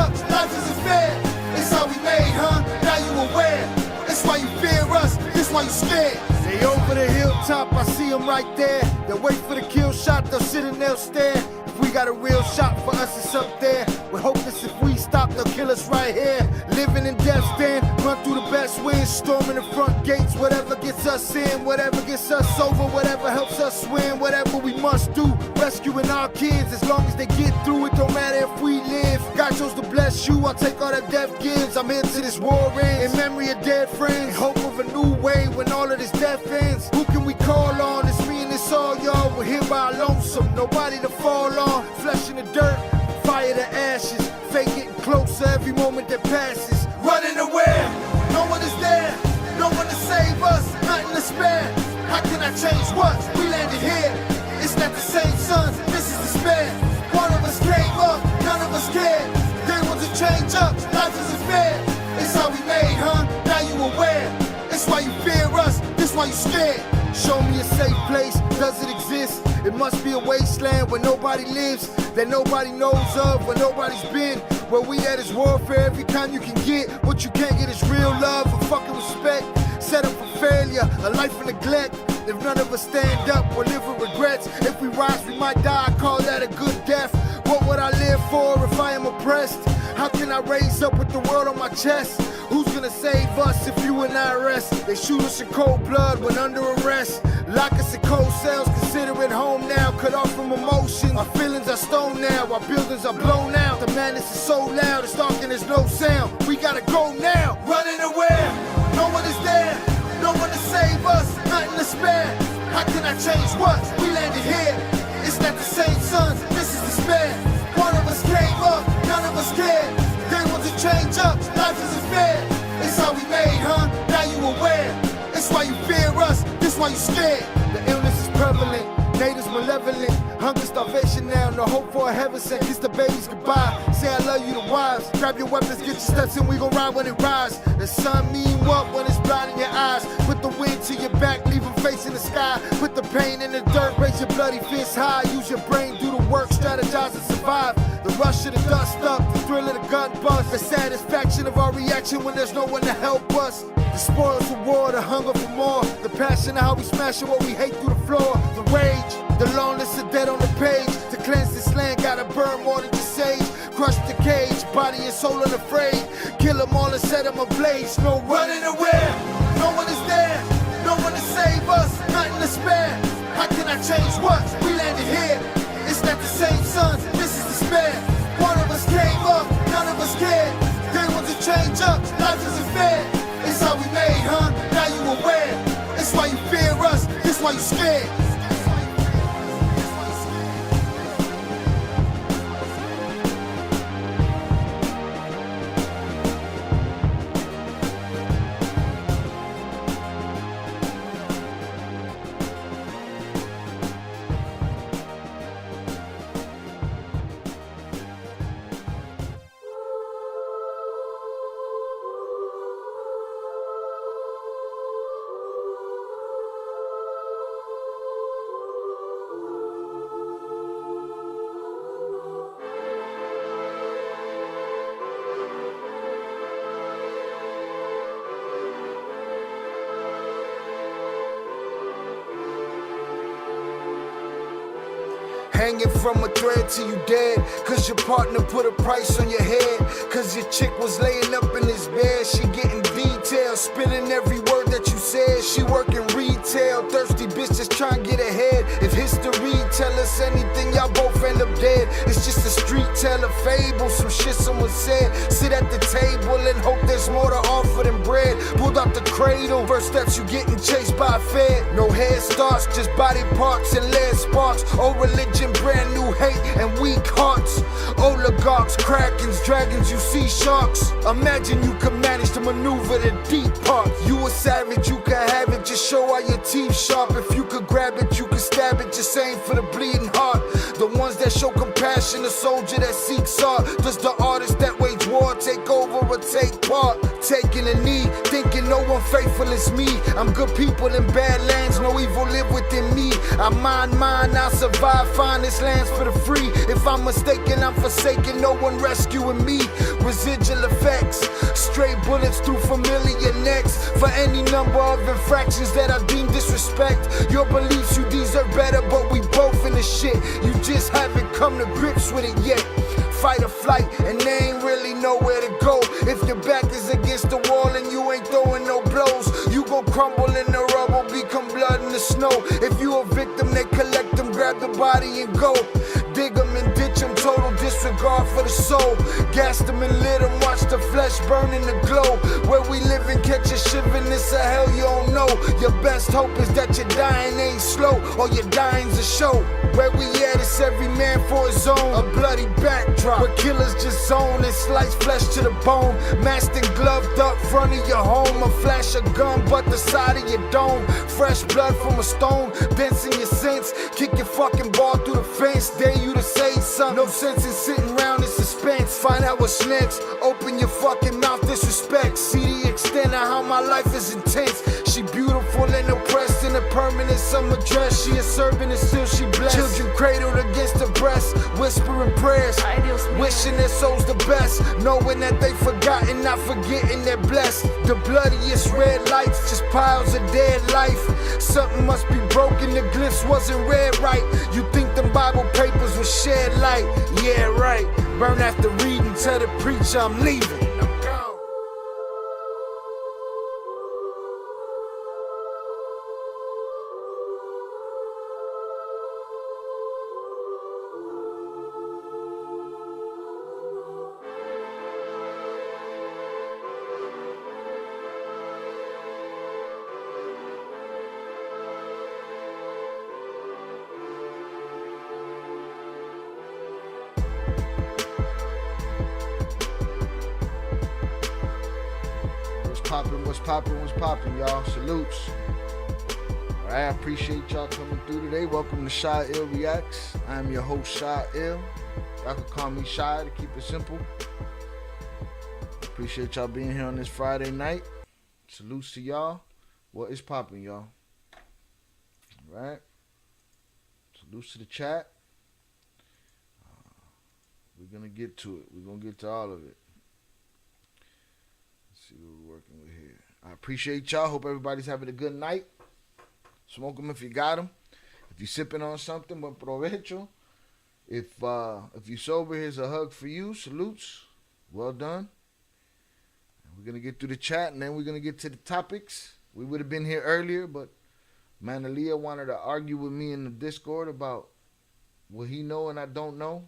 up, life isn't fair. It's how we made, huh? Now you aware. It's why you fear us, it's why you scared. They over the hilltop, I see them right there. They'll wait for the kill shot, they'll sit and they'll stare. If we got a real shot for us, it's up there. We're hopeless if we stop, they'll kill us right here. Living in death's den, run through the best winds, storming the front gates. Whatever gets us in, whatever gets us over, whatever helps us win, whatever we must do. Rescuing our kids, as long as they get through it, don't matter if we live. God chose to bless you, I'll take all that death gives. I'm into this war ends, in memory of dead friends, in hope of a new way when all of this death ends. Who can we call on? It's me and it's all y'all. We're here by our lonesome, nobody to fall on. Flesh in the dirt, fire to ashes. Fate getting closer every moment that passes. Running away, no one is there. No one to save us, nothing to spare. How can I change what? We landed here. It's not the same sons, this is despair. One of us came up, none of us cared. They want to change up, life isn't fair. It's how we made, huh? Now you aware. It's why you fear us, this why you scared. Show me a safe place, does it exist? It must be a wasteland where nobody lives, that nobody knows of, where nobody's been. Where we at is warfare, every time you can get. What you can't get is real love or fucking respect. Set up for failure, a life of neglect. If none of us stand up, we'll live with regrets. If we rise, we might die, I call that a good death. What would I live for if I am oppressed? How can I raise up with the world on my chest? Who's gonna save us if you and I rest? They shoot us in cold blood when under arrest. Lock us in cold cells, consider it home now. Cut off from emotion, our feelings are stoned now. Our buildings are blown out, the madness is so loud. It's dark and there's no sound, we gotta go now. Running away, no one is there. No one to save us, nothing to spare. How can I change what? We landed here. It's not the same sons, this is despair. One of us came up, none of us cared. They want to change up, life isn't fair. It's how we made, huh? Now you aware. It's why you fear us, this why you scared. The illness is prevalent, natives malevolent. Hunger, starvation now, no hope for a heaven sent. Kiss the babies goodbye, say I love you to wives. Grab your weapons, get your steps in, we gon' ride when it rise. The sun mean what when it's blinding your eyes? Put the wind to your back, leave them facing the sky. Put the pain in the dirt, raise your bloody fist high. Use your brain, do the work, strategize and survive. The rush of the dust up, the thrill of the gun bust. The satisfaction of our reaction when there's no one to help us. The spoils of war, the hunger for more. The passion of how we smash it, what we hate through the floor. The rage, the loneliness of dead on the page. To cleanse this land, gotta burn more than just sage. Crush the cage, body and soul unafraid. Kill them all and set them ablaze. No running away, no one is there. No one to save us, nothing to spare. How can I change what? We landed here. It's not the same sons, this is despair. One of us came up, none of us cared. They want to change up, life isn't fair. It's how we made, huh? Now you aware. It's why you fear us, this why you scared. Hanging from a thread till you dead, cause your partner put a price on your head. Cause your chick was laying up in his bed, she getting details, spilling every word that you said. She working retail, thirsty bitch just trying to get ahead. If history tell us anything, y'all both end up dead. It's just a street tale of fable, some shit someone said. Sit at the table and hope there's more to offer than bread. Pulled out the cradle, first steps you getting chased by a fed. No head starts, just body parts and lead sparks. Old religion, brand new hate and weak hearts. Oligarchs, krakens, dragons, you see sharks. Imagine you could manage to maneuver the deep parts. You a savage, you could have it, just show all your teeth sharp. If you could grab it, you could stab it, just aim for the bleeding heart. The ones that show compassion, the soldier that seeks art. Does the artist that wage war take over or take part? Taking a knee, thinking no one faithful as me. I'm good people in bad lands, no evil live within me. I mind mine, I survive, find this lands for the free. If I'm mistaken, I'm forsaken, no one rescuing me. Residual effects, straight bullets through familiar necks. For any number of infractions that I deem disrespect. Your beliefs, you deserve better, but we both in the shit. You just haven't come to grips with it yet. Fight or flight, and they ain't really nowhere to go. If your back is against the wall and you ain't throwing no blows, you gon' crumble in the rubble, become blood in the snow. If you a victim, they collect them, grab the body and go. Dig them and ditch them, total disregard for the soul. Gas them and lit them, watch the flesh burn in the glow. Where we live and catch a shivering, it's a hell you don't know. Your best hope is that your dying ain't slow, or your dying's a show. Where we at, it's every man for his own. A bloody backdrop, where killers just zone and slice flesh to the bone. Masked and gloved up front of your home. A flash of gun, but the side of your dome. Fresh blood from a stone, dents in your sense. Kick your fucking ball through the fence. Dare you to say something. No sense in sitting around in suspense. Find out what's next. Open your fucking mouth, disrespect. See the extent of how my life is intense. She beautiful and oppressed in a permanent summer dress. She a servant and still she blessed. Children cradled against her breast, whispering prayers, wishing their souls the best, knowing that they forgotten, not forgetting they're blessed. The bloodiest red lights, just piles of dead life. Something must be broken, the glyphs wasn't read right. You think them Bible papers was shed light? Yeah, right. Burn after reading, tell the preacher I'm leaving. What's poppin', y'all? Salutes. Alright, I appreciate y'all coming through today. Welcome to Shy Ill Reacts. I am your host, Shy Ill. Y'all can call me Shy to keep it simple. Appreciate y'all being here on this Friday night. Salutes to y'all. What is poppin', y'all? Alright. Salutes to the chat. We're gonna get to it. We're gonna get to all of it. See what we're working with here. I appreciate y'all. Hope everybody's having a good night. Smoke them if you got them. If you're sipping on something, buen provecho. If you sober, here's a hug for you. Salutes. Well done. We're going to get through the chat, and then we're going to get to the topics. We would have been here earlier, but Manalia wanted to argue with me in the Discord about what he know and I don't know.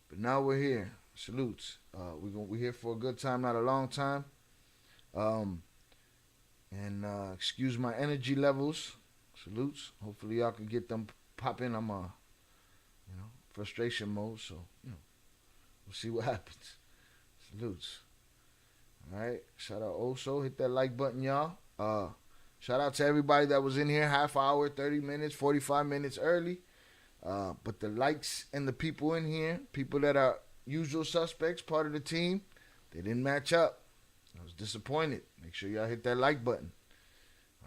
But now we're here. Salutes. We're here for a good time, not a long time. Excuse my energy levels. Salutes. Hopefully y'all can get them popping. I'm frustration mode, so we'll see what happens. Salutes. All right. Shout out Oso. Hit that like button, y'all. Shout out to everybody that was in here half hour, 30 minutes, 45 minutes early. But the likes and the people in here, people that are usual suspects, part of the team, they didn't match up. I was disappointed. Make sure y'all hit that like button.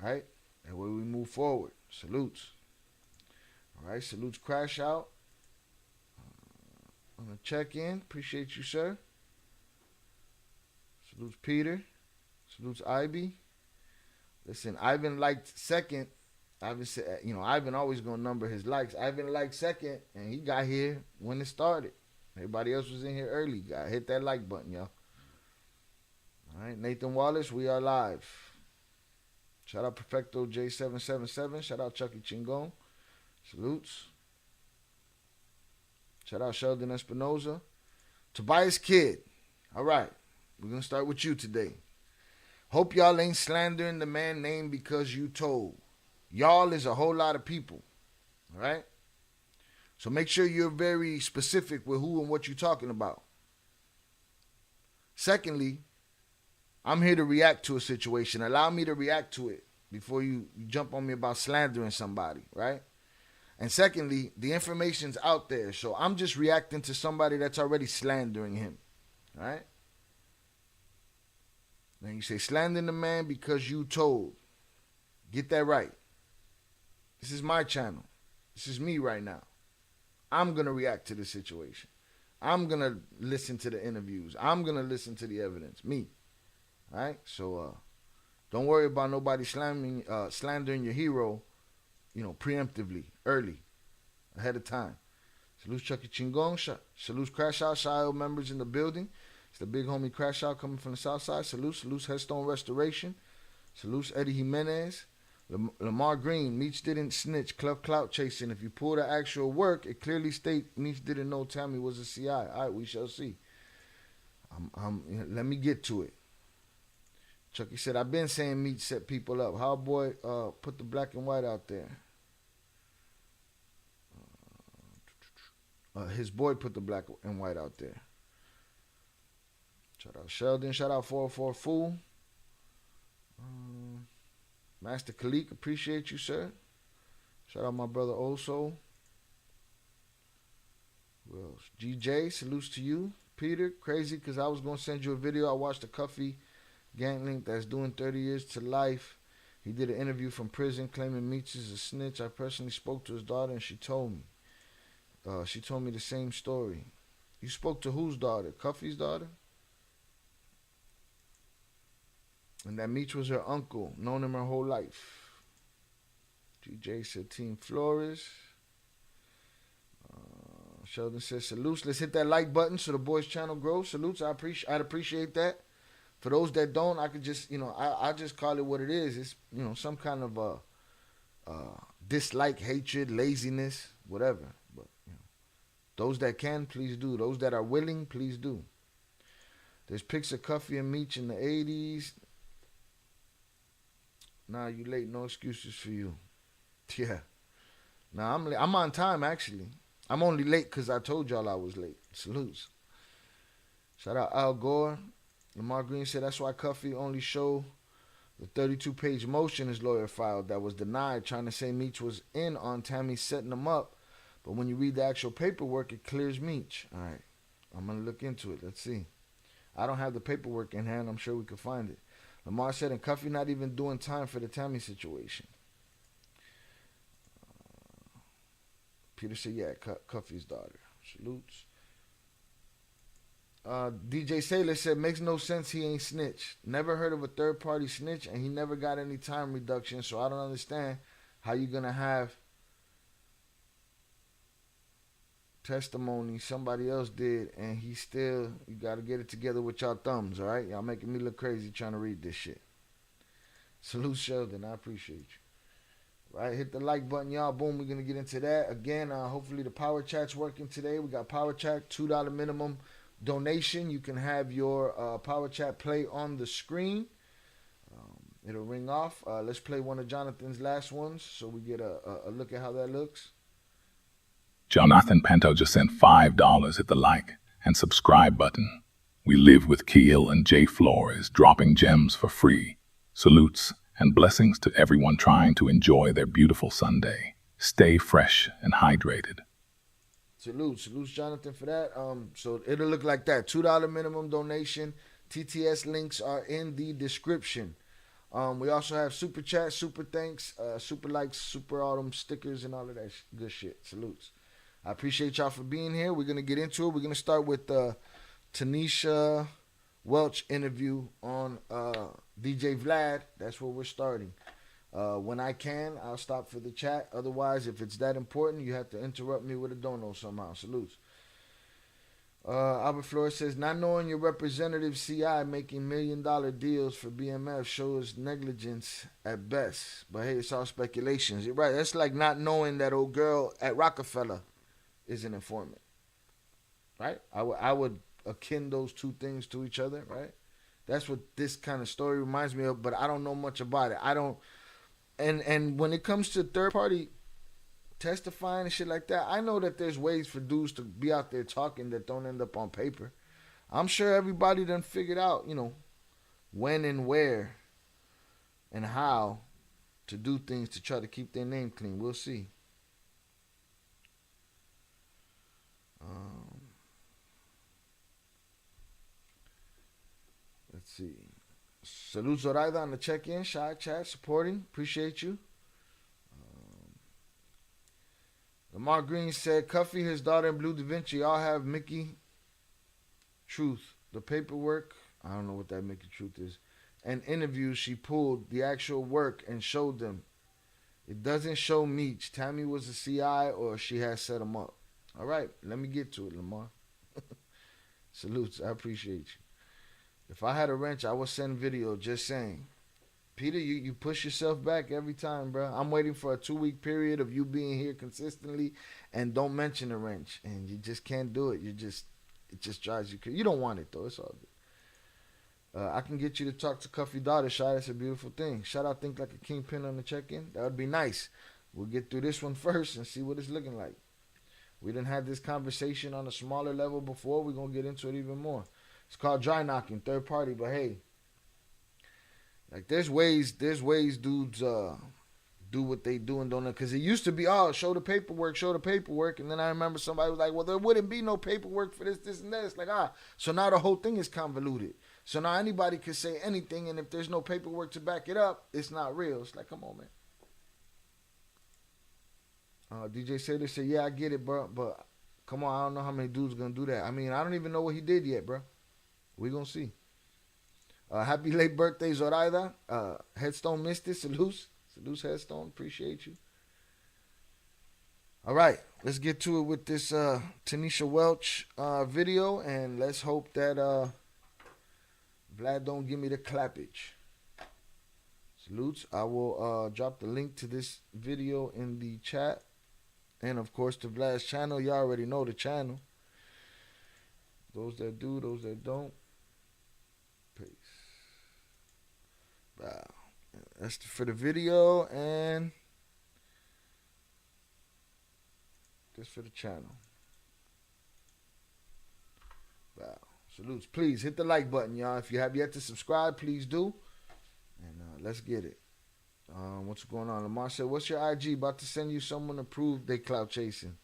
All right? That way we move forward. Salutes. All right? Salutes Crash Out. I'm going to check in. Appreciate you, sir. Salutes Peter. Salutes Ivy. Listen, Ivan liked second. Ivan said, Ivan always going to number his likes. Ivan liked second, and he got here when it started. Everybody else was in here early. Gotta hit that like button, y'all. All right, Nathan Wallace, we are live. Shout out Perfecto J777. Shout out Chucky Chingon. Salutes. Shout out Sheldon Espinoza. Tobias Kidd. All right, we're going to start with you today. Hope y'all ain't slandering the man name because you told. Y'all is a whole lot of people. All right? So make sure you're very specific with who and what you're talking about. Secondly, I'm here to react to a situation. Allow me to react to it before you jump on me about slandering somebody, right? And secondly, the information's out there. So I'm just reacting to somebody that's already slandering him, right? Then you say slandering the man because you told. Get that right. This is my channel. This is me right now. I'm going to react to the situation. I'm going to listen to the interviews. I'm going to listen to the evidence. Me. All right? So don't worry about nobody slandering your hero, preemptively, early, ahead of time. Salute Chucky Chingon. Salute Crash Out. Shio members in the building. It's the big homie Crash Out coming from the south side. Salute Headstone Restoration. Salute Eddie Jimenez. Lamar Green. Meech didn't snitch. Club clout chasing. If you pull the actual work, it clearly states Meech didn't know Tammy was a CI. All right, we shall see. Let me get to it. Chucky said, I've been saying Meech set people up. How boy put the black and white out there. His boy put the black and white out there. Shout out Sheldon. Shout out 404 Fool. Master Khalik, appreciate you, sir. Shout out my brother Oso. Who else? GJ, salutes to you. Peter, crazy because I was going to send you a video. I watched the Cuffy Gatling that's doing 30 years to life. He did an interview from prison claiming Meech is a snitch. I personally spoke to his daughter and she told me. She told me the same story. You spoke to whose daughter? Cuffy's daughter? And that Meech was her uncle. Known him her whole life. GJ said Team Flores. Sheldon says salutes. Let's hit that like button so the boys' channel grows. Salutes. I'd appreciate that. For those that don't, I could just, I just call it what it is. It's, some kind of dislike, hatred, laziness, whatever. But, those that can, please do. Those that are willing, please do. There's pics of Cuffy and Meech in the 80s. Nah, you late. No excuses for you. Yeah. Nah, I'm on time, actually. I'm only late because I told y'all I was late. Salutes. Shout out Al Gore. Lamar Green said that's why Cuffy only showed the 32-page motion his lawyer filed that was denied, trying to say Meech was in on Tammy setting him up. But when you read the actual paperwork, it clears Meech. All right. I'm going to look into it. Let's see. I don't have the paperwork in hand. I'm sure we could find it. Lamar said, and Cuffy not even doing time for the Tammy situation. Peter said, yeah, Cuffy's daughter. Salutes. DJ Sailor said, makes no sense he ain't snitch. Never heard of a third-party snitch, and he never got any time reduction, so I don't understand how you going to have testimony somebody else did, and he still, you got to get it together with y'all thumbs, all right? Y'all making me look crazy trying to read this shit. Salute, Sheldon. I appreciate you. Right, hit the like button, y'all. Boom, we're going to get into that. Again, hopefully the Power Chat's working today. We got Power Chat, $2 minimum donation. You can have your Power Chat play on the screen. It'll ring off. Let's play one of Jonathan's last ones so we get a look at how that looks. Jonathan Pinto just sent $5. Hit the like and subscribe button. We live with Keel and Jay Flores, dropping gems for free. Salutes and blessings to everyone trying to enjoy their beautiful Sunday. Stay fresh and hydrated. Salutes, Jonathan, for that. So it'll look like that. $2 minimum donation. TTS links are in the description. We also have super chat, super thanks, super likes, super autumn stickers, and all of that good shit. Salutes. I appreciate y'all for being here. We're going to get into it. We're going to start with the Tanisha Welch interview on DJ Vlad. That's where we're starting. When I can, I'll stop for the chat. Otherwise, if it's that important, you have to interrupt me with a dono somehow. Salutes. Albert Flores says, not knowing your representative CI making $1 million deals for BMF shows negligence at best. But hey, it's all speculations. You're right. That's like not knowing that old girl at Rockefeller is an informant. Right? I would akin those two things to each other, right? That's what this kind of story reminds me of, but I don't know much about it. I don't, and when it comes to third party testifying and shit like that, I know that there's ways for dudes to be out there talking that don't end up on paper. I'm sure everybody done figured out, when and where and how to do things to try to keep their name clean. We'll see. Let's see. Salute Zoraida on the check-in. Shy chat supporting. Appreciate you. Lamar Green said Cuffy, his daughter, and Bleu Davinci all have Mickey Truth. The paperwork, I don't know what that Mickey Truth is, and interviews she pulled the actual work and showed them. It doesn't show Meech. Tammy was a CI or she has set him up. All right, let me get to it, Lamar. Salutes, I appreciate you. If I had a wrench, I would send video just saying. Peter, you push yourself back every time, bro. I'm waiting for a 2-week period of you being here consistently and don't mention the wrench. And you just can't do it. It just drives you crazy. You don't want it, though. It's all good. I can get you to talk to Cuffy daughter, Shy. That's a beautiful thing. Shout out Think Like a Kingpin on the check-in. That would be nice. We'll get through this one first and see what it's looking like. We didn't have this conversation on a smaller level before. We're going to get into it even more. It's called dry knocking, third party. But, hey, like there's ways dudes do what they do and don't know. Because it used to be, show the paperwork. And then I remember somebody was like, well, there wouldn't be no paperwork for this, and that. It's like, So now the whole thing is convoluted. So now anybody can say anything, and if there's no paperwork to back it up, it's not real. It's like, come on, man. DJ Sailor said, yeah, I get it, bro. But come on, I don't know how many dudes going to do that. I mean, I don't even know what he did yet, bro. We going to see. Happy late birthday, Zoraida. Headstone missed it. Salutes Headstone. Appreciate you. All right. Let's get to it with this Tanisha Welch video. And let's hope that Vlad don't give me the clappage. Salutes. I will drop the link to this video in the chat. And, of course, to Vlad's channel. You already know the channel. Those that do, those that don't. Peace. Wow. That's for the video and this for the channel. Wow. Salutes. Please hit the like button, y'all. If you have yet to subscribe, please do. And let's get it. What's going on? Lamar said, what's your IG? About to send you someone to prove they clout chasing.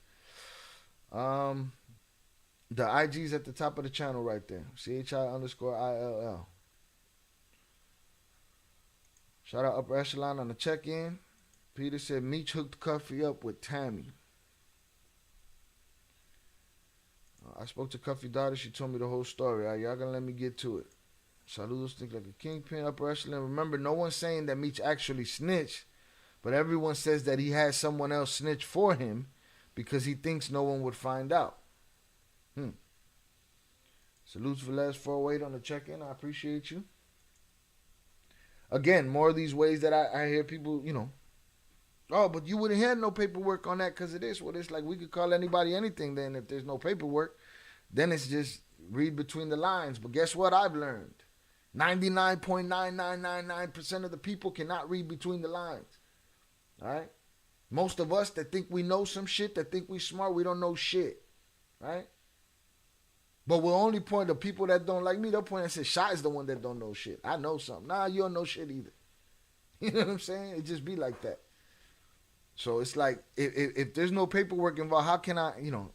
The IG's at the top of the channel right there. CHI_ILL. Shout out Upper Echelon on the check-in. Peter said Meech hooked Cuffy up with Tammy. I spoke to Cuffy daughter. She told me the whole story. All right, y'all gonna let me get to it. Saludos, Think Like a Kingpin, Upper Echelon. Remember, no one's saying that Meech actually snitched, but everyone says that he had someone else snitch for him because he thinks no one would find out. Salutes Velez 408 on the check-in. I appreciate you. Again, more of these ways that I hear people, but you wouldn't have no paperwork on that because of this. Well, it's like we could call anybody anything then if there's no paperwork. Then it's just read between the lines. But guess what I've learned? 99.9999% of the people cannot read between the lines. All right? Most of us that think we know some shit, that think we smart, we don't know shit. Right? But we'll only point to people that don't like me. They'll point and say, Shy's the one that don't know shit. I know something. Nah, you don't know shit either. You know what I'm saying? It just be like that. So it's like, if there's no paperwork involved, how can I, you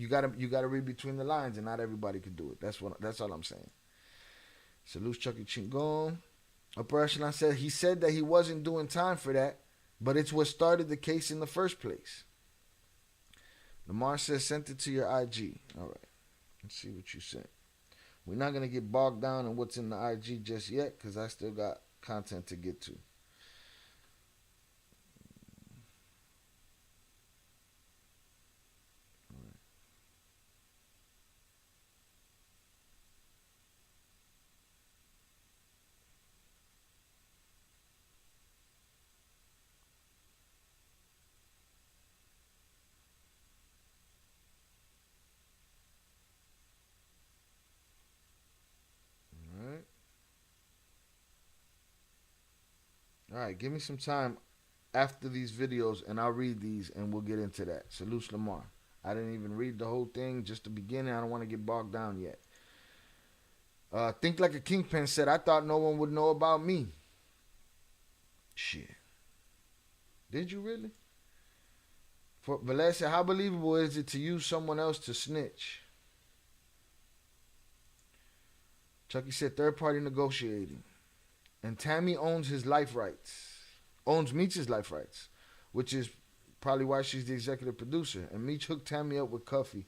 gotta read between the lines, and not everybody can do it. That's all I'm saying. Salute Chucky Chingon. Upper Echelon said he said that he wasn't doing time for that, but it's what started the case in the first place. Lamar says sent it to your IG. All right. Let's see what you sent. We're not going to get bogged down in what's in the IG just yet because I still got content to get to. All right, give me some time after these videos, and I'll read these, and we'll get into that. Salute Lamar. I didn't even read the whole thing, just the beginning. I don't want to get bogged down yet. Think Like a Kingpin said, I thought no one would know about me. Shit. Did you really? Velez said, how believable is it to use someone else to snitch? Chucky said, third party negotiating. And Tammy owns his life rights, owns Meech's life rights, which is probably why she's the executive producer. And Meech hooked Tammy up with Cuffy.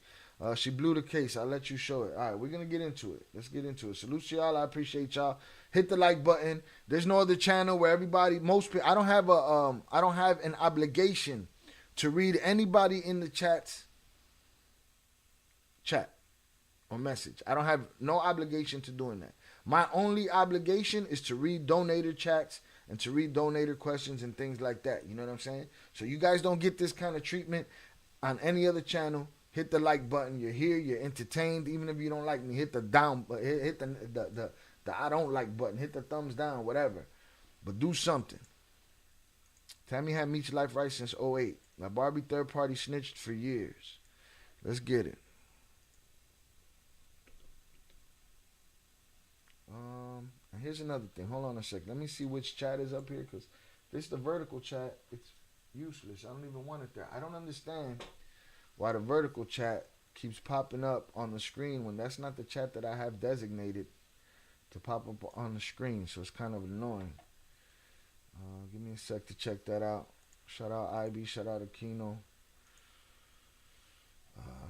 She blew the case. I'll let you show it. All right, we're going to get into it. Let's get into it. Salute to y'all. I appreciate y'all. Hit the like button. There's no other channel where everybody, most people, I don't have an obligation to read anybody in the chat or message. I don't have no obligation to doing that. My only obligation is to read donator chats and to read donator questions and things like that. You know what I'm saying? So you guys don't get this kind of treatment on any other channel. Hit the like button. You're here. You're entertained. Even if you don't like me, hit the down. Hit the I don't like button. Hit the thumbs down. Whatever. But do something. Tammy had Meech life right since '08. My Barbie third party snitched for years. Let's get it. And here's another thing. Hold on a second. Let me see which chat is up here, because this the vertical chat. It's useless. I don't even want it there. I don't understand why the vertical chat keeps popping up on the screen when that's not the chat that I have designated to pop up on the screen. So it's kind of annoying. Give me a sec to check that out. Shout out IB. Shout out Aquino.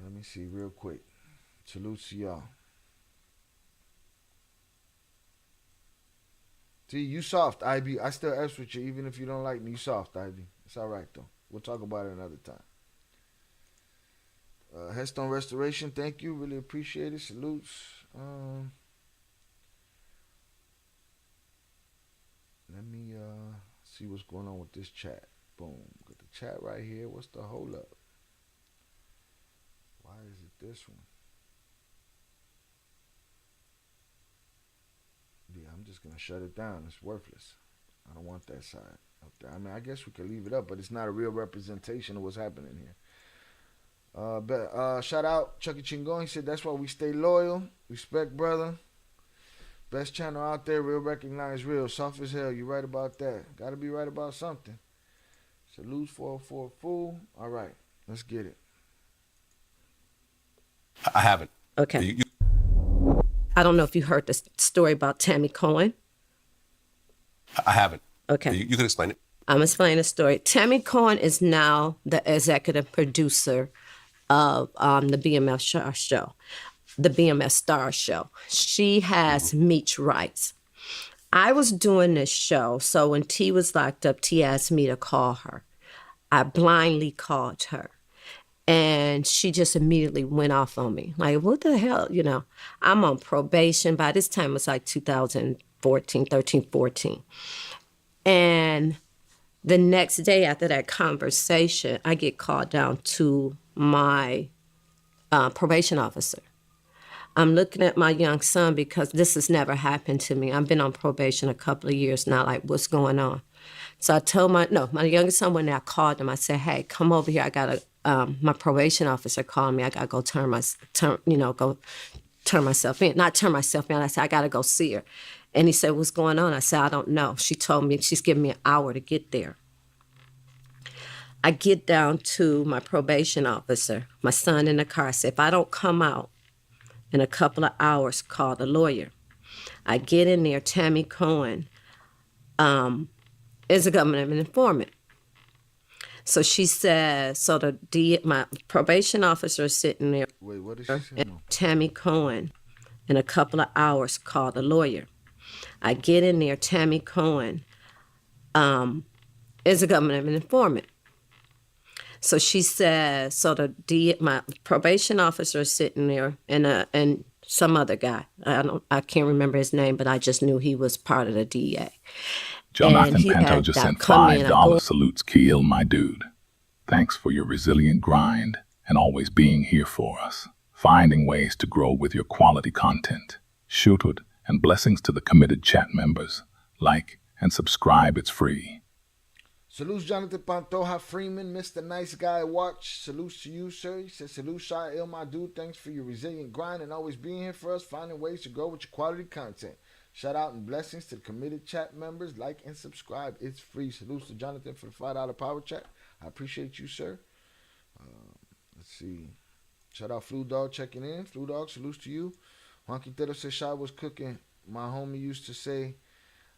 Let me see real quick. Salute to y'all. See, you soft, IB. I still F's with you, even if you don't like me. You soft, IB. It's all right, though. We'll talk about it another time. Headstone Restoration, thank you. Really appreciate it. Salutes. Let me see what's going on with this chat. Boom. Got the chat right here. What's the hold up? Why is it this one? Yeah, I'm just going to shut it down. It's worthless. I don't want that side up there. I mean, I guess we could leave it up, but it's not a real representation of what's happening here. Shout out Chucky Chingon. He said, that's why we stay loyal. Respect, brother. Best channel out there. Real recognize real. Soft as hell. You right about that. Got to be right about something. Salute 404 fool. All right. Let's get it. I haven't. Okay. I don't know if you heard the story about Tammy Cohen. I haven't. Okay. You can explain it. I'm explaining the story. Tammy Cohen is now the executive producer of the BMF show, the BMF Star Show. She has Meech rights. I was doing this show, so when T was locked up, T asked me to call her. I blindly called her. And she just immediately went off on me. Like, what the hell? You know, I'm on probation. By this time, it's like 2014, 13, 14. And the next day after that conversation, I get called down to my probation officer. I'm looking at my young son because this has never happened to me. I've been on probation a couple of years now, like, what's going on? So I told my youngest son, when I called him, I said, hey, come over here. I got to, my probation officer called me. I got to go turn myself in. Not turn myself in. I said, I got to go see her. And he said, what's going on? I said, I don't know. She told me she's giving me an hour to get there. I get down to my probation officer, my son in the car. I said, if I don't come out in a couple of hours, call the lawyer. I get in there. Tammy Cohen is a government informant. So she says, my probation officer is sitting there. Wait, what did she say? Tammy Cohen, in a couple of hours, call the lawyer. I get in there. Tammy Cohen is a government informant. So she says, my probation officer is sitting there, and some other guy. I can't remember his name, but I just knew he was part of the DEA. Jonathan Pinto just sent $5 salutes. Keel, my dude. Thanks for your resilient grind and always being here for us, finding ways to grow with your quality content. Shoot it, and blessings to the committed chat members. Like and subscribe, it's free. Salutes Jonathan Pantoja Freeman, Mr. Nice Guy Watch. Salutes to you, sir. He said, salute Shah Il, my dude. Thanks for your resilient grind and always being here for us, finding ways to grow with your quality content. Shout out and blessings to the committed chat members. Like and subscribe. It's free. Salutes to Jonathan for the $5 power chat. I appreciate you, sir. Let's see. Shout out Flu Dog checking in. Flu Dog, salutes to you. Honky Tero says Shah was cooking. My homie used to say,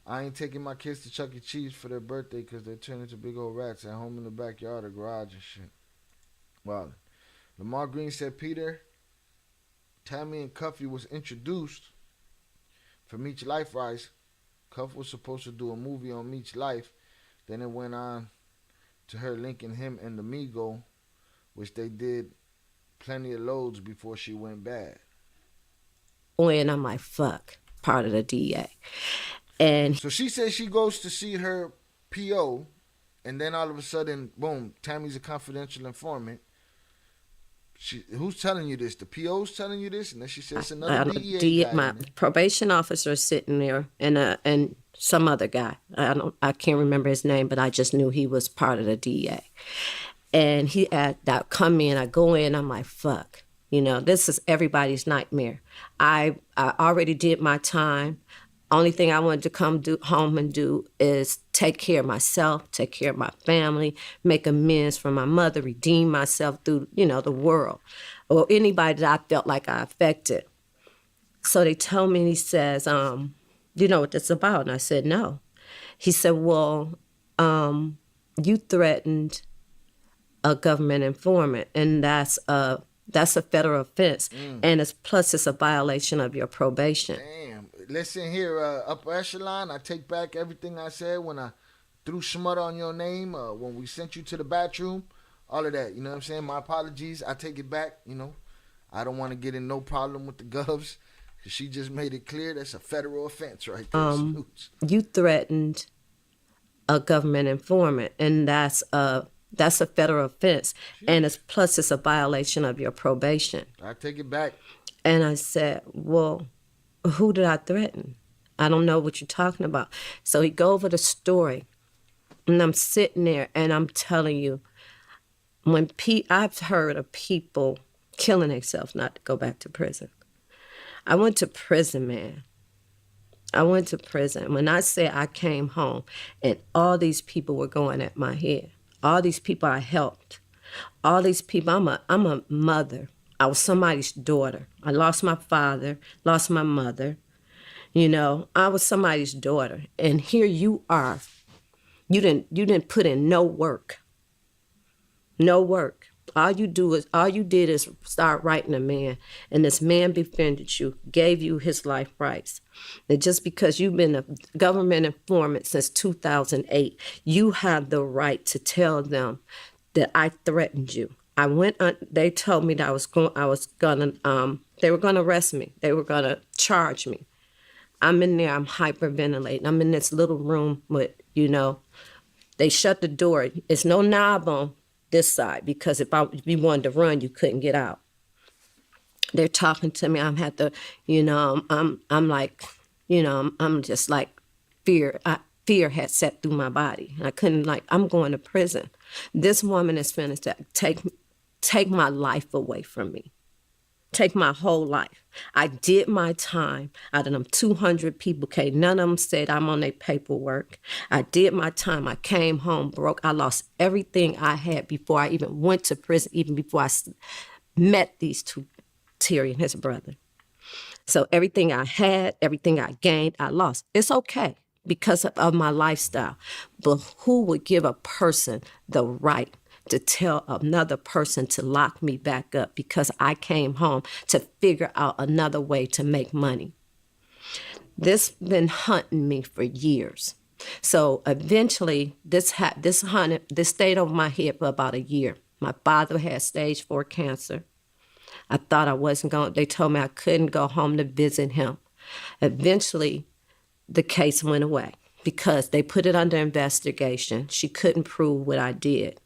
I ain't taking my kids to Chuck E. Cheese for their birthday because they turn into big old rats at home in the backyard or garage and shit. Wow. Lamar Green said Peter, Tammy, and Cuffy was introduced for Meech Life Rise. Cuff was supposed to do a movie on Meech Life. Then it went on to her linking him and the Migo, which they did plenty of loads before she went bad. And I'm like, fuck, part of the DA. And So she says she goes to see her PO, and then all of a sudden, boom, Tammy's a confidential informant. Who's telling you this? The PO's telling you this? And then she says it's another DEA guy. My probation officer is sitting there, and some other guy. I can't remember his name, but I just knew he was part of the DEA. And I come in, I go in, I'm like, fuck. You know, this is everybody's nightmare. I already did my time. Only thing I wanted to come home and do is take care of myself, take care of my family, make amends for my mother, redeem myself through, the world, or anybody that I felt like I affected. So they told me, and he says, you know what this is about? And I said, no. He said, well, you threatened a government informant, and that's a federal offense, and it's a violation of your probation. Damn. Listen here, upper echelon, I take back everything I said when I threw smut on your name, when we sent you to the bathroom, all of that. You know what I'm saying? My apologies. I take it back, I don't want to get in no problem with the govs, because she just made it clear that's a federal offense right there. You threatened a government informant, and that's a federal offense, and it's a violation of your probation. I take it back. And I said, well, who did I threaten? I don't know what you're talking about. So he go over the story, and I'm sitting there, and I'm telling you, I've heard of people killing themselves not to go back to prison. I went to prison, man. I went to prison. When I say I came home, and all these people were going at my head. All these people I helped. All these people, I'm a mother. I was somebody's daughter. I lost my father, lost my mother. I was somebody's daughter. And here you are. You didn't put in no work. No work. All you did is start writing a man, and this man befriended you, gave you his life rights. And just because you've been a government informant since 2008, you have the right to tell them that I threatened you. I went on, they told me that they were gonna arrest me. They were gonna charge me. I'm in there, I'm hyperventilating. I'm in this little room with, they shut the door. It's no knob on this side, because if you wanted to run, you couldn't get out. They're talking to me. I'm had to, I'm like, I'm just like fear. Fear had set through my body. I couldn't, I'm going to prison. This woman is finished to take my life away from me. Take my whole life. I did my time. Out of them 200 people, none of them said I'm on their paperwork. I did my time. I came home broke. I lost everything I had before I even went to prison, even before I met these two, Terry and his brother. So everything I had, everything I gained, I lost. It's okay because of my lifestyle. But who would give a person the right to tell another person to lock me back up because I came home to figure out another way to make money? This been hunting me for years. So eventually, this stayed over my head for about a year. My father had stage 4 cancer. I thought I wasn't going. They told me I couldn't go home to visit him. Eventually, the case went away because they put it under investigation. She couldn't prove what I did.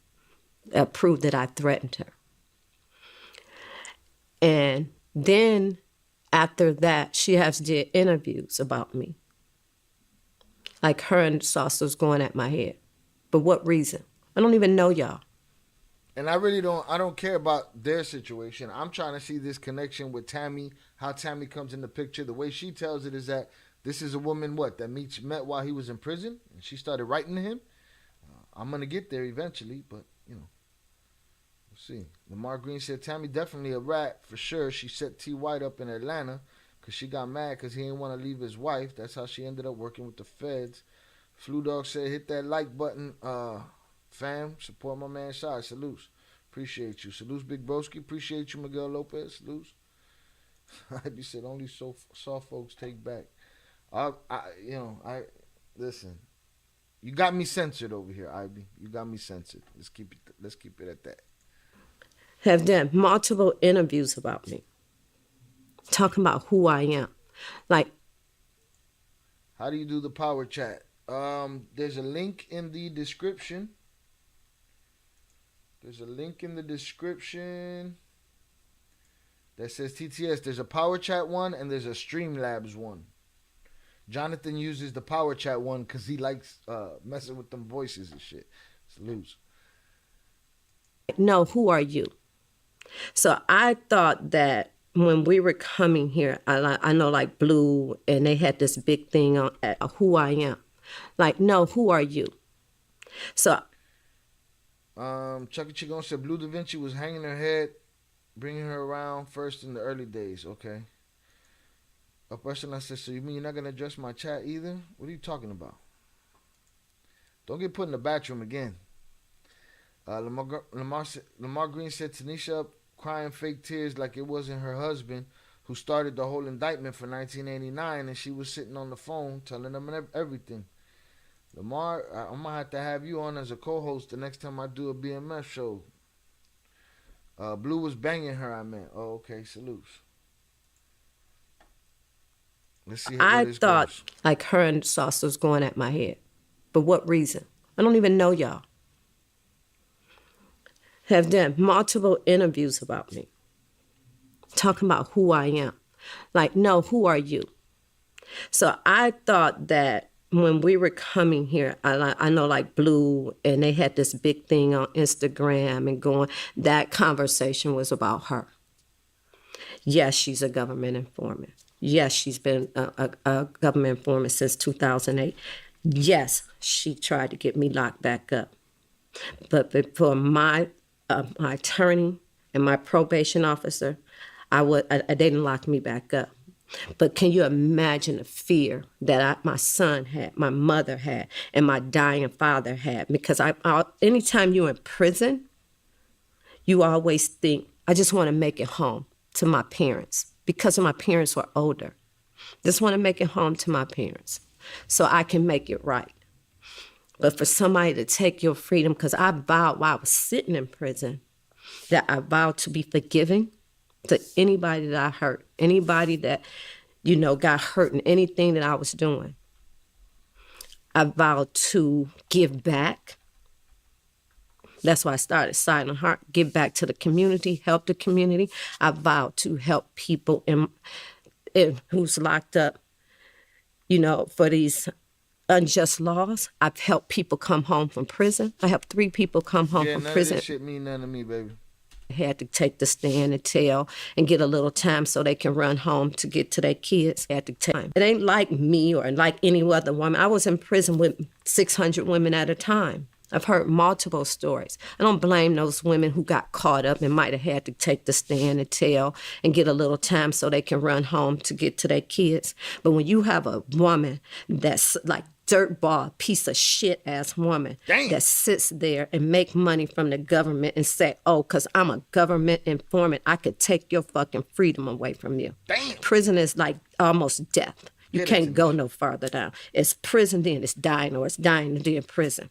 Prove that I threatened her. And then after that, she did interviews about me. Like her and Sauce was going at my head. For what reason? I don't even know y'all. And I don't care about their situation. I'm trying to see this connection with Tammy, how Tammy comes in the picture. The way she tells it is that this is a woman, that Meech met while he was in prison, and she started writing to him. I'm going to get there eventually, but, we'll see. Lamar Green said, Tammy definitely a rat, for sure. She set T. White up in Atlanta because because she got mad because he didn't want to leave his wife. That's how she ended up working with the feds. Flu Dog said, hit that like button, fam. Support my man Shy. Salutes. Appreciate you. Salutes, Big Broski. Appreciate you, Miguel Lopez. Salutes. Ivy said, only soft folks take back. Listen. You got me censored over here, Ivy. You got me censored. Let's keep it at that. Have done multiple interviews about me, talking about who I am. Like, how do you do the power chat? There's a link in the description. That says TTS. There's a power chat one and there's a Streamlabs one. Jonathan uses the power chat one because he likes messing with them voices and shit. Salutes. no, who are you? So I thought that when we were coming here, I know like Blue, and they had this big thing on who I am. Like, no, who are you? So Chucky Chigon said Bleu Davinci was hanging her head, bringing her around first in the early days. Okay. A person I said, so you mean you're not going to address my chat either? What are you talking about? Don't get put in the bathroom again. Lamar Green said Tanisha crying fake tears like it wasn't her husband who started the whole indictment for 1989, and she was sitting on the phone telling them everything. Lamar, I'm going to have you on as a co-host the next time I do a BMF show. Blue was banging her, I meant. Oh, okay, salutes. Let's see how this thought goes. like her and Sauce was going at my head. But what reason? I don't even know y'all. Have done multiple interviews about me, talking about who I am. Like, no, who are you? So I thought that when we were coming here, I know like Blue, and they had this big thing on Instagram and going, that conversation was about her. Yes, she's a government informant. Yes, she's been a government informant since 2008. Yes, she tried to get me locked back up. But for my attorney and my probation officer, they didn't lock me back up. But can you imagine the fear that my son had, my mother had, and my dying father had? Because anytime you're in prison, you always think, I just want to make it home to my parents, because my parents were older. Just want to make it home to my parents so I can make it right. But for somebody to take your freedom, because I vowed while I was sitting in prison that I vowed to be forgiving to anybody that I hurt, anybody that, got hurt in anything that I was doing. I vowed to give back. That's why I started Silent Heart, give back to the community, help the community. I vowed to help people who's locked up, for these unjust laws. I've helped people come home from prison. I helped 3 people come home from prison. None of this shit mean nothing to me, baby. Had to take the stand and tell and get a little time so they can run home to get to their kids. Had to time. It ain't like me or like any other woman. I was in prison with 600 women at a time. I've heard multiple stories. I don't blame those women who got caught up and might have had to take the stand and tell and get a little time so they can run home to get to their kids. But when you have a woman that's like dirtball, piece of shit ass woman that sits there and make money from the government and say, oh, because I'm a government informant, I could take your fucking freedom away from you. Damn. Prison is like almost death. You can't go no farther down. It's prison, then it's dying, or it's dying and then prison.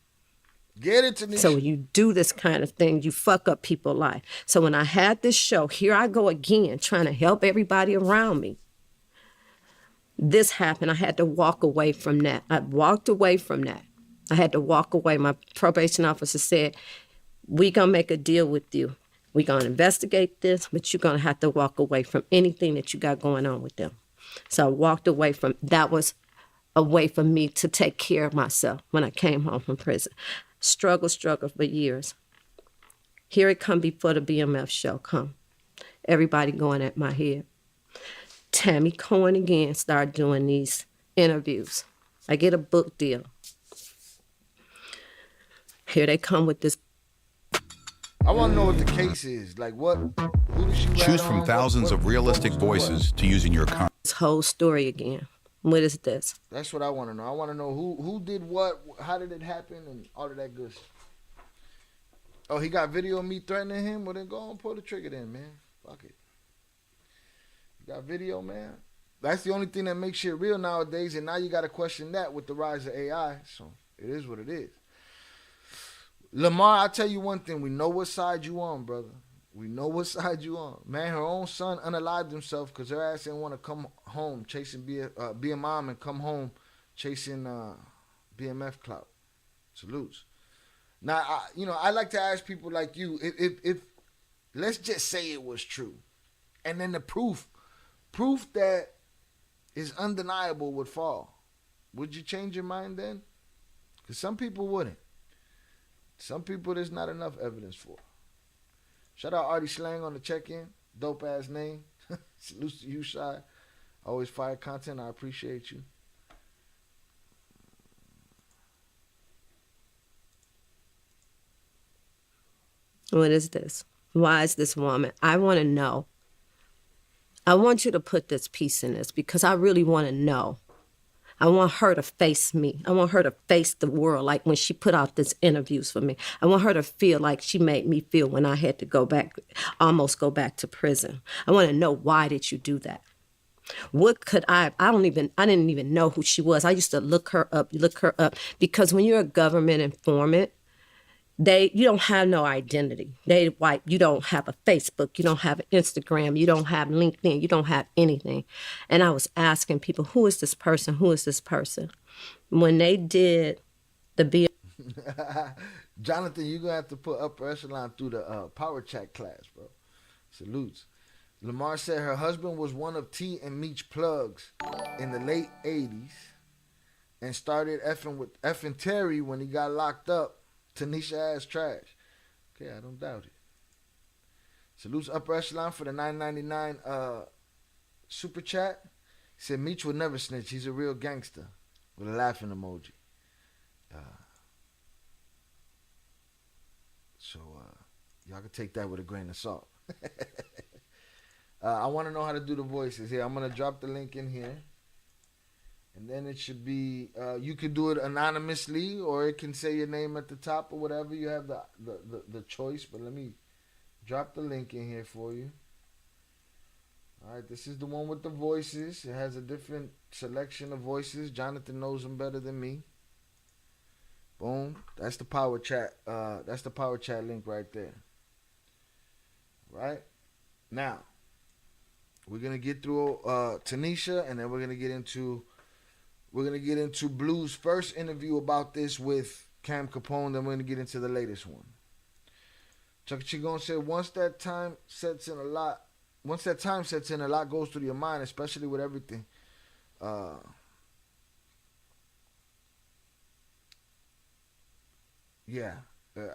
Get it, Tanisha. So when you do this kind of thing, you fuck up people's life. So when I had this show, here I go again, trying to help everybody around me. This happened. I had to walk away from that. I walked away from that. I had to walk away. My probation officer said, we're going to make a deal with you. We're going to investigate this, but you're going to have to walk away from anything that you got going on with them. So I walked away from, that was a way for me to take care of myself when I came home from prison. Struggle for years. Here it come before the BMF show come. Everybody going at my head. Tammy Cohen again started doing these interviews. I get a book deal. Here they come with this. I want to know what the case is. Like what? Who does she Choose from thousands of realistic voices to use in your content. This whole story again. What is this? That's what I want to know. I want to know who did what, how did it happen, and all of that good stuff. Oh, he got video of me threatening him? Well, then go on, pull the trigger then, man. Fuck it. You got video, man. That's the only thing that makes shit real nowadays, and now you got to question that with the rise of AI. So it is what it is. Lamar, I'll tell you one thing. We know what side you on, brother. We know what side you on. Man, her own son unalived himself because her ass didn't want to come home chasing be a mom and come home chasing BMF clout. Salutes. Now, I like to ask people like you, if let's just say it was true, and then the proof that is undeniable would fall. Would you change your mind then? Because some people wouldn't. Some people there's not enough evidence for. Shout out Artie Slang on the check-in. Dope ass name. Salute to you, Shy. Always fire content. I appreciate you. What is this? Why is this woman? I want to know. I want you to put this piece in this because I really want to know. I want her to face me. I want her to face the world like when she put out these interviews for me. I want her to feel like she made me feel when I had to almost go back to prison. I want to know, why did you do that? What could I didn't even know who she was. I used to look her up because when you're a government informant, you don't have no identity. You don't have a Facebook, you don't have an Instagram, you don't have LinkedIn, you don't have anything. And I was asking people, who is this person? Who is this person? When they did the Jonathan, you're going to have to put upper echelon through the power chat class, bro. Salutes. Lamar said her husband was one of T and Meech plugs in the late 80s and started effing Terry when he got locked up. Tanisha ass trash. Okay, I don't doubt it. Salutes upper echelon for the $9.99 super chat. He said Meech would never snitch. He's a real gangster. With a laughing emoji. So y'all can take that with a grain of salt. I want to know how to do the voices here. I'm going to drop the link in here. And then it should be, you could do it anonymously, or it can say your name at the top or whatever. You have the choice, but let me drop the link in here for you. All right, this is the one with the voices. It has a different selection of voices. Jonathan knows them better than me. Boom. That's the power chat. That's the power chat link right there. Right? Now, we're going to get through Tanisha, and then we're going to get into Blue's first interview about this with Cam Capone. Then we're going to get into the latest one. Chuck Chigon said, once that time sets in, a lot goes through your mind, especially with everything. I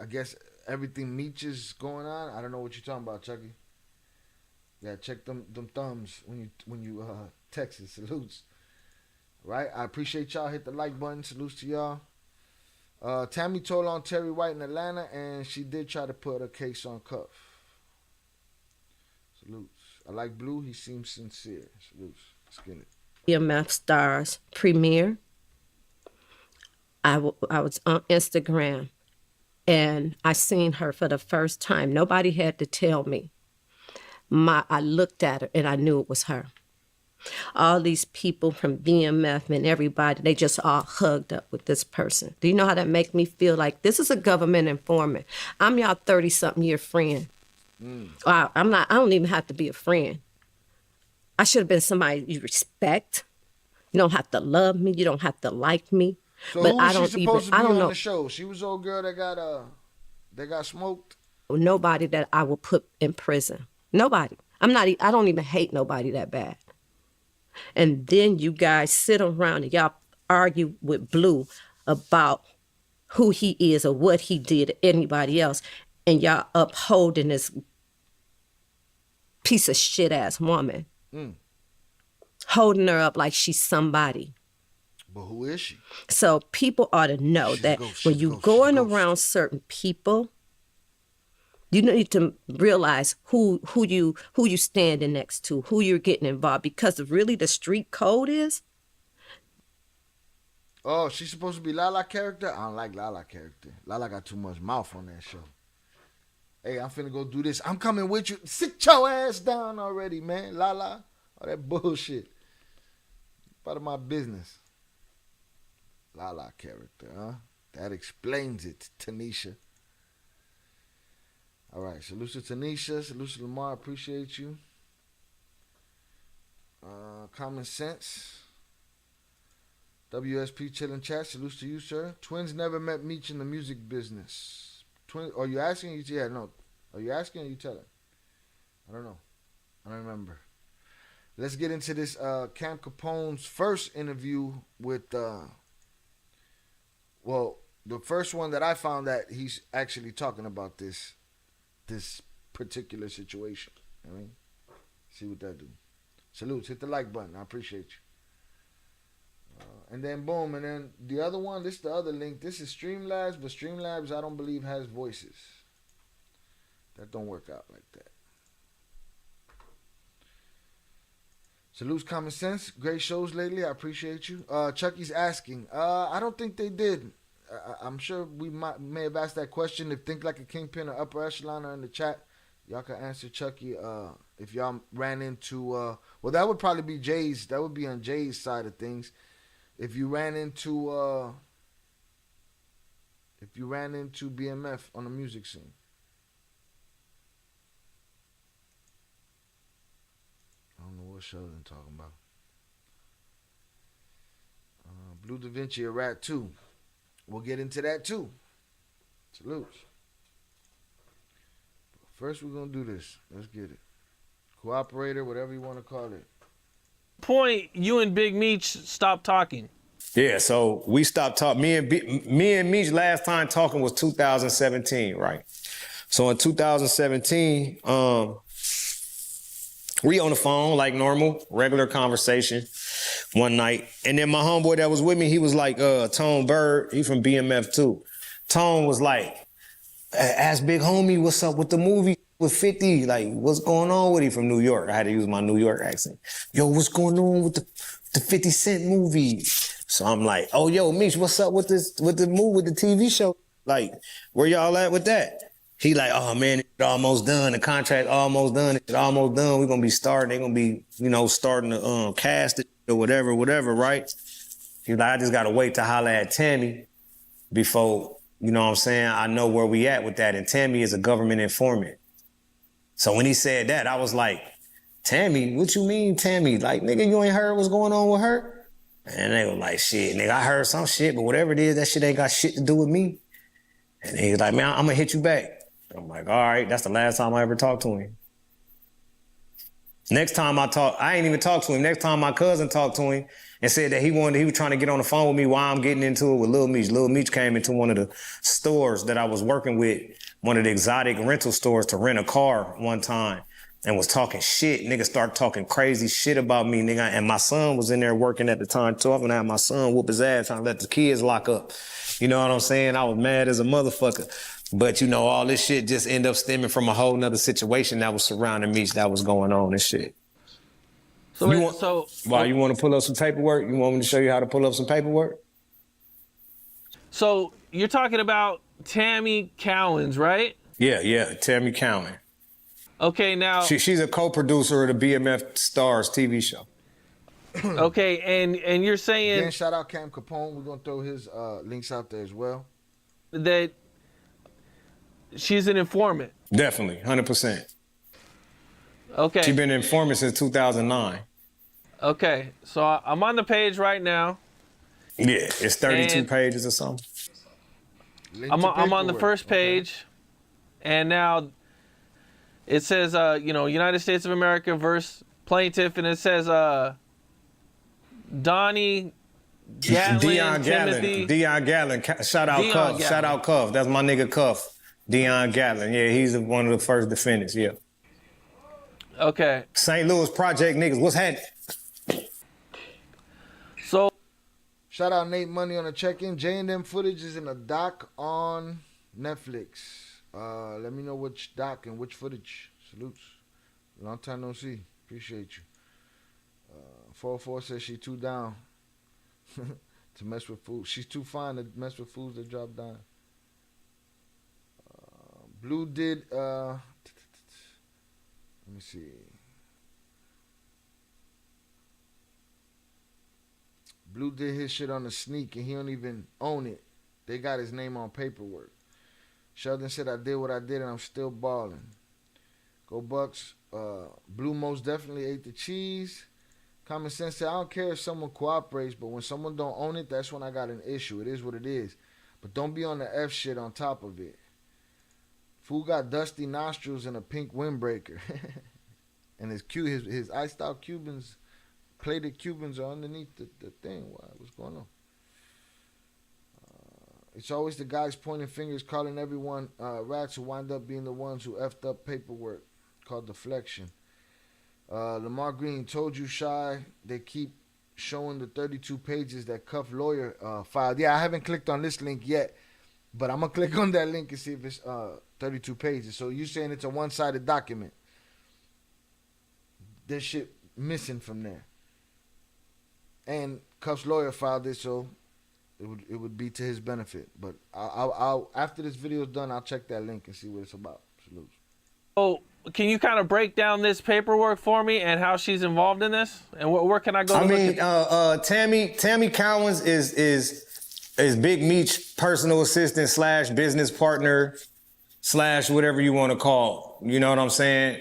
guess everything Meech is going on. I don't know what you're talking about, Chucky. Yeah, check them thumbs when you text it. Salutes. Right? I appreciate y'all. Hit the like button. Salutes to y'all. Tammy told on Terry White in Atlanta, and she did try to put a case on Cuff. Salutes. I like Blue. He seems sincere. Salutes. Let's get it. BMF Stars premiere. I was on Instagram, and I seen her for the first time. Nobody had to tell me. I looked at her, and I knew it was her. All these people from BMF and everybody, they just all hugged up with this person. Do you know how that make me feel? Like, this is a government informant. I'm y'all 30-something year friend. I don't even have to be a friend. I should have been somebody you respect. You don't have to love me. You don't have to like me. So but who was she supposed to be on the show? She was the old girl that got smoked? Nobody that I will put in prison. Nobody. I don't even hate nobody that bad. And then you guys sit around and y'all argue with Blue about who he is or what he did to anybody else, and y'all upholding this piece of shit ass woman. Holding her up like she's somebody. But who is she? So people ought to know that when you going around certain people, You need to realize who you standing next to, who you're getting involved, because of really the street code is. Oh, she's supposed to be Lala character? I don't like Lala character. Lala got too much mouth on that show. Hey, I'm finna go do this. I'm coming with you. Sit your ass down already, man. Lala. All that bullshit. Part of my business. Lala character, huh? That explains it, Tanisha. All right, salute to Tanisha. Salute to Lamar. Appreciate you. Common Sense. WSP chillin' chat. Salute to you, sir. Twins never met Meech in the music business. Are you asking? Yeah, no. Are you asking or you telling? I don't know. I don't remember. Let's get into this Cam Capone's first interview with, well, the first one that I found that he's actually talking about this particular situation. I mean, see what that do. Salutes. Hit the like button. I appreciate you. And then boom, and then the other one, this is the other link. This is Streamlabs, but Streamlabs I don't believe has voices. That don't work out like that. Salutes Common Sense. Great shows lately. I appreciate you. Chucky's asking. I don't think they did. I'm sure we may have asked that question. If Think Like a Kingpin or Upper Echelon are in the chat, y'all can answer Chucky. If y'all ran into, well, that would probably be Jay's. That would be on Jay's side of things. If you ran into BMF on the music scene. I don't know what Sheldon talking about. Bleu Davinci a rat too. We'll get into that too. Salutes. First, we're gonna do this. Let's get it. Cooperator, whatever you want to call it. Point, you and Big Meech stopped talking. Yeah, so we stopped talking. Me and Meech last time talking was 2017, right? So in 2017, we on the phone like normal, regular conversation one night. And then my homeboy that was with me, he was like, Tone Bird, he from BMF too. Tone was like, ask Big Homie what's up with the movie with 50, like what's going on with him from New York. I had to use my New York accent. Yo, what's going on with the 50 Cent movie? So I'm like, oh, yo, Meech, what's up with the movie, with the TV show? Like, where y'all at with that? He like, oh man, it's almost done. The contract almost done. It's almost done. We're gonna be starting. They're gonna be, starting to cast it or whatever, right? He's like, I just gotta wait to holler at Tammy before, you know what I'm saying, I know where we at with that. And Tammy is a government informant. So when he said that, I was like, Tammy, what you mean, Tammy? Like, nigga, you ain't heard what's going on with her? And they were like, shit, nigga, I heard some shit, but whatever it is, that shit ain't got shit to do with me. And he was like, man, I'm gonna hit you back. I'm like, all right, that's the last time I ever talked to him. Next time I ain't even talked to him. Next time my cousin talked to him and said that he was trying to get on the phone with me while I'm getting into it with Lil Meech. Lil Meech came into one of the stores that I was working with, one of the exotic rental stores, to rent a car one time, and was talking shit. Nigga started talking crazy shit about me, nigga. And my son was in there working at the time too. I'm gonna have my son whoop his ass trying to let the kids lock up. You know what I'm saying? I was mad as a motherfucker. But, all this shit just ended up stemming from a whole nother situation that was surrounding me that was going on and shit. So you want to pull up some paperwork? You want me to show you how to pull up some paperwork? So you're talking about Tammy Cowens, right? Yeah, Tammy Cowan. Okay, now... She's a co-producer of the BMF Stars TV show. Okay, and you're saying... Again, shout out Cam Capone. We're going to throw his links out there as well. That she's an informant. Definitely, 100%. Okay. She's been an informant since 2009. Okay, so I'm on the page right now. Yeah, it's 32 pages or something. I'm on the first page, and now it says, United States of America versus plaintiff, and it says Donnie Gatlin, Timothy. Dion Gatlin. Shout out Cuff. Gatlin. Shout out Cuff. That's my nigga Cuff. Dion Gatlin. Yeah, he's one of the first defendants. Yeah. Okay. St. Louis Project niggas. What's happening? So. Shout out Nate Money on the check-in. J&M footage is in a doc on Netflix. Let me know which doc and which footage. Salutes. Long time no see. Appreciate you. 404 says she too down to mess with fools. She's too fine to mess with fools that drop down. Blue did, let me see. Blue did his shit on the sneak and he don't even own it. They got his name on paperwork. Sheldon said, I did what I did and I'm still balling. Go Bucks. Blue most definitely ate the cheese. Common sense said, I don't care if someone cooperates, but when someone don't own it, that's when I got an issue. It is what it is. But don't be on the F shit on top of it. Fool got dusty nostrils and a pink windbreaker. And his iced out Cubans, plated Cubans are underneath the thing. What's going on? It's always the guys pointing fingers, calling everyone rats who wind up being the ones who effed up paperwork, called deflection. Lamar Green told you, Shy, they keep showing the 32 pages that Cuff lawyer filed. Yeah, I haven't clicked on this link yet, but I'm going to click on that link and see if it's 32 pages. So you saying it's a one-sided document. There's shit missing from there. And Cuff's lawyer filed it, so it would be to his benefit. But I'll after this video is done, I'll check that link and see what it's about. Salutes. Oh, can you kind of break down this paperwork for me and how she's involved in this? And where can I go? Tammy Cowens is Big Meech personal assistant / business partner / whatever you want to call. You know what I'm saying?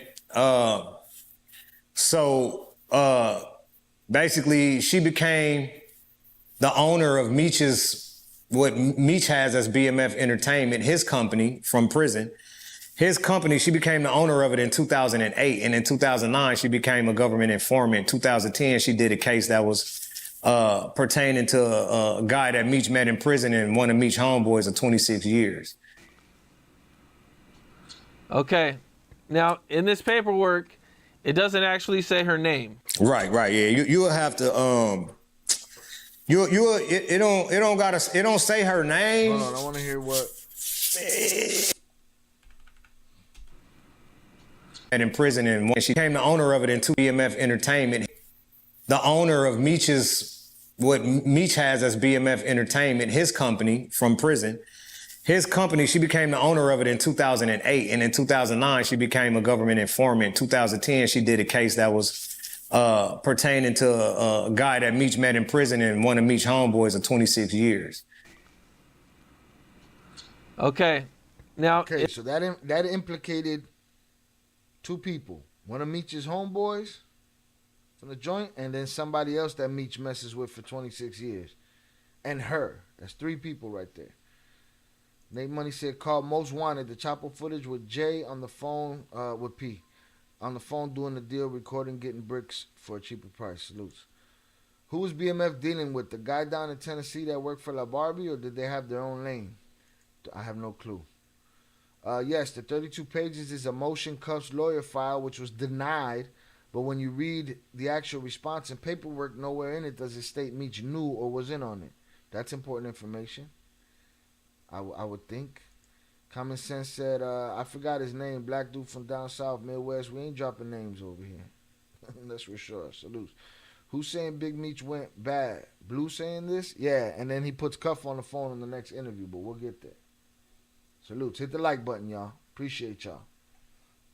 Basically, she became the owner of what Meech has as BMF Entertainment, his company from prison. His company, she became the owner of it in 2008. And in 2009, she became a government informant. In 2010, she did a case that was pertaining to a guy that Meech met in prison and one of Meech's homeboys of 26 years. Okay. Now, in this paperwork, it doesn't actually say her name. Right, yeah. You will have to it don't say her name. Hold on, I want to hear what. And in prison, and she became the owner of it in BMF Entertainment. The owner of what Meech has as BMF Entertainment, his company from prison. His company, she became the owner of it in 2008. And in 2009, she became a government informant. In 2010, she did a case that was pertaining to a guy that Meech met in prison and one of Meech's homeboys of 26 years. Okay. Now. Okay, so that implicated two people. One of Meech's homeboys from the joint, and then somebody else that Meech messes with for 26 years. And her. That's three people right there. Nate Money said, call Most Wanted. The chopper footage with Jay on the phone, with P. On the phone doing the deal, recording, getting bricks for a cheaper price. Salutes. Who was BMF dealing with? The guy down in Tennessee that worked for La Barbie, or did they have their own lane? I have no clue. Yes, the 32 pages is a motion Cuff's lawyer file, which was denied. But when you read the actual response and paperwork, nowhere in it does it state Meech knew or was in on it. That's important information, I would think. Common Sense said, I forgot his name, black dude from down south, Midwest. We ain't dropping names over here. That's for sure. Salutes. Who's saying Big Meech went bad? Blue saying this? Yeah, and then he puts Cuff on the phone in the next interview, but we'll get there. Salutes. Hit the like button, y'all. Appreciate y'all.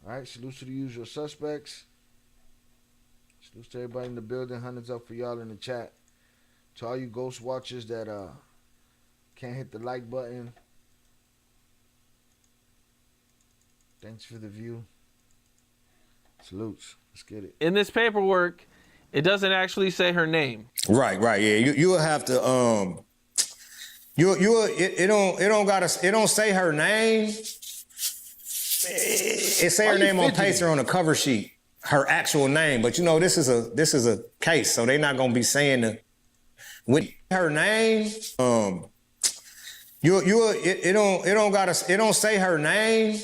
All right, salutes to the usual suspects. Salutes to everybody in the building. Hundreds up for y'all in the chat. To all you ghost watchers that can't hit the like button, thanks for the view. Salutes. Let's get it. In this paperwork, it doesn't actually say her name. Right, yeah. You will have to it don't say her name. It say her name on paper on the cover sheet, her actual name. But this is a case, so they're not gonna be saying with her name. It don't say her name.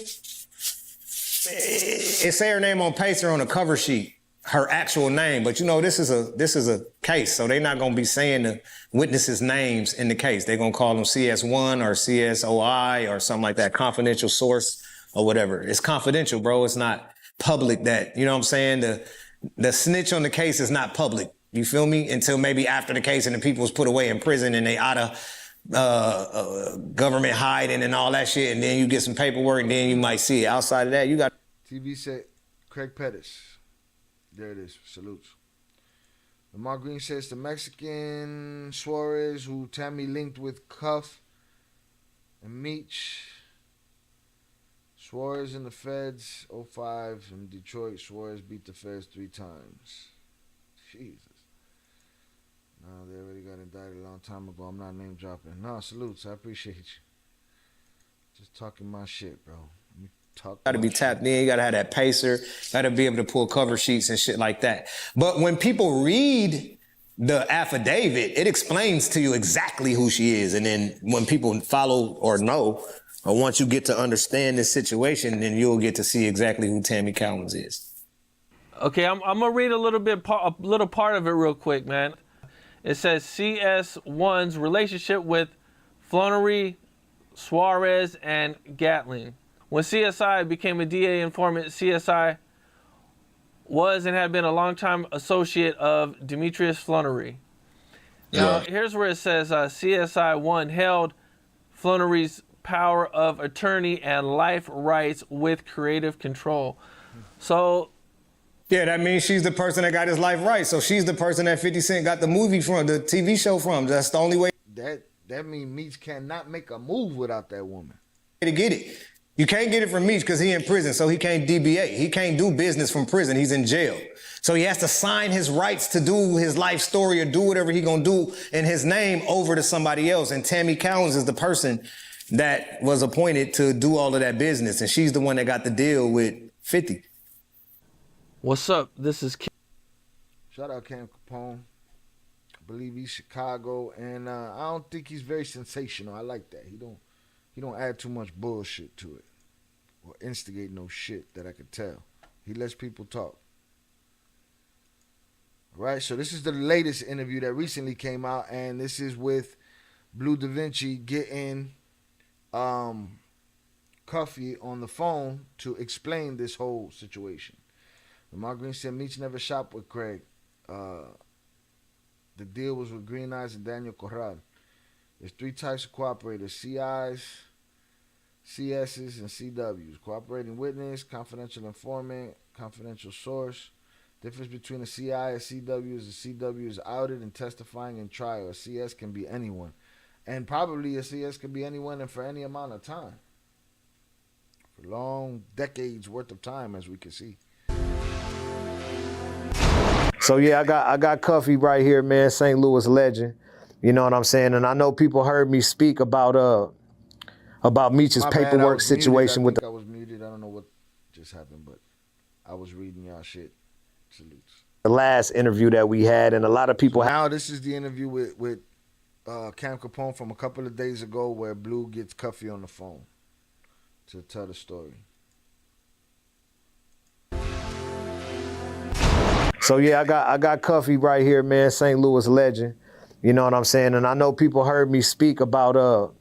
It say her name on paper on the cover sheet, her actual name. But this is a case, so they're not gonna be saying the witnesses' names in the case. They're gonna call them CS1 or CSOI or something like that, confidential source or whatever. It's confidential, bro. It's not public that, you know what I'm saying? The snitch on the case is not public. You feel me? Until maybe after the case and the people was put away in prison and they out of government hiding and all that shit, and then you get some paperwork and then you might see it. Outside of that, you got... TV said, Craig Pettis. There it is. Salutes. Lamar Green says the Mexican Suarez, who Tammy linked with Cuff and Meech. Suarez in the Feds, 05 in Detroit. Suarez beat the Feds 3 times. Jesus. No, they already got indicted a long time ago. I'm not name dropping. No, salutes. I appreciate you. Just talking my shit, bro. Gotta be tapped in. You gotta have that pacer. Gotta be able to pull cover sheets and shit like that. But when people read the affidavit, it explains to you exactly who she is. And then when people follow or know, or once you get to understand this situation, then you'll get to see exactly who Tammy Collins is. Okay, I'm gonna read a little part of it real quick, man. It says CS1's relationship with Flannery, Suarez, and Gatling. When CSI became a DA informant, CSI was and had been a longtime associate of Demetrius Flannery. Now, here's where it says CSI-1 held Flannery's power of attorney and life rights with creative control. So... yeah, that means she's the person that got his life rights. So she's the person that 50 Cent got the movie from, the TV show from. That's the only way. That means Meech cannot make a move without that woman. To get it. You can't get it from Meech because he in prison, so he can't DBA. He can't do business from prison. He's in jail. So he has to sign his rights to do his life story or do whatever he gonna do in his name over to somebody else. And Tammy Collins is the person that was appointed to do all of that business. And she's the one that got the deal with 50. What's up? This is Shout out Cam Capone. I believe he's Chicago, and I don't think he's very sensational. I like that. He don't add too much bullshit to it or instigate no shit that I could tell. He lets people talk. All right, so this is the latest interview that recently came out, and this is with Bleu Davinci getting Cuffy on the phone to explain this whole situation. Lamar Green said Meech never shopped with Craig. The deal was with Green Eyes and Daniel Corral. There's 3 types of cooperators: CIs, CSs, and CWs. Cooperating witness, confidential informant, confidential source. Difference between a CI and CW is a CW is outed and testifying in trial. A CS can be anyone. And probably a CS can be anyone and for any amount of time. For long decades worth of time, as we can see. So yeah, I got Cuffy right here, man, St. Louis legend. You know what I'm saying? And I know people heard me speak about Meech's paperwork situation with I was muted. I don't know what just happened, but I was reading y'all shit. Salutes. The last interview that we had, and a lot of people... Now this is the interview with Cam Capone from a couple of days ago where Blue gets Cuffy on the phone to tell the story. So yeah, I got Cuffy right here, man, St. Louis legend. You know what I'm saying? And I know people heard me speak about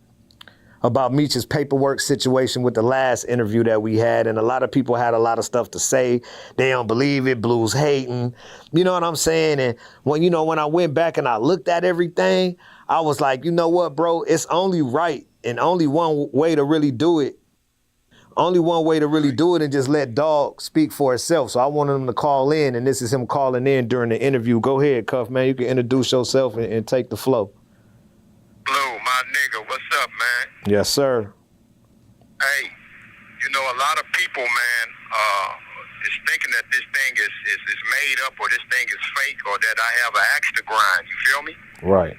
Meech's paperwork situation with the last interview that we had, and a lot of people had a lot of stuff to say. They don't believe it, Blue's hating. You know what I'm saying? And when I went back and I looked at everything, I was like, you know what, bro? It's only right and only one way to really do it. Only one way to really do it and just let Dog speak for itself. So I wanted him to call in, and this is him calling in during the interview. Go ahead, Cuff, man. You can introduce yourself and take the flow. Blue, my nigga, what's up, man? Yes, sir. Hey, a lot of people, man, is thinking that this thing is made up or this thing is fake or that I have an axe to grind. You feel me? Right.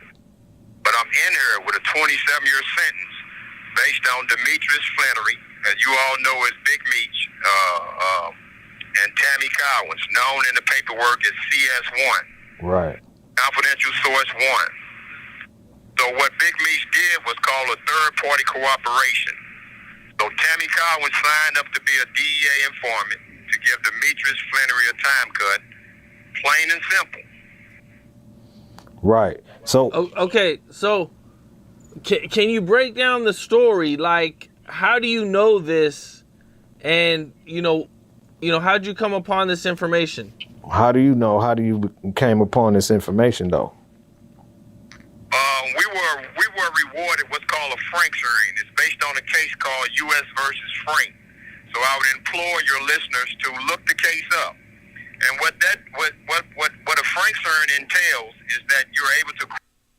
But I'm in here with a 27-year sentence based on Demetrius Flannery, as you all know as Big Meech, and Tammy Collins, known in the paperwork as CS1. Right. Confidential source 1. So what Big Meech did was call a third-party cooperation. So Tammy Collins signed up to be a DEA informant to give Demetrius Flannery a time cut, plain and simple. Right. So okay. So can you break down the story? Like, how do you know this And how'd you come upon this information? How do you know? How do you came upon this information, though? We were rewarded what's called a Franks hearing. It's based on a case called U.S. versus Frank. So I would implore your listeners to look the case up. And what a Franks hearing entails is that you're able to.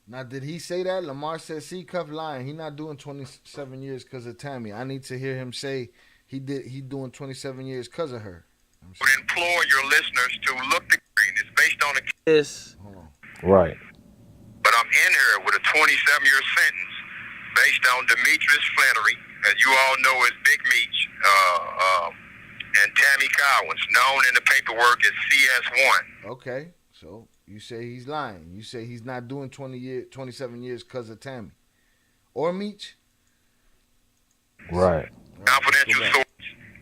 Now, did he say that? Lamar said, "See, Cuff lying. He not doing 27 years because of Tammy." I need to hear him say he doing 27 years because of her. I would implore your listeners to look the hearing. It's based on a This. Right. But I'm in here with a 27-year sentence based on Demetrius Flannery, as you all know as Big Meech, and Tammy Cowens, known in the paperwork as CS1. Okay, so you say he's lying. You say he's not doing 27 years because of Tammy. Or Meech? Right. Confidential source,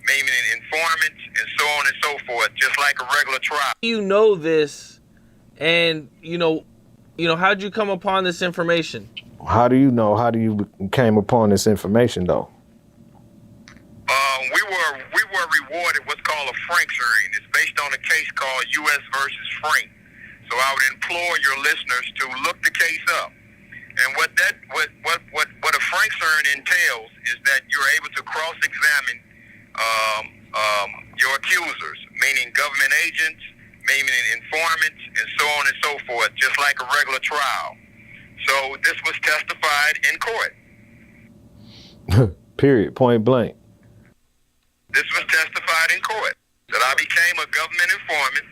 naming informants, and so on and so forth, just like a regular trial. You know this, and how'd you come upon this information? How do you know? How do you came upon this information, though? We were rewarded what's called a Franks hearing. It's based on a case called U.S. versus Frank. So I would implore your listeners to look the case up. And what a Franks hearing entails is that you're able to cross-examine your accusers, meaning government agents, meaning informants, and so on and so forth, just like a regular trial. So this was testified in court. Period. Point blank. This was testified in court that I became a government informant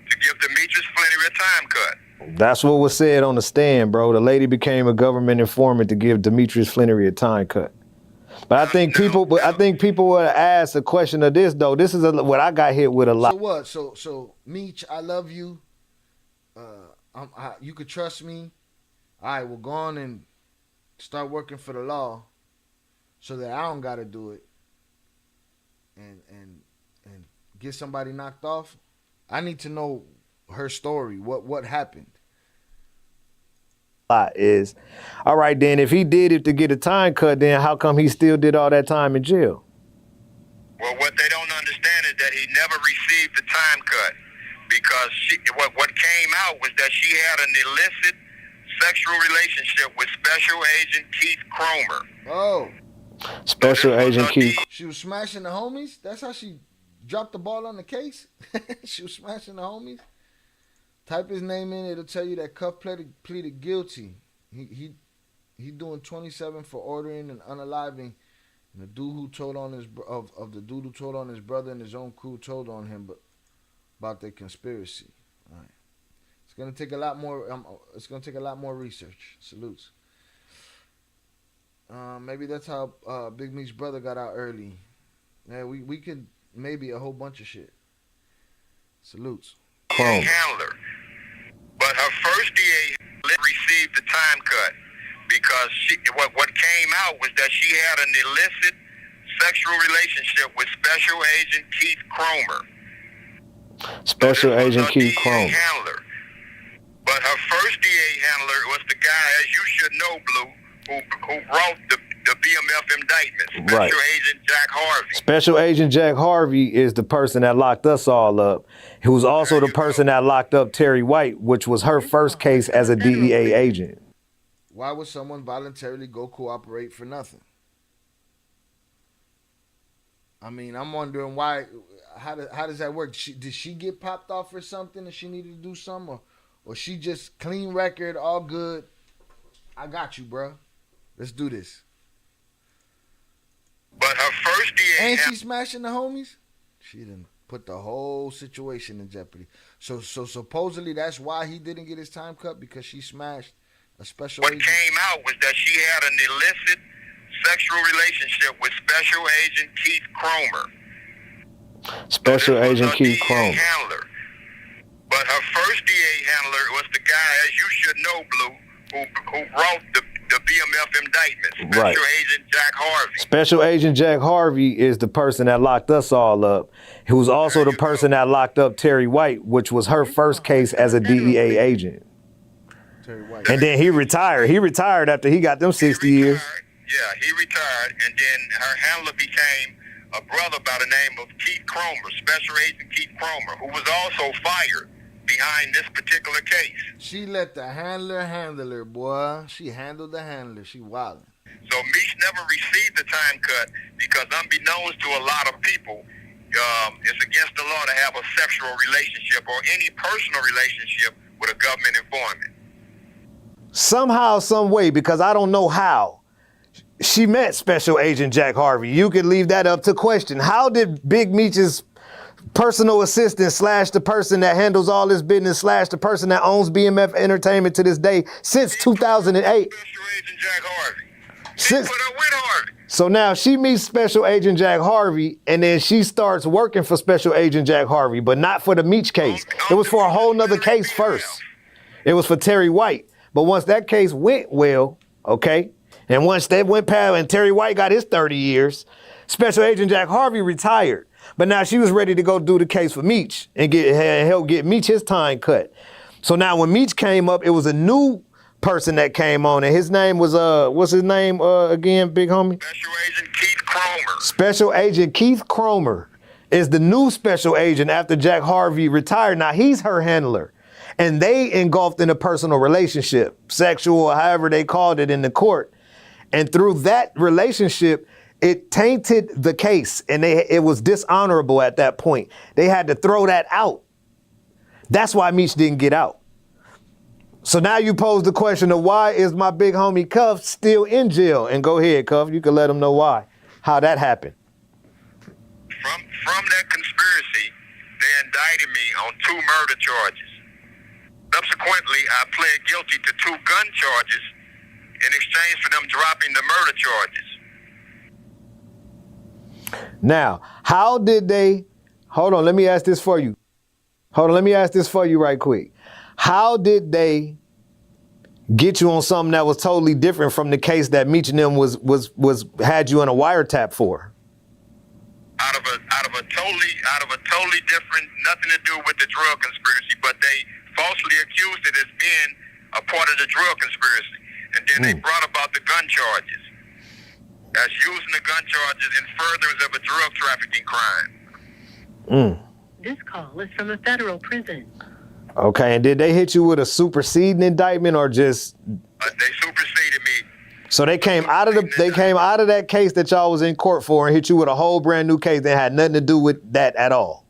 to give Demetrius Flannery a time cut. That's what was said on the stand, bro. The lady became a government informant to give Demetrius Flannery a time cut. But I think people would ask a question of this, though. This is what I got hit with a lot. So what? So Meech, I love you. You could trust me. All right, well, go on and start working for the law so that I don't got to do it and get somebody knocked off. I need to know her story. What happened? Is all right, then if he did it to get a time cut, then how come he still did all that time in jail? Well, what they don't understand is that he never received the time cut because what came out was that she had an illicit sexual relationship with Special Agent Keith Cromer. Oh. Special Agent Keith. She was smashing the homies? That's how she dropped the ball on the case? She was smashing the homies? Type his name in, it'll tell you that Cuff pleaded guilty. He doing 27 for ordering and unaliving. And the dude who told on his brother and his own crew told on him about their conspiracy. All right. It's gonna take a lot more research. Salutes. Maybe that's how Big Meech's brother got out early. Yeah, we could maybe a whole bunch of shit. Salutes. Handler. But her first DA received the time cut because what came out was that she had an illicit sexual relationship with Special Agent Keith Cromer. Special Agent Keith Cromer. Handler. But her first DA handler was the guy, as you should know, Blue, who brought the BMF indictment, Special Agent Jack Harvey. Special Agent Jack Harvey is the person that locked us all up, who's also the person that locked up Terry White, which was her first case as a DEA agent. Why would someone voluntarily go cooperate for nothing? I mean, I'm wondering why. How does that work? Did she get popped off for something and she needed to do something, or she just clean record, all good? I got you, bro. Let's do this. But her first DA... And she smashing the homies? She didn't put the whole situation in jeopardy. So supposedly that's why he didn't get his time cut, because she smashed a special agent? What came out was that she had an illicit sexual relationship with Special Agent Keith Cromer. Special Agent Keith Cromer. Handler. But her first DA handler was the guy, as you should know, Blue, who brought the BMF indictment, Special Agent Jack Harvey. Special Agent Jack Harvey is the person that locked us all up, who's also the person that locked up Terry White, which was her first case as a DEA agent. Terry White. And then he retired. He retired after he got them 60 years. Yeah, he retired, and then her handler became a brother by the name of Keith Cromer, Special Agent Keith Cromer, who was also fired behind this particular case. She let the handler, boy. She handled the handler. She wildin'. So Meech never received the time cut because, unbeknownst to a lot of people, it's against the law to have a sexual relationship or any personal relationship with a government informant. Somehow, some way, because I don't know how, she met Special Agent Jack Harvey. You could leave that up to question. How did Big Meech's personal assistant / the person that handles all this business / the person that owns BMF Entertainment to this day since 2008? Special Agent Jack Harvey. She put up with Harvey. So now she meets Special Agent Jack Harvey, and then she starts working for Special Agent Jack Harvey, but not for the Meech case. It was for a whole nother case first. It was for Terry White. But once that case went well, okay, and once that went past and Terry White got his 30 years, Special Agent Jack Harvey retired. But now she was ready to go do the case for Meech and help get Meech his time cut. So now when Meech came up, it was a new person that came on, and his name was what's his name again, big homie? Special Agent Keith Cromer. Special Agent Keith Cromer is the new special agent after Jack Harvey retired. Now he's her handler, and they engulfed in a personal relationship, sexual, however they called it in the court. And through that relationship, it tainted the case, and it was dishonorable at that point. They had to throw that out. That's why Meech didn't get out. So now you pose the question of why is my big homie Cuff still in jail? And go ahead, Cuff, you can let them know why, how that happened. From that conspiracy, they indicted me on 2 murder charges. Subsequently, I pled guilty to 2 gun charges in exchange for them dropping the murder charges. Now, how did they, hold on, let me ask this for you. Right quick. How did they get you on something that was totally different from the case that Meech and them had you in a wiretap for? Out of a totally different, nothing to do with the drug conspiracy, but they falsely accused it as being a part of the drug conspiracy. And then they brought about the gun charges as using the gun charges in furtherance of a drug trafficking crime. This call is from a federal prison. Okay, and did they hit you with a superseding indictment or just? They superseded me. So they came out of that case that y'all was in court for and hit you with a whole brand new case that had nothing to do with that at all.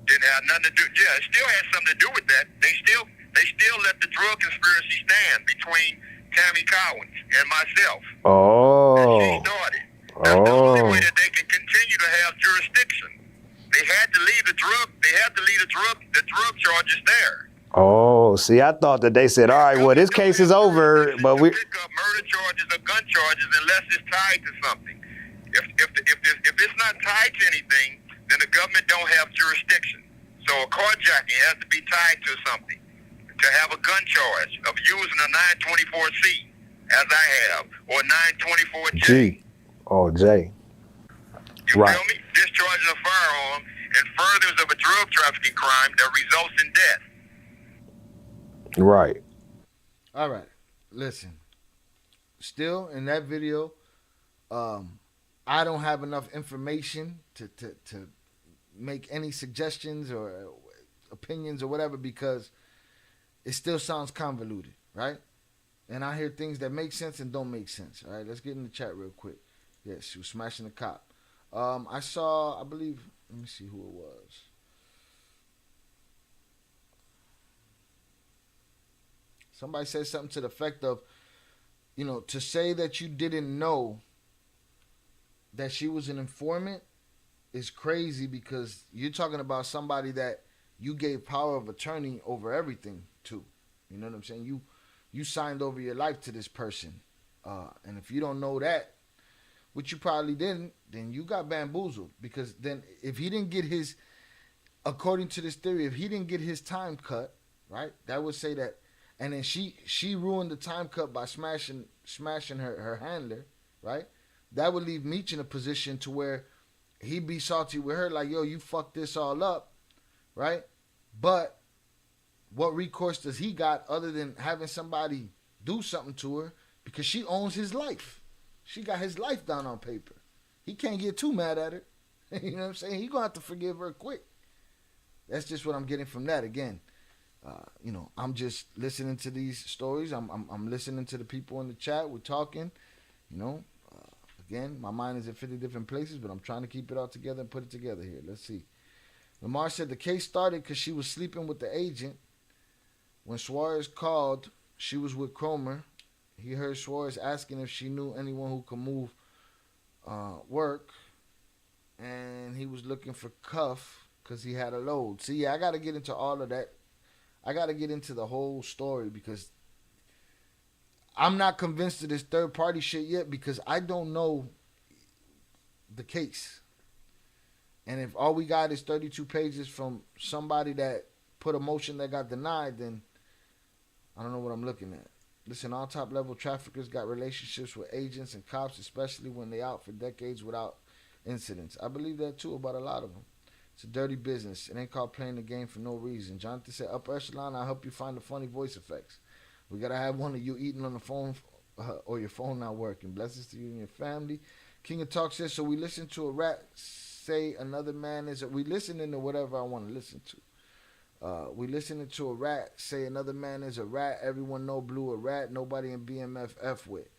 Didn't have nothing to do. Yeah, it still had something to do with that. They still let the drug conspiracy stand between Tammy Collins and myself. Oh. And she started. That's the only way that they can continue to have jurisdiction. They had to leave the drug charges there. Oh, see, I thought that they said, all right, well, this case is over, but we pick up murder charges or gun charges unless it's tied to something. If it's not tied to anything, then the government don't have jurisdiction. So a carjacking has to be tied to something. To have a gun charge of using a 924C, as I have, or 924J. G. Oh, J. You feel me? Discharging a firearm in furtherance of a drug trafficking crime that results in death. Right. All right. Listen. Still in that video, I don't have enough information to make any suggestions or opinions or whatever because it still sounds convoluted, right? And I hear things that make sense and don't make sense. All right, let's get in the chat real quick. Yes, she was smashing the cop. I believe, let me see who it was. Somebody said something to the effect of, to say that you didn't know that she was an informant is crazy because you're talking about somebody that you gave power of attorney over everything to. You know what I'm saying? You signed over your life to this person. And if you don't know that, which you probably didn't, then you got bamboozled. Because then if he didn't get his, according to this theory, if he didn't get his time cut, right, that would say that, and then she ruined the time cut by smashing her handler, right? That would leave Meech in a position to where he'd be salty with her, like, yo, you fucked this all up, right? But what recourse does he got other than having somebody do something to her? Because she owns his life. She got his life down on paper. he can't get too mad at her. You know what I'm saying? He gonna have to forgive her quick. That's just what I'm getting from that. Again, I'm just listening to these stories. I'm listening to the people in the chat. We're talking. Again, my mind is in 50 different places, but I'm trying to keep it all together and put it together here. Let's see. Lamar said the case started because she was sleeping with the agent. When Suarez called, she was with Cromer. He heard Suarez asking if she knew anyone who could move work, and he was looking for Cuff because he had a load. See, I got to get into all of that. I got to get into the whole story because I'm not convinced of this third party shit yet because I don't know the case. And if all we got is 32 pages from somebody that put a motion that got denied, then I don't know what I'm looking at. Listen, all top level traffickers got relationships with agents and cops, especially when they out for decades without incidents. I believe that too about a lot of them. It's a dirty business. It ain't called playing the game for no reason. Jonathan said, upper echelon, I'll help you find the funny voice effects. We got to have one of you eating on the phone or your phone not working. Blessings to you and your family. King of Talk says, so we listen to a rat say another man is... We listening to whatever I want to listen to. We listening to a rat say another man is a rat. Everyone know Blue a rat. Nobody in BMF F with.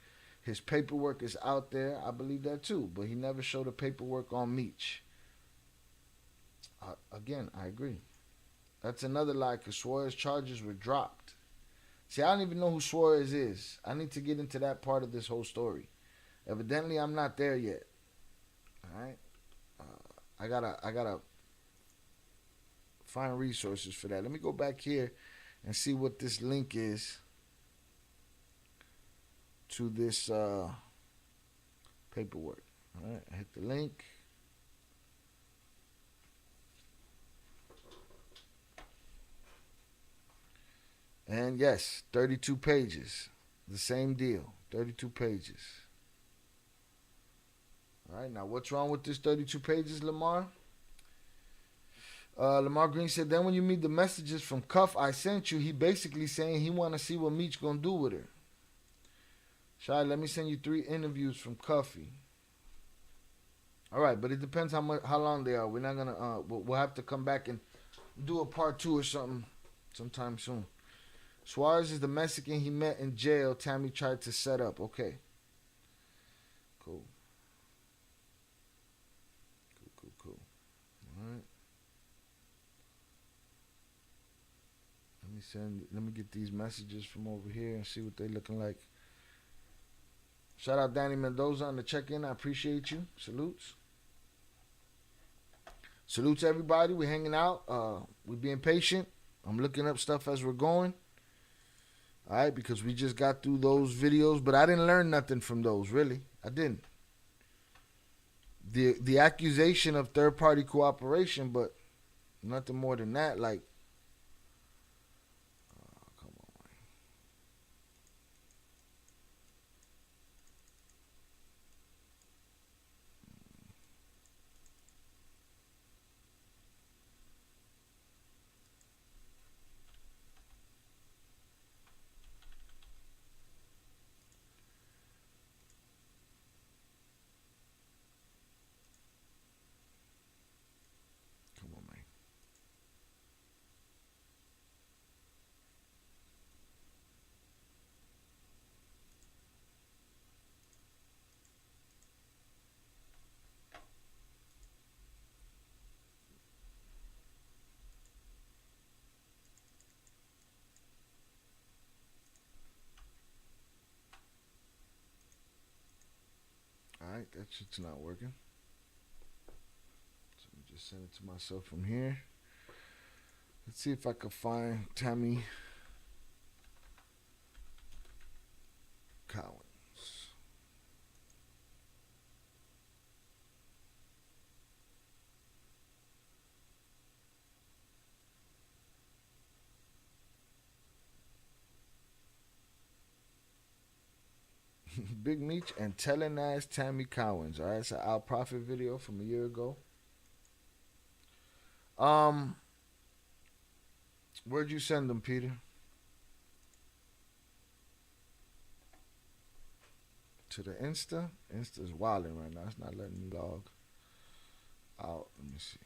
His paperwork is out there. I believe that too. But he never showed the paperwork on Meech. Again, I agree. That's another lie because Suarez charges were dropped. See, I don't even know who Suarez is. I need to get into that part of this whole story. Evidently, I'm not there yet. All right? I gotta find resources for that. Let me go back here and see what this link is to this paperwork. All right, I hit the link. And yes, 32 pages. The same deal. 32 pages. All right, now what's wrong with this 32 pages, Lamar? Lamar Green said, then when you meet the messages from Cuff I sent you, he basically saying he want to see what Meech going to do with her. Shai, let me send you 3 interviews from Cuffy. All right, but it depends how long they are. We're not going to, we'll have to come back and do a part 2 or something sometime soon. Suarez is the Mexican he met in jail. Tammy tried to set up. Okay. Cool. Cool. All right. Let me get these messages from over here and see what they looking like. Shout out Danny Mendoza on the check-in. I appreciate you. Salutes. Salutes everybody. We're hanging out. We're being patient. I'm looking up stuff as we're going. All right, because we just got through those videos, but I didn't learn nothing from those, really. I didn't. The accusation of third-party cooperation, but nothing more than that. Like, come on. Alright, that shit's not working. So let me just send it to myself from here. Let's see if I can find Tammy Cowens. Big Meech and telling ass Tammy Cowens. All right, it's an Al Prophet video from a year ago. Where'd you send them, Peter? to the Insta. Insta's wilding right now. It's not letting me log out. Let me see.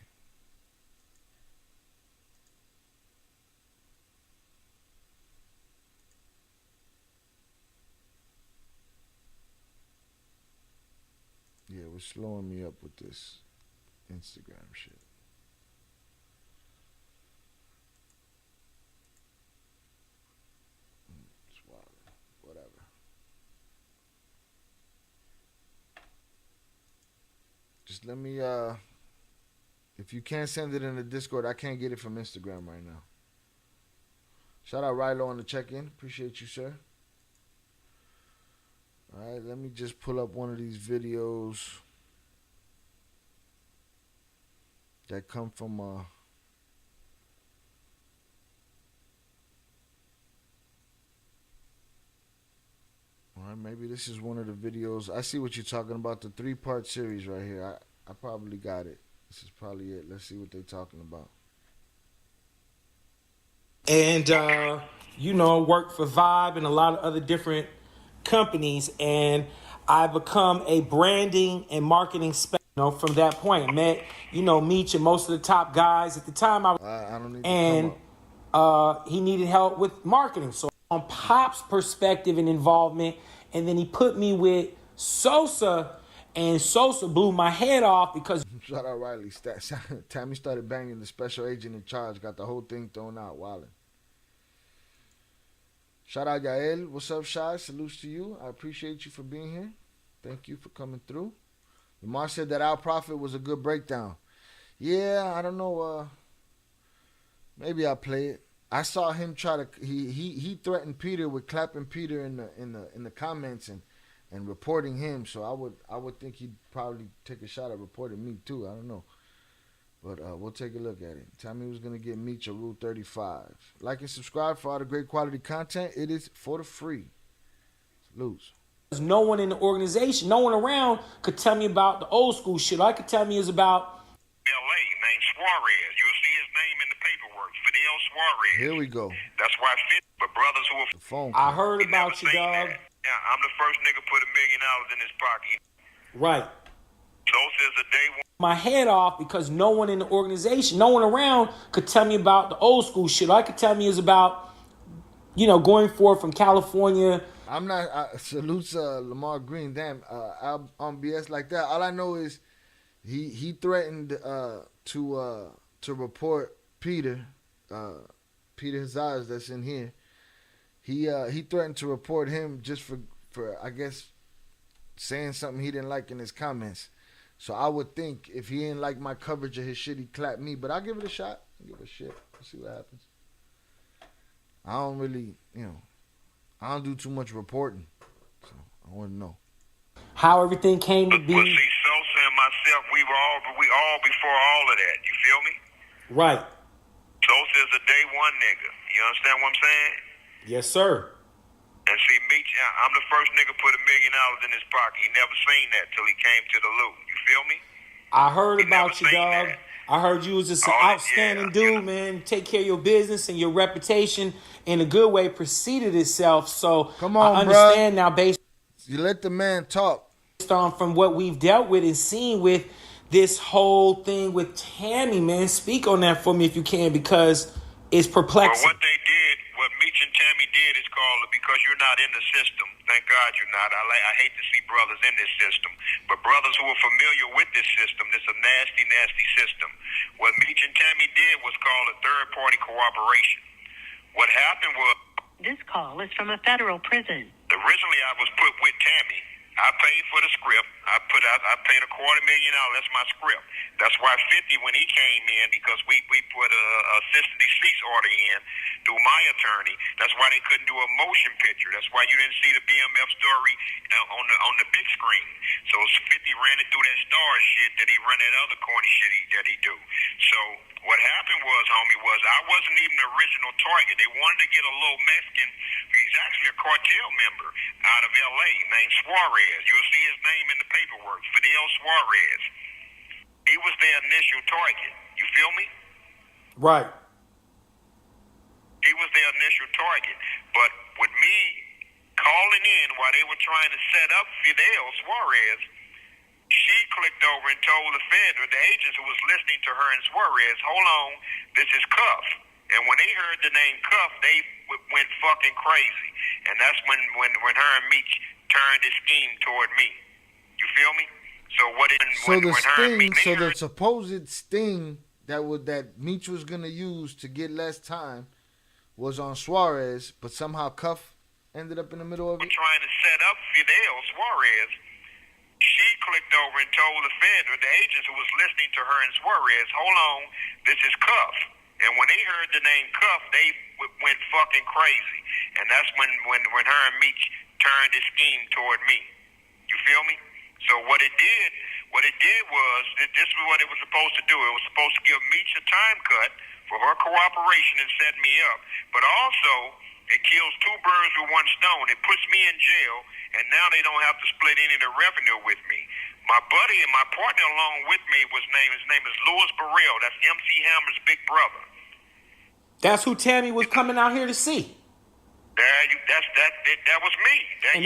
Yeah, it was slowing me up with this Instagram shit. It's wild. Whatever. Just let me, if you can't send it in the Discord, I can't get it from Instagram right now. Shout out Rilo on the check-in. Appreciate you, sir. All right, let me just pull up one of these videos that come from all right, maybe this is one of the videos. I see what you're talking about, the 3-part series right here. I probably got it. This is probably it. Let's see what they're talking about. And, worked for Vibe and a lot of other different companies. And I become a branding and marketing specialist, from that point. Met, Meech and most of the top guys at the time. I don't need and to come up. He needed help with marketing. So on Pop's perspective and involvement, and then he put me with Sosa, and Sosa blew my head off because... Shout out Riley. Tammy started banging the special agent in charge, got the whole thing thrown out. Wildin'. Shout out Yael. What's up, Shai? Salutes to you. I appreciate you for being here. Thank you for coming through. Lamar said that Our Prophet was a good breakdown. Yeah, I don't know. Maybe I'll play it. I saw him try to. He threatened Peter with clapping Peter in the comments and reporting him. So I would think he'd probably take a shot at reporting me too. I don't know. But we'll take a look at it. Tell me who's going to get Meech a Rule 35. Like and subscribe for all the great quality content. It is for the free. Lose. No one in the organization, no one around could tell me about the old school shit. All I could tell me is about... L.A. named Suarez. You'll see his name in the paperwork. Fidel Suarez. Here we go. That's why but brothers who are... The phone call. I heard about you, dog. Yeah, I'm the first nigga put $1 million in his pocket. Right. So says the day one. My head off because no one in the organization, no one around could tell me about the old school shit. All I could tell me is about, going forward from California. I'm not, salutes Lamar Green. Damn, on BS like that. All I know is he threatened to report Peter Hazaz that's in here. He threatened to report him just for I guess saying something he didn't like in his comments. So I would think if he didn't like my coverage of his shit, he'd clap me. But I'll give it a shot. I'll give it a shit. Let's see what happens. I don't really, I don't do too much reporting. So I want to know. How everything came to be. Well, see, Sosa and myself, we all before all of that. You feel me? Right. Sosa is a day one nigga. You understand what I'm saying? Yes, sir. And see, Meech, I'm the first nigga put $1 million in his pocket. He never seen that till he came to the loot. You feel me? I heard about you, dog. I heard you was just an outstanding dude, man. Take care of your business and your reputation in a good way preceded itself. So come on, I understand now based. You let the man talk. Based on from what we've dealt with and seen with this whole thing with Tammy, man. Speak on that for me if you can, because it's perplexing. Well, what Meech and Tammy did is called, because you're not in the system. Thank God you're not. I hate to see brothers in this system. But brothers who are familiar with this system, this is a nasty, nasty system. What Meech and Tammy did was called a third-party cooperation. What happened was... This call is from a federal prison. Originally, I was put with Tammy. I paid for the script. I paid $250,000. That's my script. That's why 50 when he came in, because we put a assistant decease order in through my attorney. That's why they couldn't do a motion picture. That's why you didn't see the BMF story on the big screen. So 50 ran it through that star shit that he run that other corny shit that he do. So what happened was, homie, I wasn't even the original target. They wanted to get a little Mexican. He's actually a cartel member out of L.A. named Suarez. You'll see his name in the paperwork, Fidel Suarez. He was their initial target. You feel me? Right. He was their initial target. But with me calling in while they were trying to set up Fidel Suarez, she clicked over and told the Fed or the agents who was listening to her and Suarez, hold on, this is Cuff. And when they heard the name Cuff, they went fucking crazy. And that's when her and Meech turned the scheme toward me. You feel me? So the supposed sting that Meech was gonna use to get less time was on Suarez, but somehow Cuff ended up in the middle of it. Trying to set up Fidel Suarez, she clicked over and told the Fed or the agents who was listening to her and Suarez, hold on, this is Cuff. And when they heard the name Cuff, they went fucking crazy. And that's when her and Meech turned the scheme toward me. You feel me? So what it did was, this was what it was supposed to do. It was supposed to give Meech a time cut for her cooperation and set me up. But also, it kills two birds with one stone. It puts me in jail, and now they don't have to split any of the revenue with me. My buddy and my partner along with me his name is Louis Burrell. That's MC Hammer's big brother. That's who Tammy was coming out here to see. That was me. I'm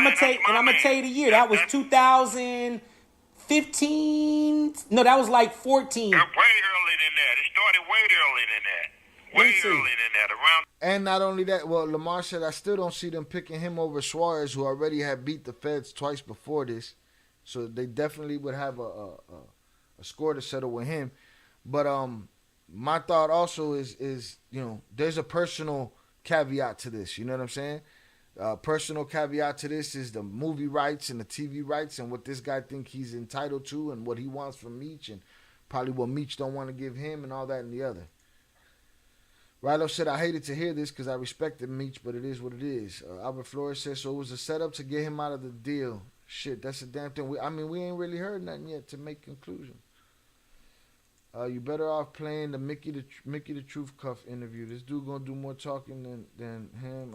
gonna tell you the year. That was 2015. No, that was like 14. Way earlier than that. It started way earlier than that. Way earlier than that. And not only that, well, Lamar said I still don't see them picking him over Suarez, who already had beat the Feds twice before this. So they definitely would have a score to settle with him. But my thought also is there's a personal caveat to this. You know what I'm saying? Personal caveat to this is the movie rights and the TV rights and what this guy think he's entitled to and what he wants from Meech and probably what Meech don't want to give him and all that and the other. Rilo said, I hated to hear this because I respected Meech, but it is what it is. Albert Flores says, so it was a setup to get him out of the deal. Shit, that's a damn thing. We ain't really heard nothing yet to make conclusion. You better off playing the Mickey the Truth Cuff interview. This dude gonna do more talking than him.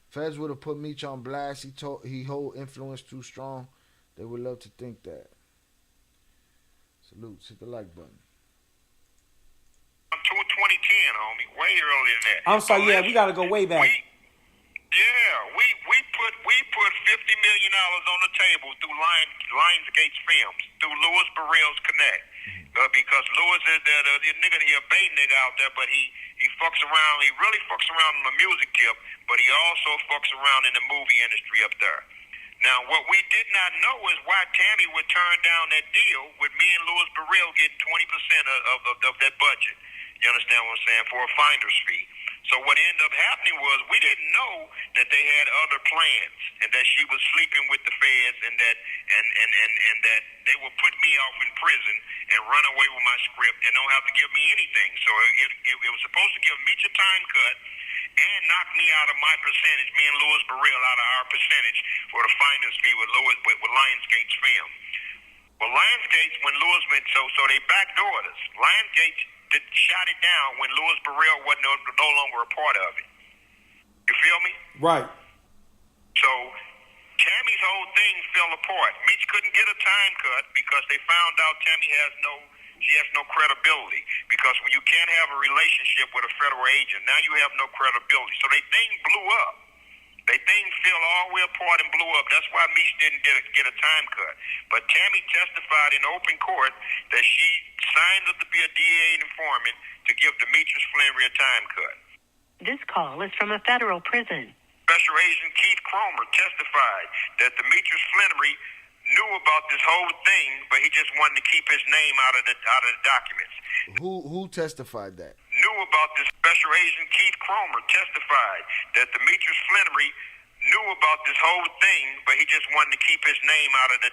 Feds would have put Meech on blast. He hold influence too strong. They would love to think that. Salute. Hit the like button. 2010, homie. Way earlier than that. I'm sorry. Yeah, we gotta go way back. We put $50 million on the table through Lionsgate Films, through Louis Burrell's Connect. Because Louis is the nigga, he a bait nigga out there, but he fucks around. He really fucks around in the music tip, but he also fucks around in the movie industry up there. Now, what we did not know is why Tammy would turn down that deal with me and Louis Burrell getting 20% of that budget. You understand what I'm saying? For a finder's fee. So what ended up happening was we didn't know that they had other plans and that she was sleeping with the feds and that they would put me off in prison and run away with my script and don't have to give me anything. So it was supposed to give Meech a time cut and knock me out of my percentage, me and Louis Burrell out of our percentage for the finder's fee with Lionsgate's film. Well, Lionsgate, when Louis went, so they backdoored us. Lionsgate shot it down when Louis Burrell wasn't no longer a part of it. You feel me? Right. So Tammy's whole thing fell apart. Meech couldn't get a time cut because they found out Tammy has no credibility. Because when you can't have a relationship with a federal agent, now you have no credibility. So they thing blew up. They thing fell all the way apart and blew up. That's why Meech didn't get a time cut. But Tammy testified in open court that she signed up to be a DA informant to give Demetrius Flannery a time cut. This call is from a federal prison. Special Agent Keith Cromer testified that Demetrius Flannery knew about this whole thing, but he just wanted to keep his name out of the documents. Who testified that? Knew about this. Special Agent Keith Cromer testified that Demetrius Flannery knew about this whole thing, but he just wanted to keep his name out of the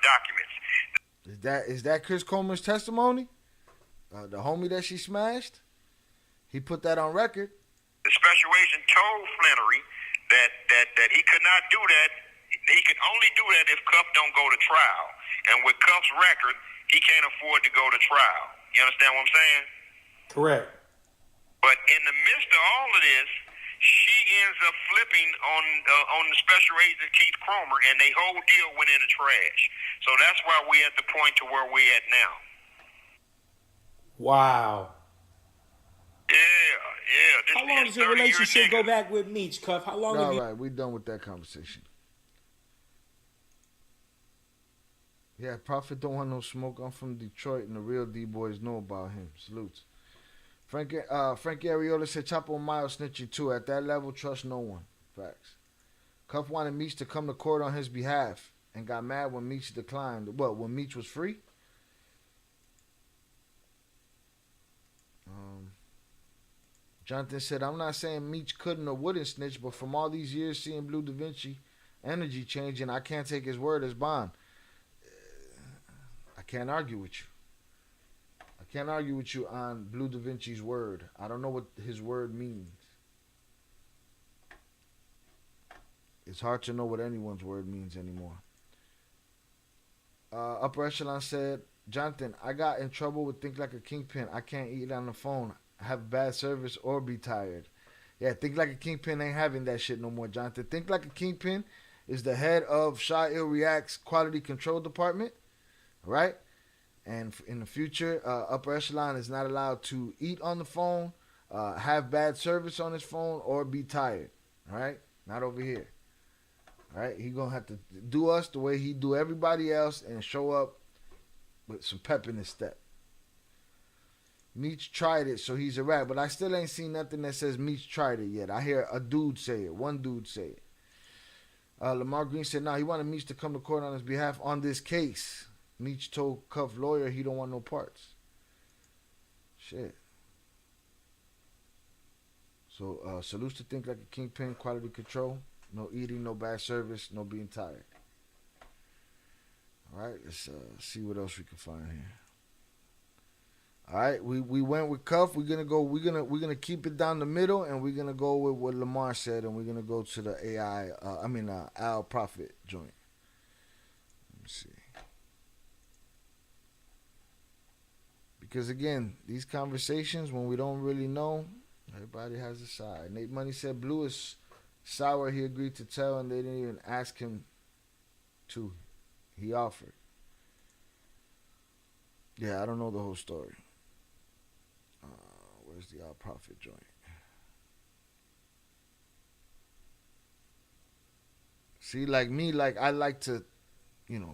documents. Is that Chris Coleman's testimony? The homie that she smashed? He put that on record. The special agent told Flannery that he could not do that. He could only do that if Cuff don't go to trial. And with Cuff's record, he can't afford to go to trial. You understand what I'm saying? Correct. But in the midst of all of this, she ends up flipping on the special agent Keith Cromer, and their whole deal went in the trash. So that's why we're at the point to where we're at now. Wow. Yeah. How long does your relationship go back with Meech, Cuff? How long have All you... right, we done with that conversation. Yeah, Prophet don't want no smoke. I'm from Detroit, and the real D-boys know about him. Salutes. Frankie Ariola said, Chapo Miles snitching too. At that level, trust no one. Facts. Cuff wanted Meech to come to court on his behalf and got mad when Meech declined. What, when Meech was free? Jonathan said, I'm not saying Meech couldn't or wouldn't snitch, but from all these years seeing Bleu Davinci energy changing, I can't take his word as bond. I can't argue with you. I can't argue with you on Bleu Davinci's word. I don't know what his word means. It's hard to know what anyone's word means anymore. Upper Echelon said, Jonathan, I got in trouble with Think Like a Kingpin. I can't eat on the phone, have bad service, or be tired. Yeah, Think Like a Kingpin ain't having that shit no more, Jonathan. Think Like a Kingpin is the head of Shy Ill React's quality control department, right? And in the future, Upper Echelon is not allowed to eat on the phone, have bad service on his phone, or be tired, all right? Not over here. All right, he gonna have to do us the way he do everybody else and show up with some pep in his step. Meech tried it, so he's a rat, but I still ain't seen nothing that says Meech tried it yet. I hear a dude say it, one dude say it. Lamar Green said, he wanted Meech to come to court on his behalf on this case. Meech told Cuff lawyer he don't want no parts. Shit. So, salutes to Think Like a Kingpin, quality control. No eating, no bad service, no being tired. All right, let's see what else we can find here. All right, we went with Cuff. We're gonna keep it down the middle, and we're gonna go with what Lamar said, and we're gonna go to the Al Prophet joint. Let me see. Because again, these conversations when we don't really know, everybody has a side. Nate Money said Blue is sour. He agreed to tell, and they didn't even ask him to. He offered. Yeah, I don't know the whole story. Where's the Al Prophet joint? See, like me, I like to,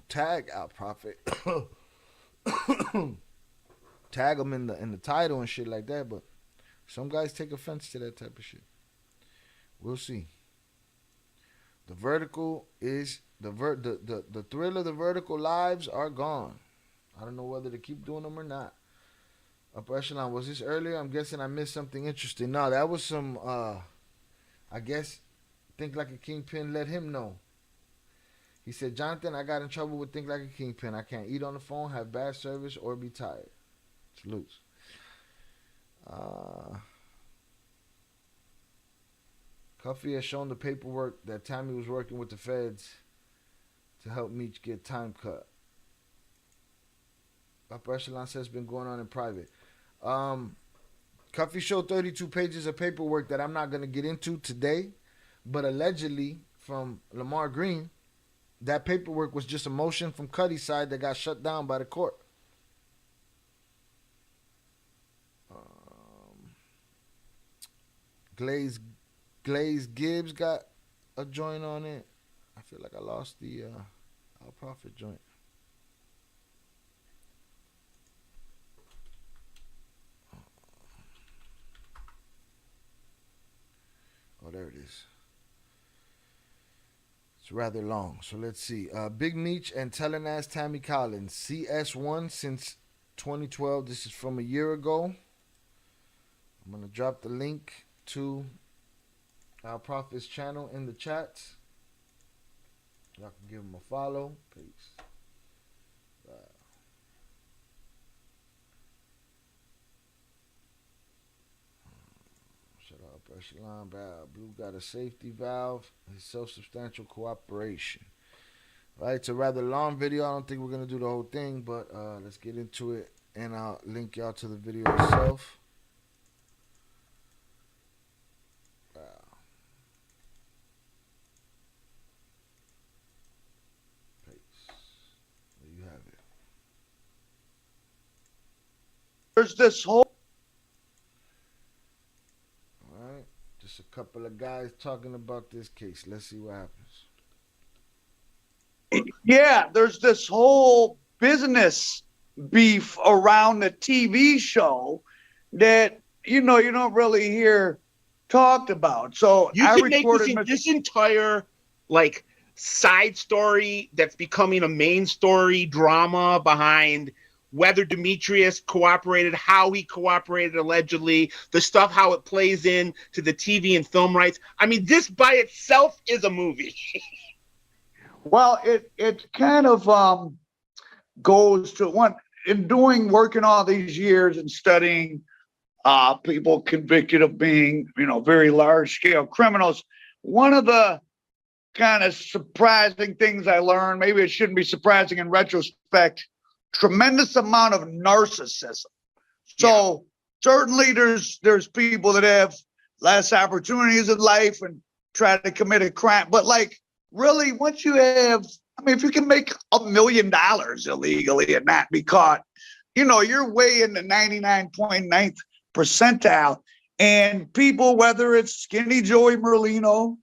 tag Al Prophet, tag him in the title and shit like that. But some guys take offense to that type of shit. We'll see. The vertical is the thrill of the vertical lives are gone. I don't know whether to keep doing them or not. Upper Echelon, was this earlier? I'm guessing I missed something interesting. No, that was some, I guess, Think Like a Kingpin let him know. He said, Jonathan, I got in trouble with Think Like a Kingpin. I can't eat on the phone, have bad service, or be tired. Salutes. Cuffy has shown the paperwork that Tammy was working with the feds to help Meech get time cut. Upper Echelon says it's been going on in private. Cuffy showed 32 pages of paperwork that I'm not going to get into today, but allegedly from Lamar Green, that paperwork was just a motion from Cuddy's side that got shut down by the court. Glaze Gibbs got a joint on it. I feel like I lost the Al Prophet joint. Oh, there it is. It's rather long, so let's see. Big Meech and Telling Ass Tammy Collins. CS1 since 2012. This is from a year ago. I'm going to drop the link to Our Prophet's channel in the chat. Y'all can give him a follow. Peace. Shut up, Echelon. Blue got a safety valve. His self-substantial cooperation. Right, it's a rather long video. I don't think we're going to do the whole thing, but let's get into it, and I'll link y'all to the video itself. There's this whole. All Just a couple of guys talking about this case. Let's see what happens. Yeah, there's this whole business beef around the TV show that you don't really hear talked about. So You I can make recorded this entire like side story that's becoming a main story drama behind whether Demetrius cooperated, how he cooperated allegedly, the stuff, how it plays in to the TV and film rights. I mean, this by itself is a movie. Well, it kind of goes to one in working all these years and studying people convicted of being, very large scale criminals. One of the kind of surprising things I learned, maybe it shouldn't be surprising in retrospect, tremendous amount of narcissism. So certainly there's people that have less opportunities in life and try to commit a crime. But like really, once you have, if you can make $1 million illegally and not be caught, you're way in the 99.9th percentile. And people, whether it's Skinny Joey Merlino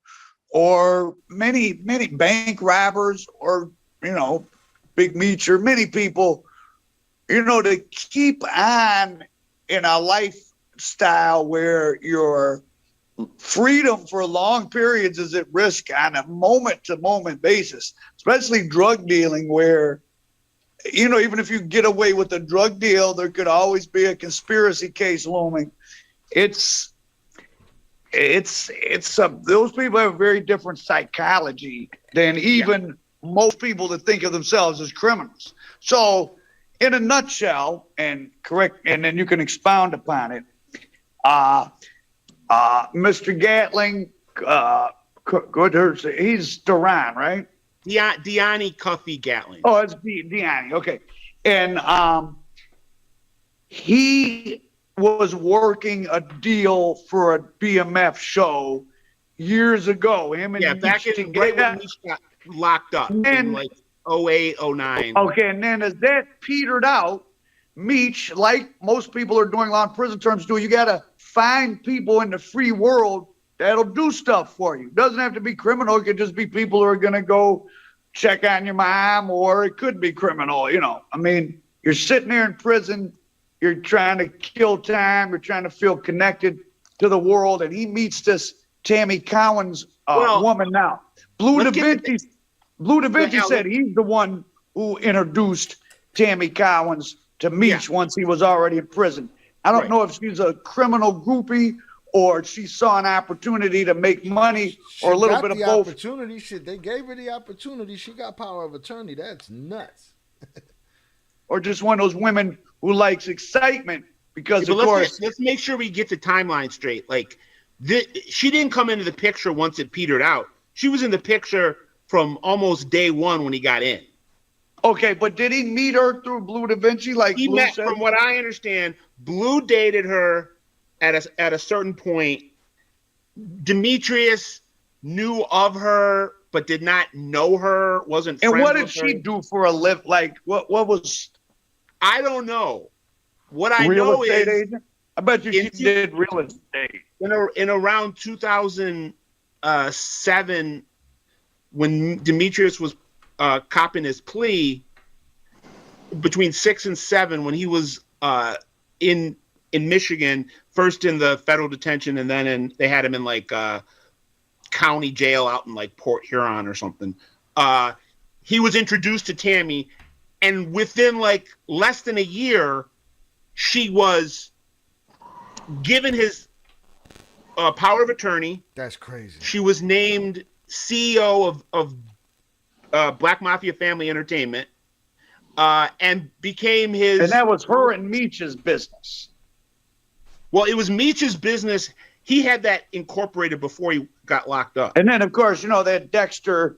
or many bank robbers or, Big Meech or many people, to keep on in a lifestyle where your freedom for long periods is at risk on a moment-to-moment basis, especially drug dealing where, even if you get away with a drug deal, there could always be a conspiracy case looming. Those people have very different psychology than even most people that think of themselves as criminals. So in a nutshell, and then you can expound upon it, Mr. Gatling, he's Duran, right? Deani Cuffy Gatling. Oh, it's Deani. Okay. And he was working a deal for a BMF show years ago. Him and back in right when Meech got locked up in like 08, 09. Okay, and then as that petered out, Meech, like most people are doing long prison terms do, you got to find people in the free world that'll do stuff for you. It doesn't have to be criminal. It could just be people who are going to go check on your mom, or it could be criminal. You're sitting there in prison. You're trying to kill time. You're trying to feel connected to the world. And he meets this Tammy Cowan's woman now. Bleu Davinci said he's the one who introduced Tammy Cowan's to Meech once he was already in prison. I don't know if she's a criminal groupie or she saw an opportunity to make money or a little bit of both. Opportunity. Shit, they gave her the opportunity. She got power of attorney. That's nuts. Or just one of those women who likes excitement because, of course. Let's make sure we get the timeline straight. Like, she didn't come into the picture once it petered out. She was in the picture from almost day one when he got in. Okay, but did he meet her through Bleu Davinci? Like he met, from what I understand, Bleu dated her at a certain point. Demetrius knew of her but did not know her. Wasn't friends and what with did she do for a living? Like what was? I don't know. What I know is agent? I bet you she did real estate. In around 2007, when Demetrius was copping his plea, between 6 and 7, when he was in Michigan, first in the federal detention, and then they had him in like county jail out in like Port Huron or something. He was introduced to Tammy, and within like less than a year, she was given his power of attorney. That's crazy. She was named CEO of Black Mafia Family Entertainment, and became his. And that was her and Meech's business. Well, it was Meech's business. He had that incorporated before he got locked up. And then, of course, that Dexter,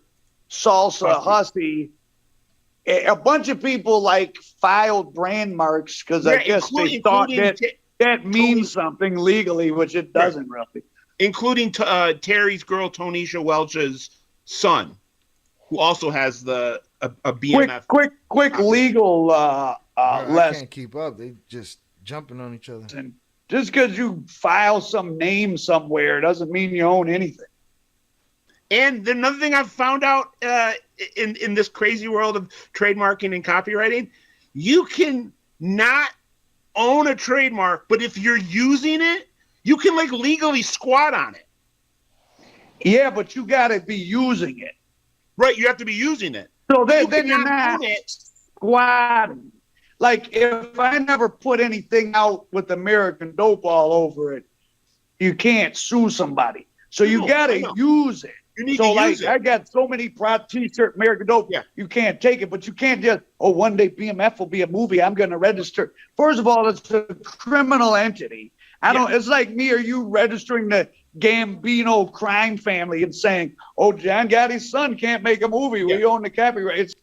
Salsa, Hussey, a bunch of people like filed brand marks because I guess they thought that means something legally, which it doesn't really. Including Terry's girl, Tanisha Welch's son, who also has a BMF. Quick legal I lesson. can't keep up. They just jumping on each other. And Just because you file some name somewhere doesn't mean you own anything. And another thing I've found out in this crazy world of trademarking and copywriting, you can not own a trademark, but if you're using it, you can like legally squat on it. Yeah, but you got to be using it. Right, you have to be using it. So then you're not own it. Squatting. Like if I never put anything out with American Dope all over it, you can't sue somebody. So you got to use it. You need so to use it. I got so many T-shirt American Dope. Yeah. You can't take it, but you can't just, one day BMF will be a movie. I'm going to register. First of all, it's a criminal entity. It's like me or you registering the Gambino crime family and saying, John Gotti's son can't make a movie. We own the copyright. It's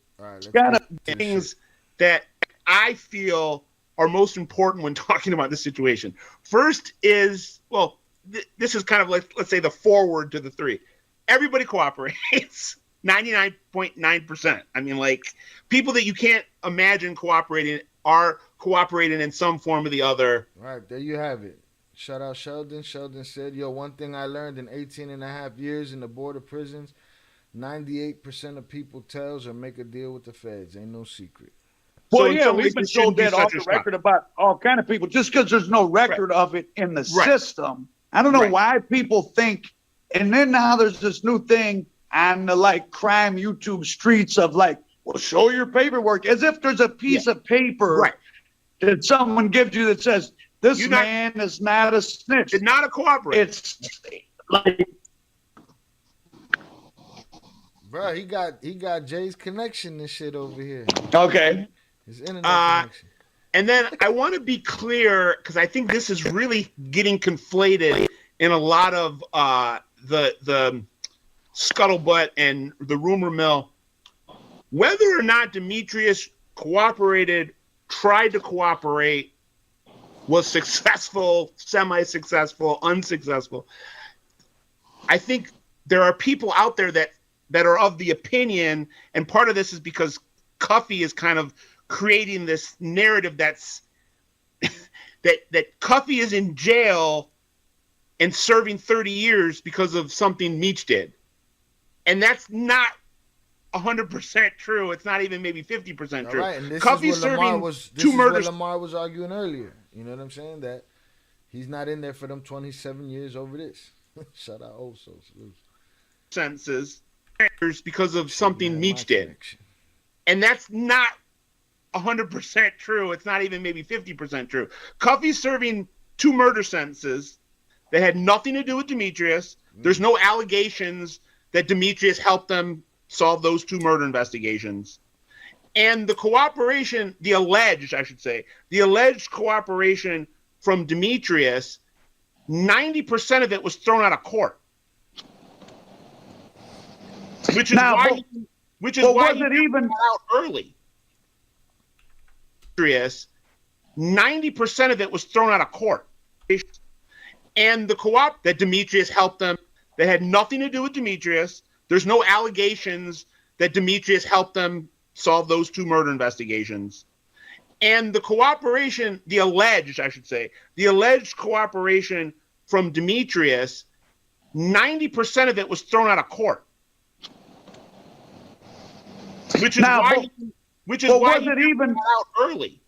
kind of things that I feel are most important when talking about this situation. First is, this is kind of like, let's say the forward to the three. Everybody cooperates, 99.9%. I mean, like, people that you can't imagine cooperating are cooperating in some form or the other. Right, there you have it. Shout out Sheldon. Sheldon said, one thing I learned in 18 and a half years in the border prisons, 98% of people tells or make a deal with the feds. Ain't no secret. Well, we've been told that off the record about all kind of people. Just because there's no record of it in the system. I don't know why people think. And then now there's this new thing on the crime YouTube streets of show your paperwork, as if there's a piece of paper that someone gives you that says this man is not a snitch. It's not a cooperator. It's like, bro, he got Jay's connection and shit over here. Okay. His internet connection. And then I want to be clear because I think this is really getting conflated in a lot of the scuttlebutt and the rumor mill. Whether or not Demetrius cooperated, tried to cooperate, was successful, semi-successful, unsuccessful, I think there are people out there that are of the opinion, and part of this is because Cuffy is kind of creating this narrative that's that Cuffy is in jail and serving 30 years because of something Meech did. And that's not 100% true. It's not even maybe 50% true. Right, and this Cuffy's is what serving two murders. What Lamar was arguing earlier. You know what I'm saying? That he's not in there for them 27 years over this. Shout out also. Sentences because of something Meech did. And that's not 100% true. It's not even maybe 50% true. Cuffy's serving 2 murder sentences that had nothing to do with Demetrius. There's no allegations that Demetrius helped them solve those 2 murder investigations. And the cooperation, the alleged cooperation from Demetrius, 90% of it was thrown out of court. Which is why he even out early. 90% of it was thrown out of court. And the that Demetrius helped them, that had nothing to do with Demetrius. There's no allegations that Demetrius helped them solve those 2 murder investigations. And the cooperation, the alleged cooperation from Demetrius, 90% of it was thrown out of court. Which is why he even out early.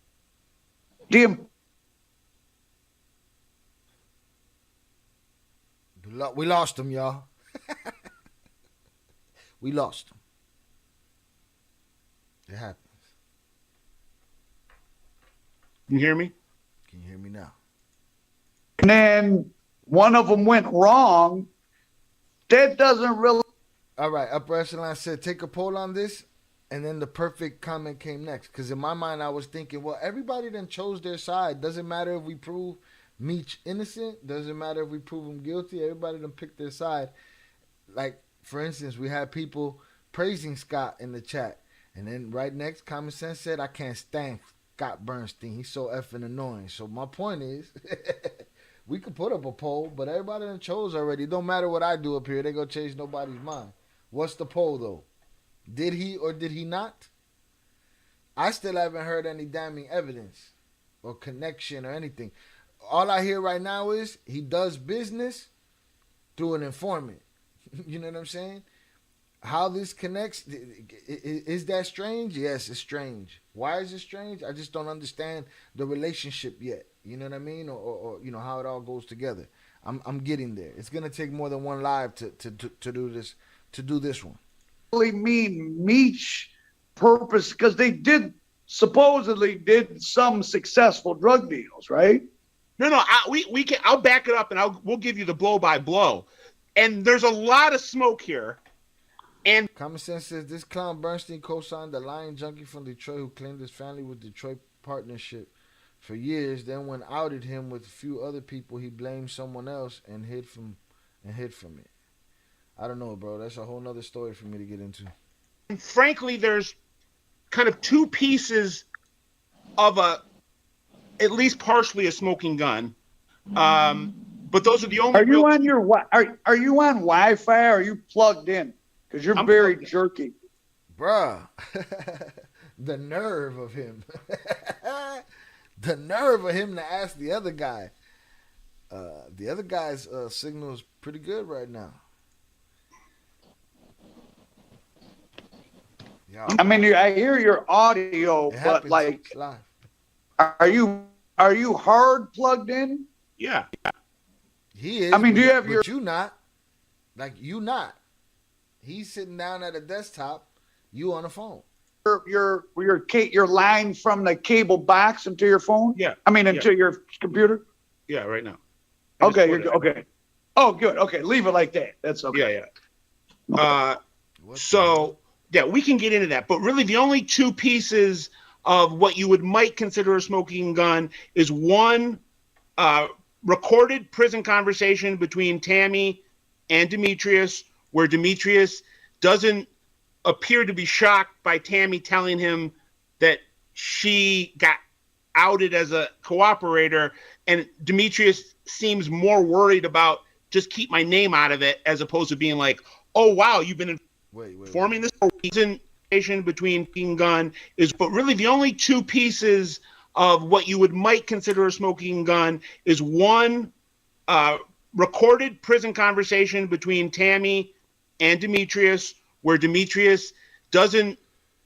We lost him, y'all. We lost him. It happens. Can you hear me? Can you hear me now? And then one of them went wrong. That doesn't really. All right, Upper Echelon said, take a poll on this. And then the perfect comment came next. Because in my mind, I was thinking, well, everybody then chose their side. Doesn't matter if we prove Meech innocent. Doesn't matter if we prove him guilty. Everybody then picked their side. Like, for instance, we had people praising Scott in the chat. And then right next, Common Sense said, I can't stand Scott Bernstein. He's so effing annoying. So my point is, we could put up a poll, but everybody done chose already. It don't matter what I do up here. They gonna change nobody's mind. What's the poll, though? Did he or did he not? I still haven't heard any damning evidence or connection or anything. all I hear right now is he does business through an informant. You know what I'm saying? How this connects, is that strange? Yes, it's strange. Why is it strange? I just don't understand the relationship yet. You know what I mean? Or you know, how it all goes together. I'm getting there. It's gonna take more than one live to do this one. Really mean Meech purpose, because they supposedly did some successful drug deals, right? No, we can. I'll back it up, and we'll give you the blow by blow. And there's a lot of smoke here. And Common Sense says this clown Bernstein co-signed the lying junkie from Detroit who claimed his family with Detroit partnership for years. Then when outed him with a few other people, he blamed someone else and hid from it. I don't know, bro. That's a whole nother story for me to get into. And frankly, there's kind of two pieces of at least partially a smoking gun. But those are the only. Are you on are you on Wi-Fi? Or are you plugged in? Because you're very jerky. Bruh. The nerve of him. The nerve of him to ask the other guy. The other guy's signal is pretty good right now. Yeah, I mean, I hear your audio, but like, live. are you hard plugged in? Yeah. He is. I mean, do you have but you not? Like, you not. He's sitting down at a desktop. You on the phone. Your line from the cable box into your phone? Yeah. I mean, into your computer? Yeah, right now. Okay, okay. Oh, good. Okay, leave it like that. That's okay. Yeah. So, yeah, we can get into that. But really, the only two pieces of what you might consider a smoking gun is one, recorded prison conversation between Tammy and Demetrius, where Demetrius doesn't appear to be shocked by Tammy telling him that she got outed as a cooperator, and Demetrius seems more worried about just keep my name out of it, as opposed to being like, oh wow, you've been informing this presentation between King Gun is. But really, the only two pieces of what you might consider a smoking gun is one, recorded prison conversation between Tammy and Demetrius, where Demetrius doesn't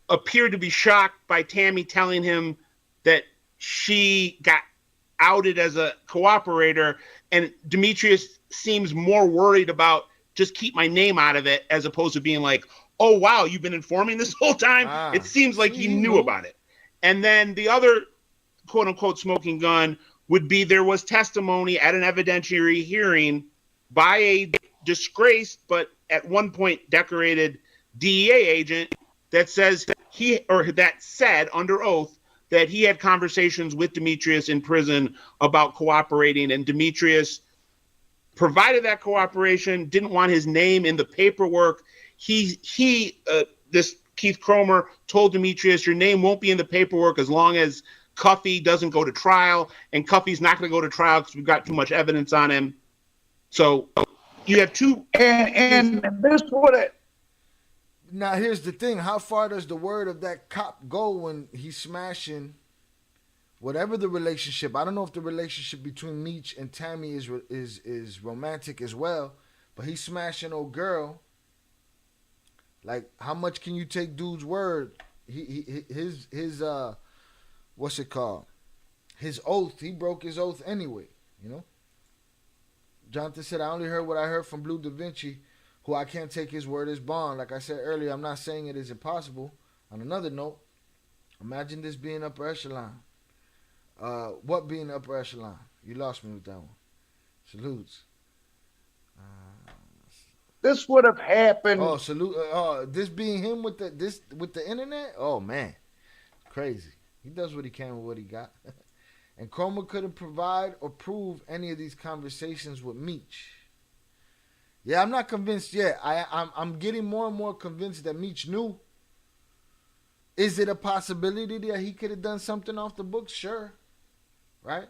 appear to be shocked by Tammy telling him that she got outed as a cooperator, and Demetrius seems more worried about just keep my name out of it, as opposed to being like, oh wow, you've been informing this whole time. It seems like he knew about it. And then the other quote unquote smoking gun would be there was testimony at an evidentiary hearing by a disgraced but at one point decorated DEA agent that says that said under oath that he had conversations with Demetrius in prison about cooperating, and Demetrius provided that cooperation, didn't want his name in the paperwork. This Keith Cromer told Demetrius, your name won't be in the paperwork as long as Cuffy doesn't go to trial, and Cuffy's not going to go to trial because we've got too much evidence on him. So you have two. And this would have. Now, here's the thing. How far does the word of that cop go when he's smashing whatever the relationship? I don't know if the relationship between Meech and Tammy is romantic as well, but he's smashing old girl. Like, how much can you take dude's word? His what's it called? His oath. He broke his oath anyway, you know? Jonathan said, I only heard what I heard from Bleu Davinci, who I can't take his word as bond. Like I said earlier, I'm not saying it is impossible. On another note, imagine this being upper echelon. What being upper echelon? You lost me with that one. Salutes. This would have happened. Oh, salute. This being him with the internet? Oh, man. Crazy. He does what he can with what he got. And Cromer couldn't provide or prove any of these conversations with Meech. Yeah, I'm not convinced yet. I'm getting more and more convinced that Meech knew. Is it a possibility that he could have done something off the books? Sure. Right?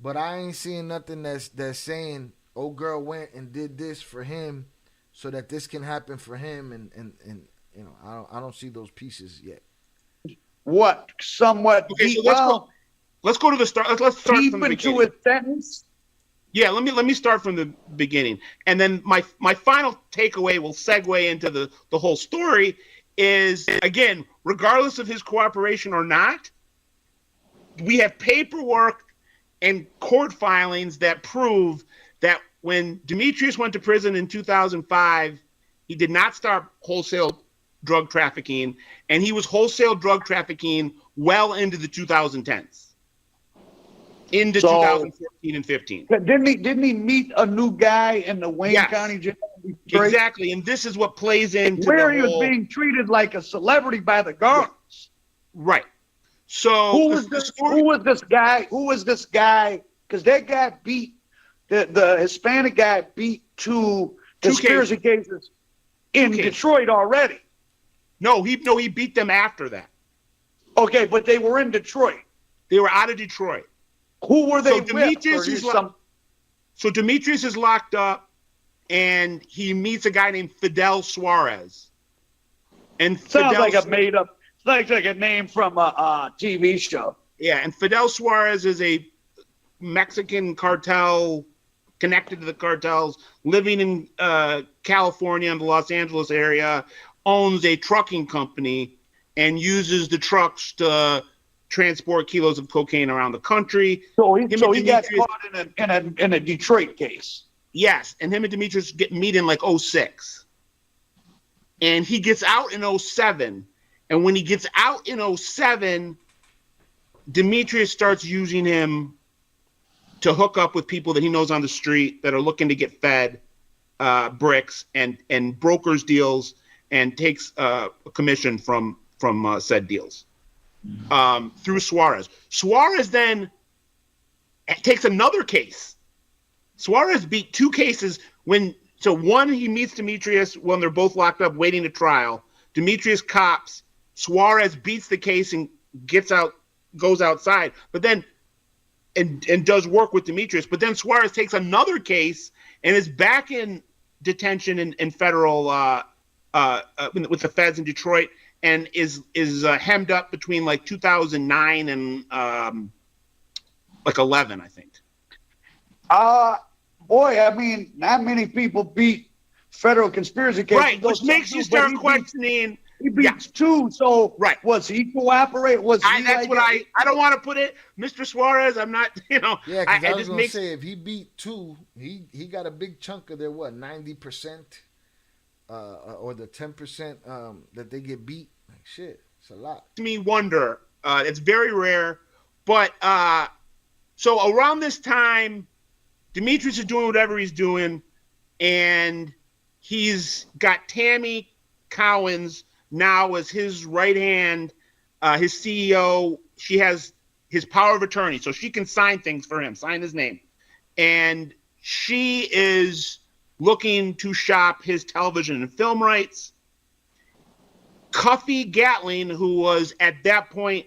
But I ain't seeing nothing that's saying, old girl went and did this for him so that this can happen for him, and you know, I don't see those pieces yet. What? Somewhat okay, deep. so let's go to the start. Let's start deep from the into beginning. his sentence? Yeah, let me start from the beginning, and then my final takeaway will segue into the whole story. Is again, regardless of his cooperation or not, we have paperwork and court filings that prove that when Demetrius went to prison in 2005, he did not start wholesale drug trafficking, and he was wholesale drug trafficking well into the 2010s. Into 2014 and 15. Didn't he meet a new guy in the Wayne County Jail? Exactly, and this is what plays into where the he was whole... being treated like a celebrity by the guards. Right. So who was this guy? Who was this guy? Because that guy beat the Hispanic guy beat two conspiracy cases in Detroit already. No, he beat them after that. Okay, but they were in Detroit. They were out of Detroit. Who were they with? So Demetrius is locked up, and he meets a guy named Fidel Suarez. And sounds like a made up, like a name from a TV show. Yeah, and Fidel Suarez is a Mexican cartel connected to the cartels, living in California and the Los Angeles area, owns a trucking company, and uses the trucks to transport kilos of cocaine around the country. So he got caught in a Detroit case. Yes, and him and Demetrius meet in like 06. And he gets out in 07. And when he gets out in 07, Demetrius starts using him to hook up with people that he knows on the street that are looking to get fed bricks and brokers deals, and takes a commission from said deals. Through Suarez. Suarez then takes another case. Suarez beat two cases one, he meets Demetrius when they're both locked up waiting to trial. Demetrius cops. Suarez beats the case and goes outside, but then and does work with Demetrius. But then Suarez takes another case and is back in detention in federal with the feds in Detroit, and is hemmed up between like 2009 and like 11, I think. Boy, I mean, not many people beat federal conspiracy cases. Right, which makes you start questioning. He beats two, so right. Was he cooperate? I don't want to put it, Mr. Suarez. I'm not, Yeah, because I was just say if he beat two, he got a big chunk of their 90%, or the 10% that they get beat. Like shit, it's a lot. To me, wonder. It's very rare, but so around this time, Demetrius is doing whatever he's doing, and he's got Tammy Cowens now as his right hand, his CEO. She has his power of attorney, so she can sign things for him, sign his name. And she is looking to shop his television and film rights. Cuffy Gatling, who was at that point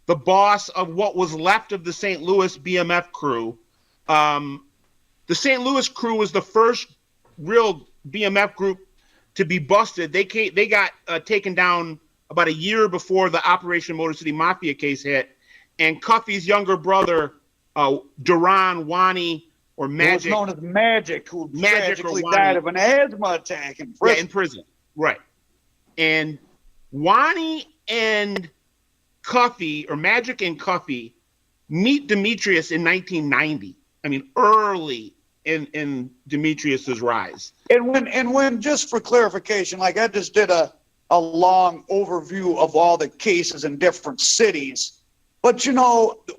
the boss of what was left of the St. Louis BMF crew. The St. Louis crew was the first real BMF group to be busted. They got taken down about a year before the Operation Motor City Mafia case hit. And Cuffy's younger brother, Duran Wani, or Magic. Who was known as Magic, who tragically died of an asthma attack in prison. Yeah, in prison, right. And Wani and Cuffy, or Magic and Cuffy, meet Demetrius in 1990. I mean, early in Demetrius's rise. And when just for clarification, like I just did a long overview of all the cases in different cities. But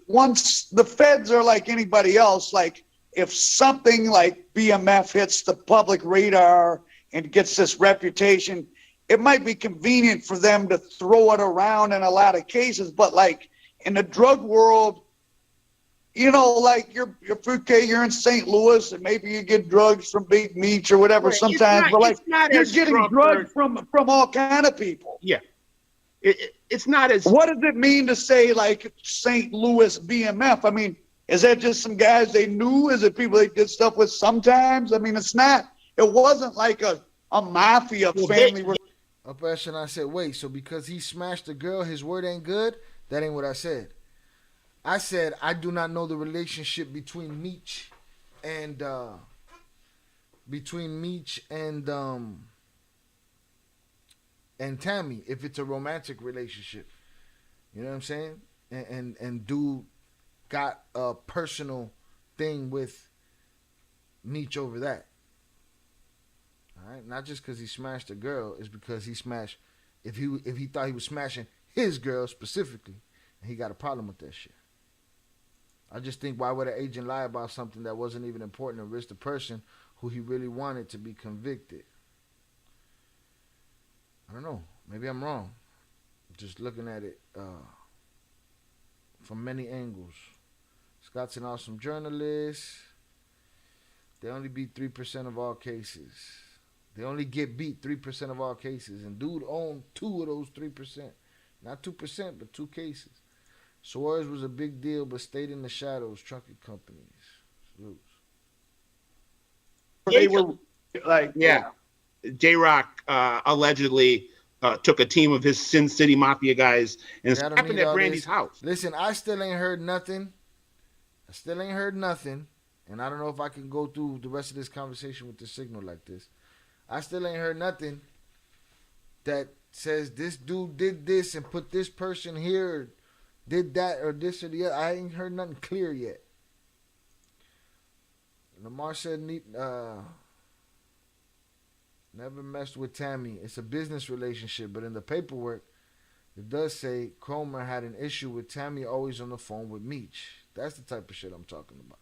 once the feds are like anybody else, like if something like BMF hits the public radar and gets this reputation, it might be convenient for them to throw it around in a lot of cases. But like in the drug world, like you're in St. Louis and maybe you get drugs from Big Meech or whatever sometimes, but like you're getting drugs from all kind of people. Yeah. It's not as... What does it mean to say like St. Louis BMF? I mean, is that just some guys they knew? Is it people they did stuff with sometimes? I mean, it wasn't like a mafia family. A person I said, wait, so because he smashed a girl, his word ain't good? That ain't what I said. I said I do not know the relationship between Meech and Tammy, if it's a romantic relationship. You know what I'm saying? And dude got a personal thing with Meech over that. All right, not just because he smashed a girl, it's because he smashed. If he thought he was smashing his girl specifically, and he got a problem with that shit. I just think, why would an agent lie about something that wasn't even important to risk the person who he really wanted to be convicted? I don't know. Maybe I'm wrong. Just looking at it from many angles. Scott's an awesome journalist. They only beat 3% of all cases. They only get beat 3% of all cases. And dude owned 2 of those 3%. Not 2%, but 2 cases. Suarez was a big deal, but stayed in the shadows. Trucking companies. Salutes. They were like, Yeah. J-Rock allegedly took a team of his Sin City Mafia guys and Yeah, I don't happened need at all Brandy's this. house. Listen, I still ain't heard nothing. And I don't know if I can go through the rest of this conversation with the signal like this. I still ain't heard nothing that says this dude did this and put this person here, did that or this or the other. I ain't heard nothing clear yet. Lamar said, never messed with Tammy. It's a business relationship, but in the paperwork, it does say Cromer had an issue with Tammy always on the phone with Meech. That's the type of shit I'm talking about.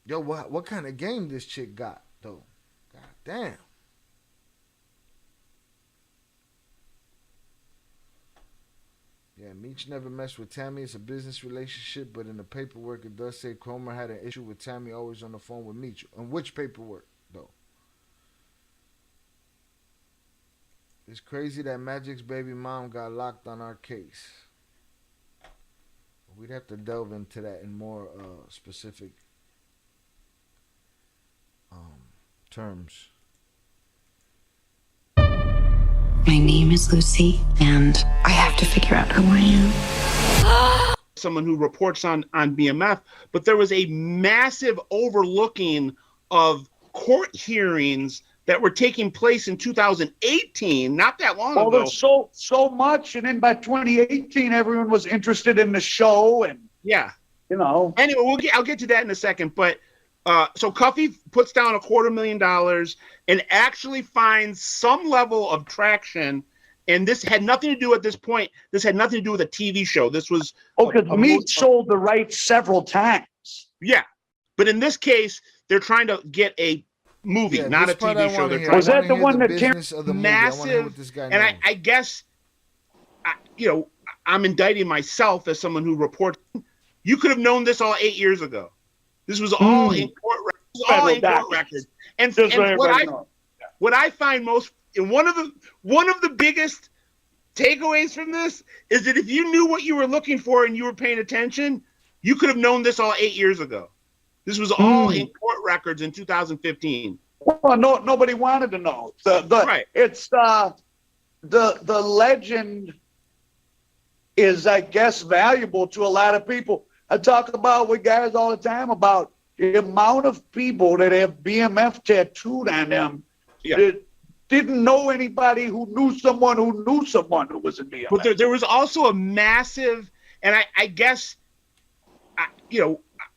Yo, what kind of game this chick got, though? God damn. Yeah, Meech never messed with Tammy. It's a business relationship, but in the paperwork, it does say Cromer had an issue with Tammy always on the phone with Meech. On which paperwork, though? It's crazy that Magic's baby mom got locked on our case. We'd have to delve into that in more specific terms. My name is Lucy, and I have to figure out who I am. Someone who reports on BMF, but there was a massive overlooking of court hearings that were taking place in 2018, not that long ago. There's so much, and then by 2018, everyone was interested in the show, and yeah, you know. Anyway, I'll get to that in a second, but so Cuffy puts down $250,000 and actually finds some level of traction. And this had nothing to do at this point. This had nothing to do with a TV show. This was because Meech sold the rights several times. Yeah, but in this case, they're trying to get a movie, not a TV show. They're trying was that the one that massive? And I guess, I'm indicting myself as someone who reports. You could have known this all 8 years ago. This was all in court. Records. And what I find most, and one of the biggest takeaways from this is that if you knew what you were looking for and you were paying attention, you could have known this all 8 years ago. This was all in court records in 2015. Well, nobody wanted to know. Right. It's the legend is, I guess, valuable to a lot of people. I talk about with guys all the time about the amount of people that have BMF tattooed on them that didn't know anybody who knew someone who was in BMF. But there was also a massive, and I guess,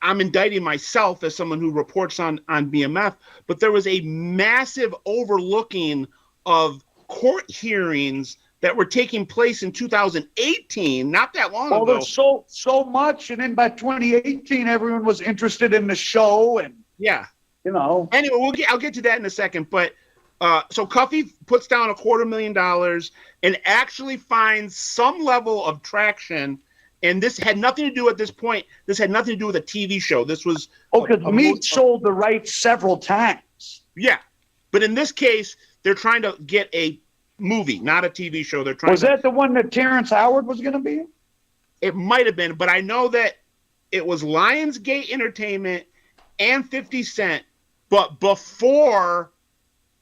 I'm indicting myself as someone who reports on BMF, but there was a massive overlooking of court hearings that were taking place in 2018, not that long ago. There's so much, and then by 2018, everyone was interested in the show, and Anyway, I'll get to that in a second, but so Cuffy puts down $250,000 and actually finds some level of traction. And this had nothing to do at this point. This had nothing to do with a TV show. This was because Meech sold the rights several times. Yeah, but in this case, they're trying to get a movie, not a TV show. They're trying. Was that the one that Terrence Howard was going to be in? It might have been, but I know that it was Lionsgate Entertainment and 50 Cent, but before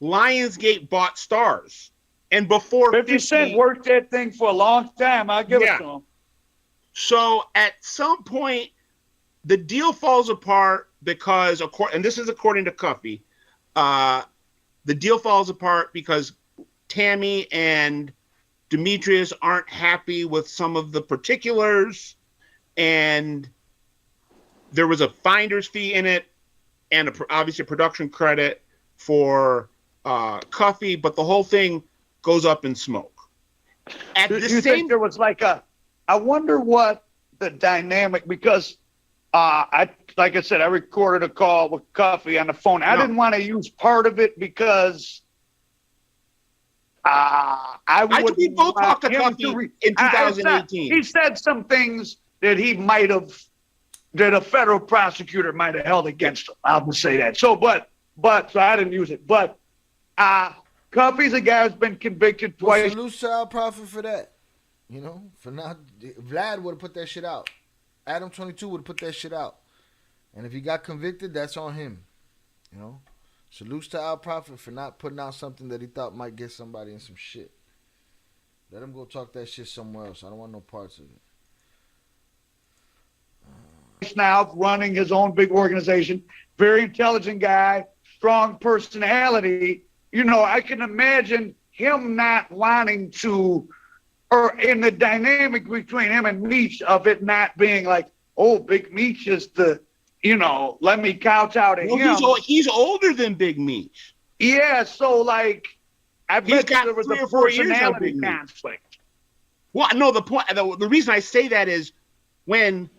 Lionsgate bought Stars, and before 50 Cent worked that thing for a long time. I'll give it to him. So at some point, the deal falls apart because, and this is according to Cuffy, the deal falls apart because Tammy and Demetrius aren't happy with some of the particulars, and there was a finder's fee in it, and obviously a production credit for Cuffy, but the whole thing goes up in smoke. At the same, think there was like I wonder what the dynamic, because like I said, I recorded a call with Cuffy on the phone. I didn't want to use part of it because we both talked to Cuffy in 2018. He said some things that that a federal prosecutor might have held against him. I'll just say that. So I didn't use it. But Cuffy's a guy who's been convicted twice. Salute to Al Prophet for that. You know, for not, Vlad would have put that shit out. Adam 22 would have put that shit out. And if he got convicted, that's on him. You know? Salute to Al Prophet for not putting out something that he thought might get somebody in some shit. Let him go talk that shit somewhere else. I don't want no parts of it. Now running his own big organization, very intelligent guy, strong personality. You know, I can imagine him not wanting to, or in the dynamic between him and Meech of it not being like, oh, Big Meech is the, you know, let me couch out at him. He's older than Big Meech. Yeah, so like, I bet there was a personality conflict. Well, no, the reason I say that is when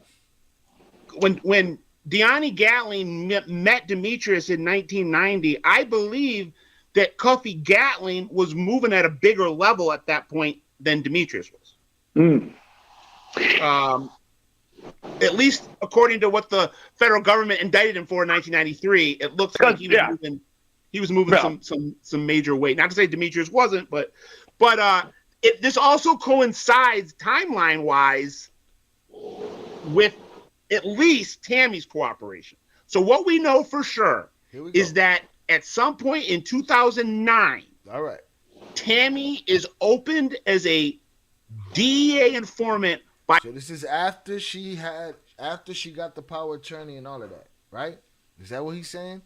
Deani Gatling met Demetrius in 1990, I believe that Cuffy Gatling was moving at a bigger level at that point than Demetrius was. At least according to what the federal government indicted him for in 1993, it looks like he was moving some major weight. Not to say Demetrius wasn't, but this also coincides timeline wise with at least Tammy's cooperation. So what we know for sure is that at some point in 2009, all right, Tammy is opened as a DEA informant. So this is after she got the power of attorney and all of that, right? Is that what he's saying?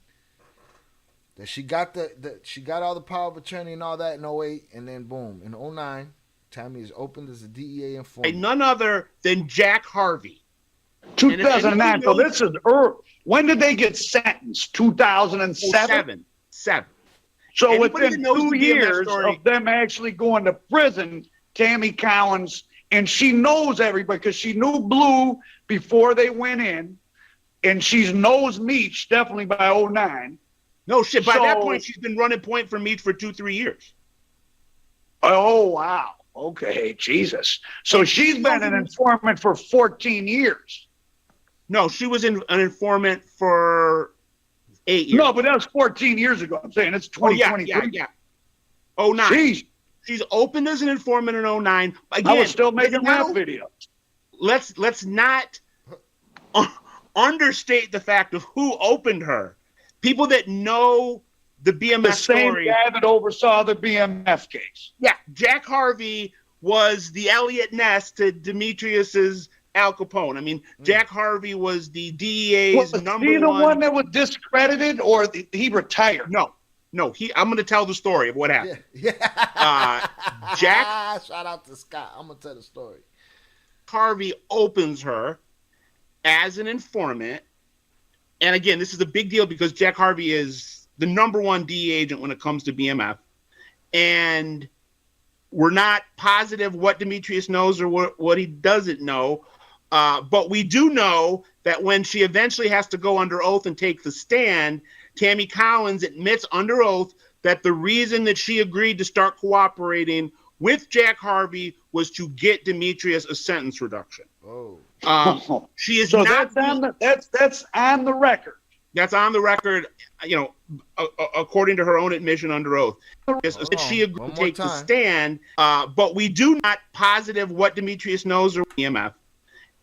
That she got she got all the power of attorney and all that in 08, and then boom, in 09, Tammy is opened as a DEA informant. None other than Jack Harvey. 2009. So this is early. When did they get sentenced? 2007? Seven. So within 2 years of them actually going to prison, Tammy Collins, and she knows everybody because she knew Bleu before they went in, and she knows Meech definitely by 09. No shit. By that point, she's been running point for Meech for 2-3 years. Oh, wow. Okay, Jesus. So she's been an informant for 14 years. No, she was an informant for 8 years. No, but that was 14 years ago. I'm saying it's 2023. Yeah. 09. Jeez. She's opened as an informant in 09. Again, I was still making rap videos. Let's not understate the fact of who opened her. People that know the BMF story. The same guy that oversaw the BMF case. Yeah, Jack Harvey was the Elliot Ness to Demetrius's Al Capone. I mean, Jack Harvey was the DEA's number one. Was he the one that was discredited, or he retired? No. I'm going to tell the story of what happened. Yeah. Jack. Shout out to Scott. I'm going to tell the story. Harvey opens her as an informant. And again, this is a big deal because Jack Harvey is the number one DEA agent when it comes to BMF. And we're not positive what Demetrius knows or what he doesn't know. But we do know that when she eventually has to go under oath and take the stand, Tammy Collins admits under oath that the reason that she agreed to start cooperating with Jack Harvey was to get Demetrius a sentence reduction. Oh. She is so not. That's on the record. That's on the record. You know, according to her own admission under oath, she agreed to take the stand. But we do not positive what Demetrius knows or EMF,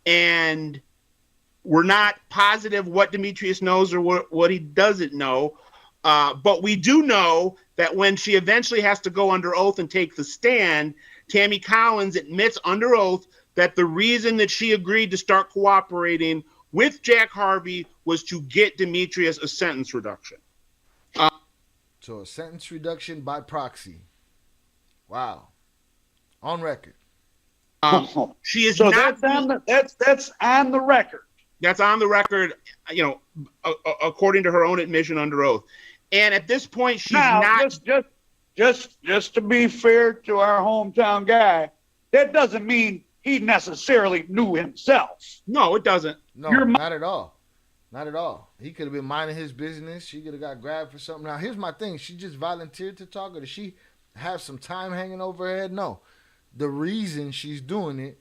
and we're not positive what Demetrius knows or what he doesn't know. But we do know that when she eventually has to go under oath and take the stand, Tammy Collins admits under oath that the reason that she agreed to start cooperating with Jack Harvey was to get Demetrius a sentence reduction. So a sentence reduction by proxy. Wow. On record. She is so not. That's on the record. That's on the record, you know, according to her own admission under oath. And at this point, she's not. Just to be fair to our hometown guy, that doesn't mean he necessarily knew himself. No, it doesn't. No, not at all. Not at all. He could have been minding his business. She could have got grabbed for something. Now, here's my thing. She just volunteered to talk, or did she have some time hanging over her head? No. The reason she's doing it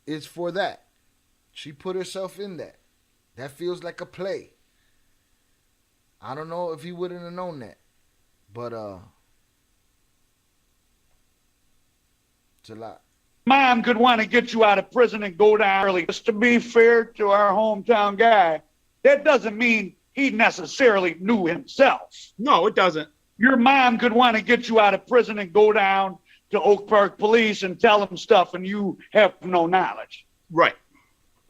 is for that. She put herself in that. That feels like a play. I don't know if he wouldn't have known that. But, it's a lot. Mom could want to get you out of prison and go down early. Just to be fair to our hometown guy, that doesn't mean he necessarily knew himself. No, it doesn't. Your mom could want to get you out of prison and go down to Oak Park Police and tell them stuff, and you have no knowledge. Right.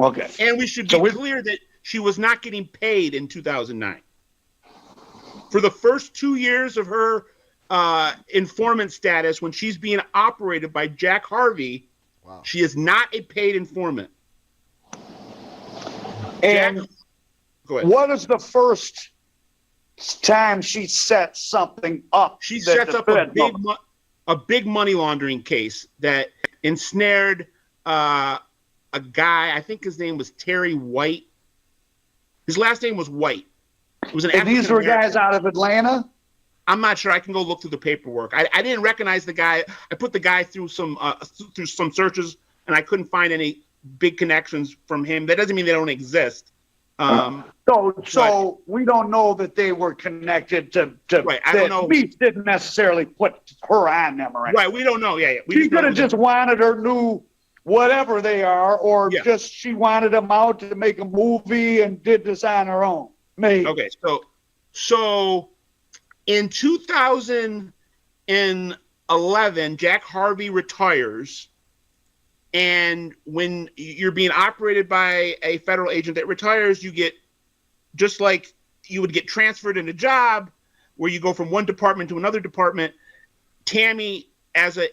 Okay. And we should be clear that she was not getting paid in 2009. For the first 2 years of her informant status, when she's being operated by Jack Harvey, wow, she is not a paid informant. And Jack, go ahead. What is the first time she sets something up? She sets up a big money laundering case that ensnared a guy. I think his name was Terry White. His last name was White. It was an and these were guys out of Atlanta? I'm not sure. I can go look through the paperwork. I didn't recognize the guy. I put the guy through some searches, and I couldn't find any big connections from him. That doesn't mean they don't exist. So we don't know that they were connected to right. I don't know. Meech didn't necessarily put her on them or anything. Right. We don't know. Yeah. She could have just wanted her new whatever they are, or just she wanted them out to make a movie and did this on her own. Maybe. Okay. So in 2011, Jack Harvey retires. And when you're being operated by a federal agent that retires, you get, just like you would get transferred in a job where you go from one department to another department, Tammy, as a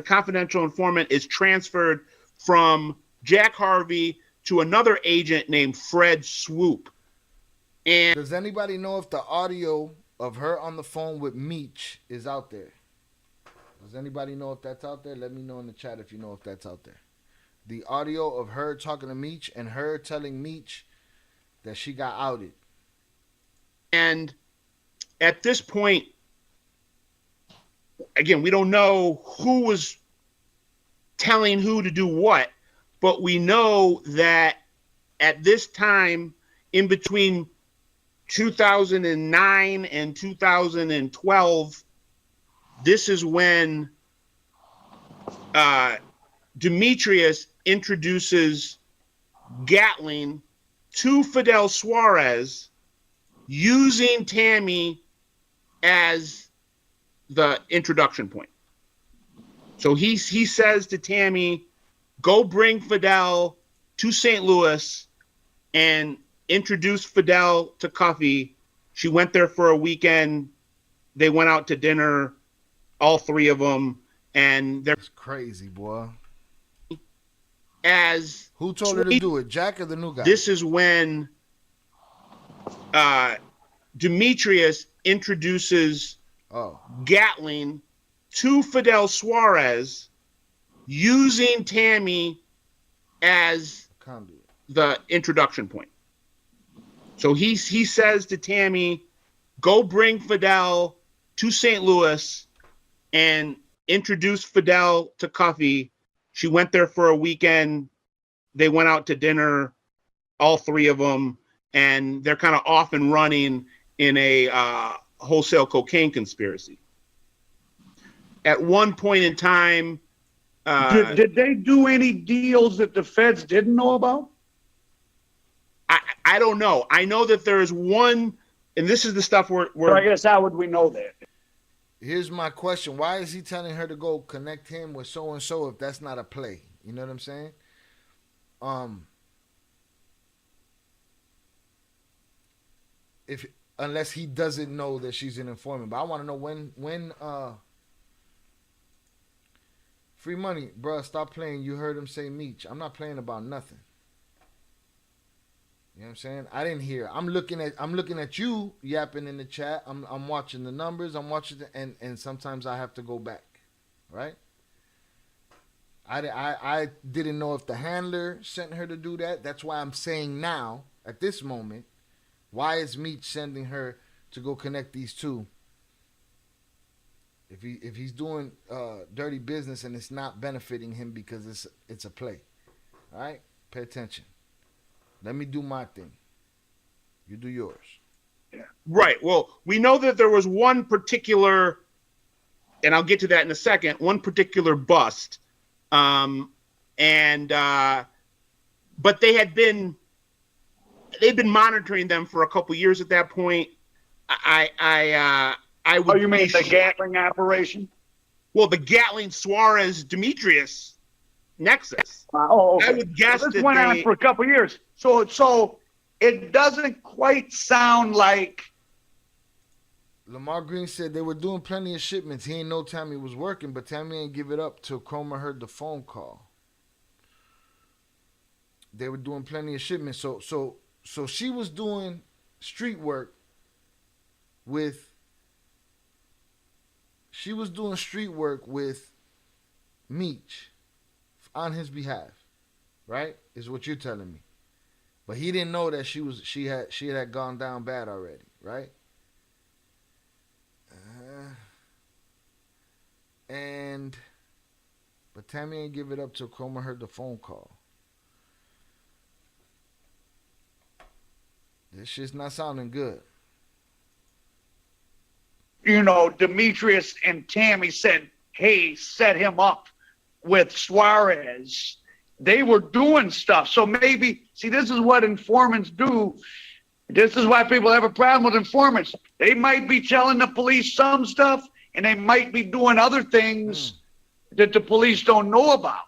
confidential informant, is transferred from Jack Harvey to another agent named Fred Swoop. And does anybody know if the audio of her on the phone with Meech is out there? Does anybody know if that's out there? Let me know in the chat if you know if that's out there. The audio of her talking to Meech and her telling Meech that she got outed. And at this point, again, we don't know who was telling who to do what, but we know that at this time, in between 2009 and 2012, this is when Demetrius introduces Gatling to Fidel Suarez, using Tammy as the introduction point. So he says to Tammy, go bring Fidel to St. Louis and introduce Fidel to Cuffy. She went there for a weekend. They went out to dinner, all three of them, and they're crazy, boy. As who told her to do it, Jack or the new guy? This is when Demetrius introduces Gatling to Fidel Suarez, using Tammy as the introduction point. So he says to Tammy, go bring Fidel to St. Louis and introduce Fidel to Cuffy. She went there for a weekend. They went out to dinner, all three of them, and they're kind of off and running in a wholesale cocaine conspiracy. At one point in time, did they do any deals that the feds didn't know about? I don't know. I know that there is one, and this is the stuff where so I guess how would we know that? Here's my question: why is he telling her to go connect him with so and so if that's not a play? You know what I'm saying? If unless he doesn't know that she's an informant, but I want to know when Free Money, bruh, stop playing. You heard him say Meech. I'm not playing about nothing. You know what I'm saying? I didn't hear. I'm looking at you yapping in the chat. I'm watching the numbers. I'm watching and sometimes I have to go back, right? I didn't know if the handler sent her to do that. That's why I'm saying now at this moment, why is Meech sending her to go connect these two? If he's doing dirty business and it's not benefiting him because it's a play, all right? Pay attention. Let me do my thing. You do yours. Yeah. Right. Well, we know that there was one particular, and I'll get to that in a second, one particular bust. But they've been monitoring them for a couple years at that point. I would. Oh, you mean the Gatling operation? Well, the Gatling Suarez Demetrius nexus. Okay. I would guess this that went on for a couple years. So it doesn't quite sound like. Lamar Green said they were doing plenty of shipments. He ain't know Tammy was working, but Tammy ain't give it up till Cromer heard the phone call. They were doing plenty of shipments. So she was doing street work with. She was doing street work with Meech on his behalf, right? Is what you're telling me. But he didn't know that she had gone down bad already, right? But Tammy ain't give it up till Cromer heard the phone call. This shit's not sounding good. You know, Demetrius and Tammy said, hey, set him up with Suarez. They were doing stuff. So maybe, see, this is what informants do. This is why people have a problem with informants. They might be telling the police some stuff, and they might be doing other things that the police don't know about.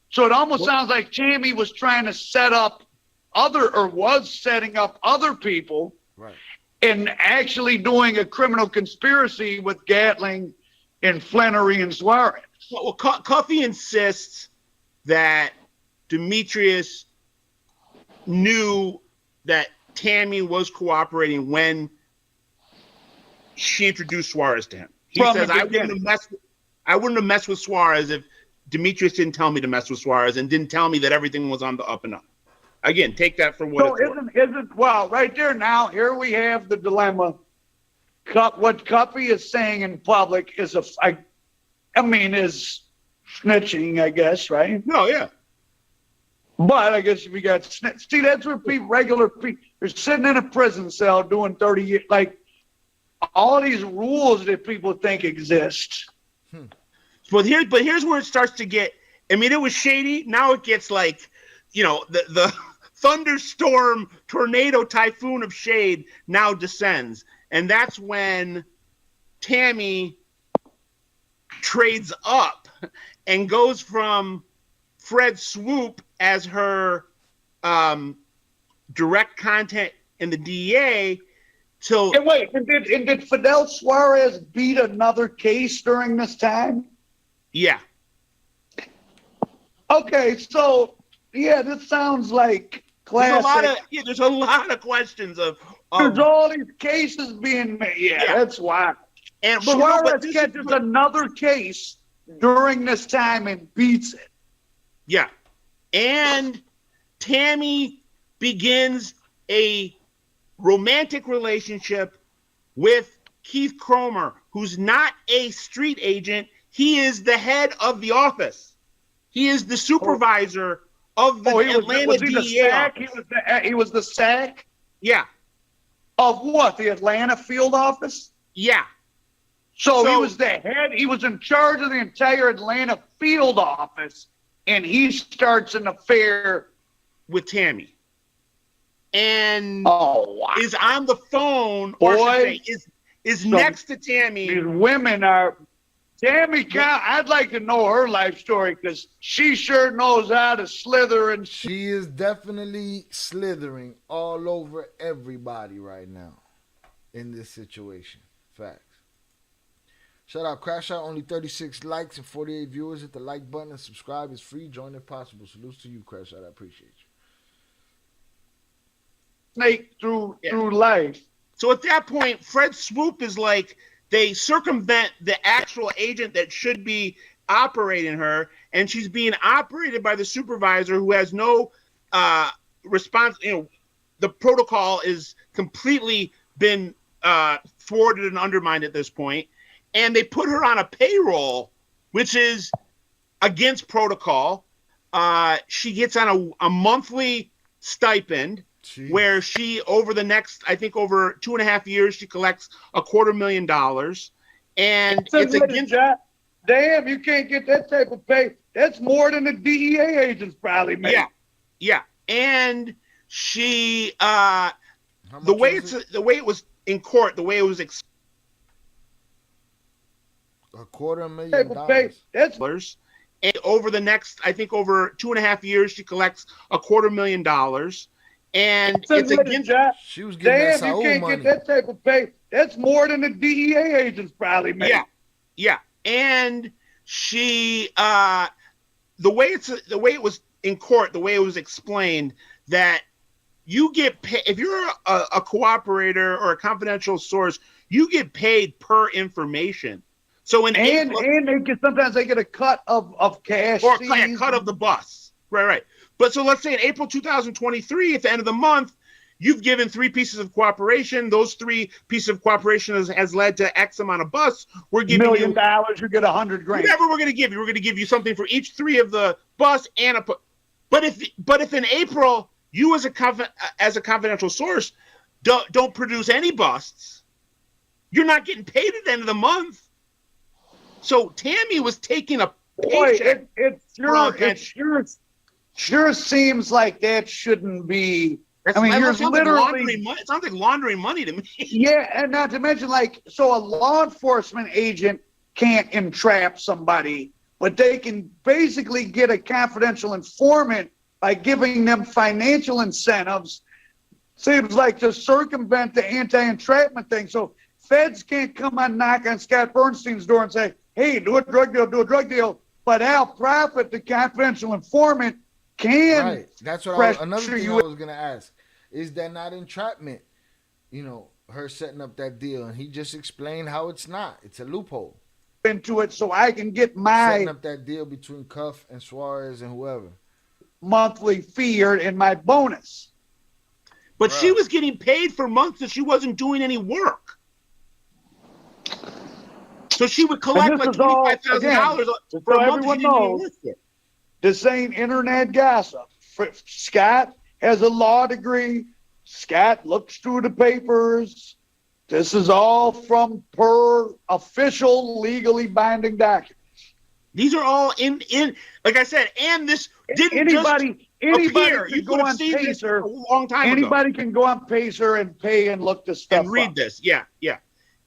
So it almost sounds like Tammy was trying to set up was setting up other people. Right. And actually doing a criminal conspiracy with Gatling and Flannery and Suarez. Well, Cuffy insists that Demetrius knew that Tammy was cooperating when she introduced Suarez to him. He says, I wouldn't have messed with Suarez if Demetrius didn't tell me to mess with Suarez and didn't tell me that everything was on the up and up. Again, take that for what it's worth. Well, right there now, here we have the dilemma. What Cuffy is saying in public is is snitching, I guess, right? No, yeah. But I guess if you got snitch, see, that's where regular people, they're sitting in a prison cell doing 30 years, like all these rules that people think exist. But here's where it starts to get, it was shady. Now it gets like, the thunderstorm, tornado, typhoon of shade now descends. And that's when Tammy trades up and goes from Fred Swoop as her direct contact in the DEA till... And wait, did Fidel Suarez beat another case during this time? Yeah. Okay, so... Yeah, this sounds like classic. There's a lot of questions of there's all these cases being made. Yeah. That's why. And Suarez catches another case during this time and beats it. Yeah. And Tammy begins a romantic relationship with Keith Cromer, who's not a street agent. He is the head of the office. He is the supervisor of the Atlanta DEA office. He was the SAC? Yeah. Of what? The Atlanta field office? Yeah. So he was the head. He was in charge of the entire Atlanta field office, and he starts an affair with Tammy. And is on the phone, boy, is next to Tammy. These women are. Tammy, I'd like to know her life story because she sure knows how to slither and. She is definitely slithering all over everybody right now in this situation. Facts. Shout out Crash Out, only 36 likes and 48 viewers. Hit the like button and subscribe. It's free. Join if possible. Salutes to you, Crash Out. I appreciate you. Snake through life. So at that point, Fred Swoop is like, they circumvent the actual agent that should be operating her, and she's being operated by the supervisor who has no response. You know, the protocol is completely been thwarted and undermined at this point, and they put her on a payroll, which is against protocol. She gets on a monthly stipend. Jeez. Where she, over the next, I think over 2.5 years, she collects $250,000, and it's against. Damn, you can't get that type of pay. That's more than the DEA agents probably make. Yeah, and she, the way it was in court, the way it was. $250,000. That's. And over the next, I think over 2.5 years, she collects $250,000. And it's against. She was getting Damn, that you can't money. get that type of pay. That's more than the DEA agents probably make. Yeah. And she, the way it was in court, the way it was explained, that you get paid if you're a cooperator or a confidential source, you get paid per information. So in April, and they get sometimes they get a cut of cash or a cut of the bus. Right. But so let's say in April 2023, at the end of the month, you've given 3 pieces of cooperation. Those 3 pieces of cooperation has led to X amount of bus. We're giving $1 million. You get $100,000. Whatever we're going to give you. We're going to give you something for each 3 of the bus and a. But if in April you as a confidential source don't produce any busts, you're not getting paid at the end of the month. So Tammy was taking a paycheck. It sure seems like that shouldn't be. I mean, you're literally. It sounds like laundering money to me. Yeah, and not to mention, so a law enforcement agent can't entrap somebody, but they can basically get a confidential informant by giving them financial incentives. Seems like to circumvent the anti-entrapment thing. So feds can't come and knock on Scott Bernstein's door and say, "Hey, do a drug deal." But Al Prophet, the confidential informant, can. Right. That's what another thing I was gonna ask. Is that not entrapment? You know, her setting up that deal, and he just explained how it's not. It's a loophole. Into it, so I can get my setting up that deal between Cuff and Suarez and whoever. Monthly fee and my bonus. But she was getting paid for months that she wasn't doing any work. So she would collect like $25,000 for a month. Everyone knows this ain't internet gossip. Scott has a law degree. Scott looks through the papers. This is all from per official, legally binding documents. These are all in like I said, and this didn't anybody appear. Can go on Pacer a long time ago. Anybody can go on Pacer and pay and look this stuff and read up. This. Yeah.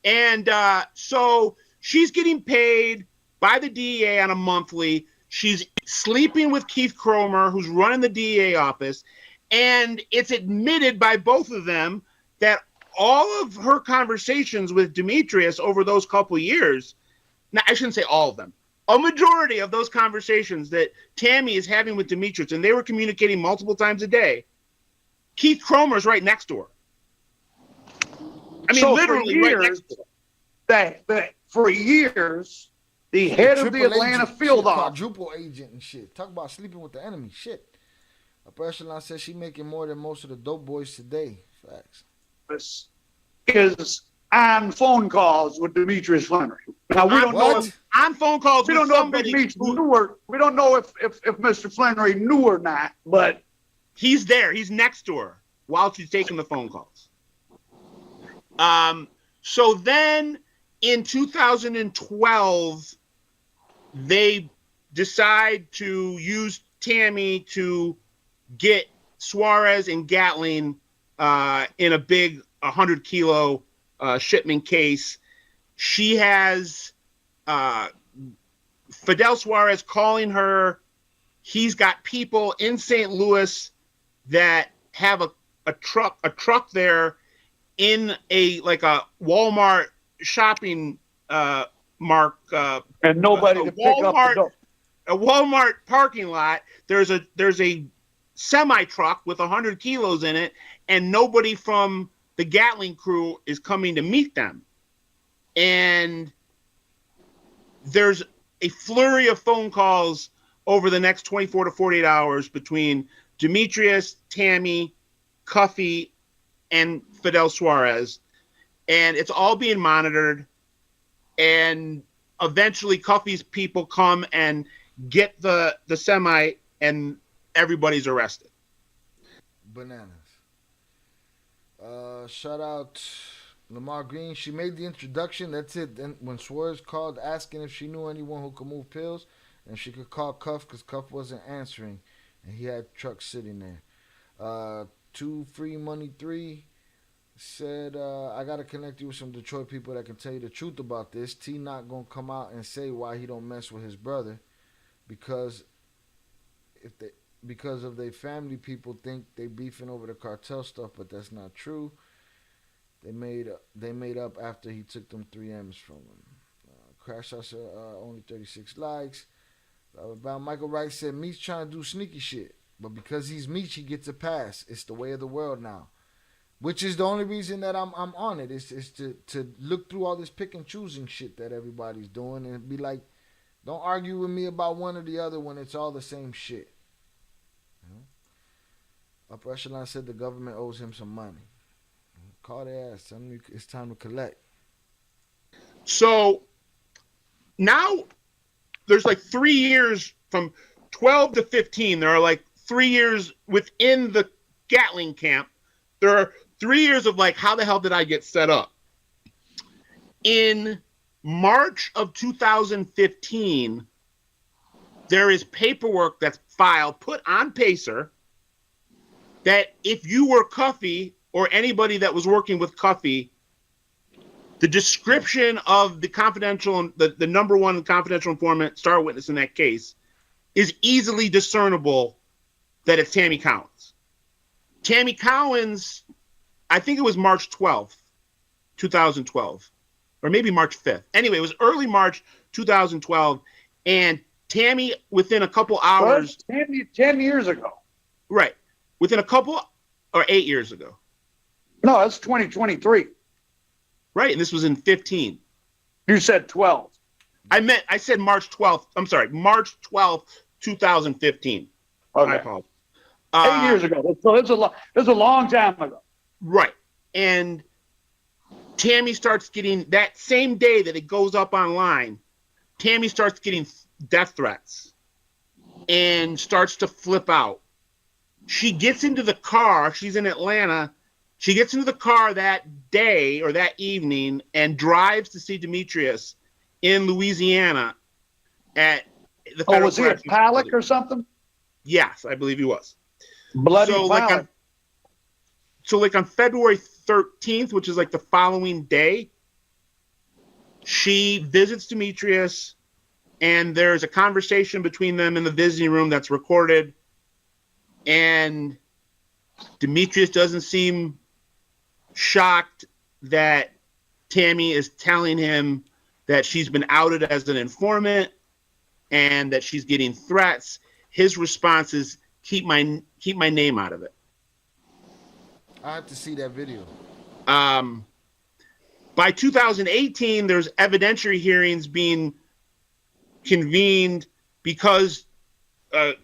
And so she's getting paid by the DEA on a monthly. She's sleeping with Keith Cromer, who's running the DEA office, and it's admitted by both of them that all of her conversations with Demetrius over those couple years, now I shouldn't say all of them, a majority of those conversations that Tammy is having with Demetrius, and they were communicating multiple times a day, Keith Cromer's right next to her. I mean, so literally right next to her. That for years, the head of the Atlanta field office. Quadruple agent and shit. Talk about sleeping with the enemy. Shit. Upper Echelon says she making more than most of the dope boys today. Facts. This is on phone calls with Demetrius Flannery. Now we don't know if on phone calls. We don't know if Meech knew or we don't know if Mr. Flannery knew or not, but he's there. He's next to her while she's taking the phone calls. So then in 2012, they decide to use Tammy to get Suarez and Gatling in a big 100-kilo shipment case. She has Fidel Suarez calling her. He's got people in St. Louis that have a truck there in a Walmart shopping mark, and nobody to pick up the dope. A Walmart parking lot. There's a semi truck with 100 kilos in it, and nobody from the Gatling crew is coming to meet them. And there's a flurry of phone calls over the next 24 to 48 hours between Demetrius, Tammy, Cuffy, and Fidel Suarez. And it's all being monitored. And eventually Cuffy's people come and get the semi, and everybody's arrested. Bananas. Shout out Lamar Green. She made the introduction. That's it. Then when Suarez called asking if she knew anyone who could move pills, and she could call Cuff because Cuff wasn't answering, and he had trucks sitting there. 2 Free Money 3 said, I gotta connect you with some Detroit people that can tell you the truth about this. T not gonna come out and say why he don't mess with his brother, because of their family, people think they beefing over the cartel stuff, but that's not true. They made up after he took them 3 M's from him. Crash House only 36 likes. Michael Wright said Meech trying to do sneaky shit, but because he's Meech, he gets a pass. It's the way of the world now, which is the only reason that I'm on it. Is to look through all this pick and choosing shit that everybody's doing and be like, don't argue with me about one or the other when it's all the same shit. Upper Echelon said the government owes him some money. Call their ass. Tell them it's time to collect. So now there's like 3 years from 12 to 15. There are like 3 years within the Gatling camp. There are 3 years of like, how the hell did I get set up? In March of 2015, there is paperwork that's filed, put on Pacer, that if you were Cuffy or anybody that was working with Cuffy, the description of the confidential, the number one confidential informant, star witness in that case, is easily discernible that it's Tammy Cowens. Tammy Cowens, I think it was March 12th, 2012, or maybe March 5th. Anyway, it was early March 2012, and Tammy, within a couple hours... 10 years ago. Right. Within a couple, or 8 years ago. No, that's 2023. Right, and this was in 15. You said 12. I said March 12th. I'm sorry, March 12th, 2015. Okay. I apologize. 8 years ago. So it's a long time ago. Right. And Tammy starts getting, that same day that it goes up online, Tammy starts getting death threats and starts to flip out. She gets into the car. She's in Atlanta. She gets into the car that day or that evening and drives to see Demetrius in Louisiana at the Federal. Was he at Pollock or something? Yes, I believe he was. Bloody Pollock. So on February 13th, which is like the following day, she visits Demetrius, and there's a conversation between them in the visiting room that's recorded. And Demetrius doesn't seem shocked that Tammy is telling him that she's been outed as an informant and that she's getting threats. His response is, keep my name out of it. I have to see that video. By 2018, there's evidentiary hearings being convened because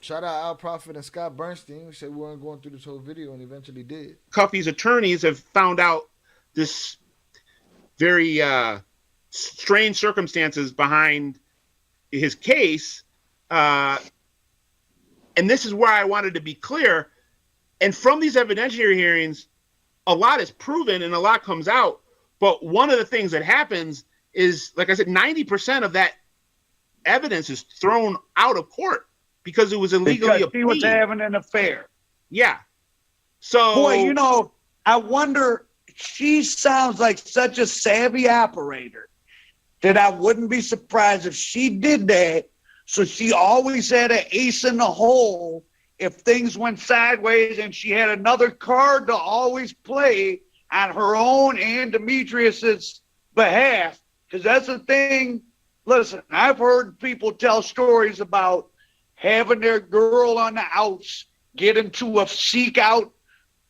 shout out Al Prophet and Scott Bernstein, who said we weren't going through this whole video and eventually did. Cuffy's attorneys have found out this very strange circumstances behind his case. And this is where I wanted to be clear. And from these evidentiary hearings, a lot is proven and a lot comes out. But one of the things that happens is, like I said, 90% of that evidence is thrown out of court because it was illegally because he was having an affair. Yeah. So, boy, I wonder, she sounds like such a savvy operator that I wouldn't be surprised if she did that. So she always had an ace in the hole if things went sideways, and she had another card to always play on her own and Demetrius's behalf. Because that's the thing. Listen, I've heard people tell stories about having their girl on the outs, seek out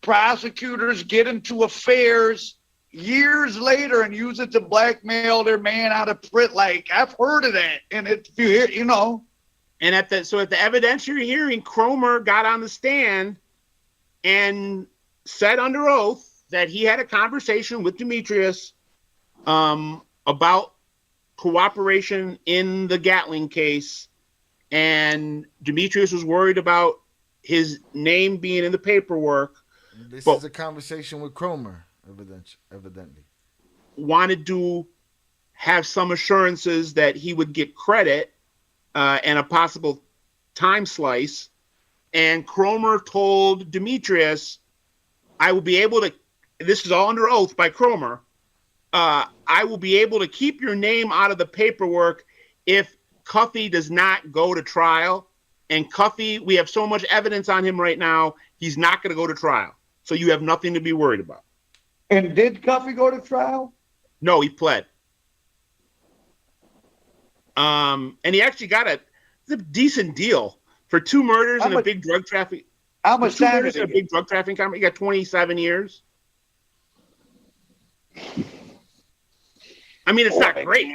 prosecutors, get into affairs years later and use it to blackmail their man out of prison. Like, I've heard of that. And if you hear, you know. And at the evidentiary hearing, Cromer got on the stand and said under oath that he had a conversation with Demetrius about cooperation in the Gatling case, and Demetrius was worried about his name being in the paperwork. This is a conversation with Cromer, evidently. Wanted to have some assurances that he would get credit and a possible time slice. And Cromer told Demetrius, I will be able to, this is all under oath by Cromer, I will be able to keep your name out of the paperwork if Cuffy does not go to trial. And Cuffy, we have so much evidence on him right now, he's not going to go to trial. So you have nothing to be worried about. And did Cuffy go to trial? No, he pled. And he actually got a decent deal for 2 murders and a big drug trafficking. How much time is it? A big drug trafficking company. He got 27 years. I mean, it's not great.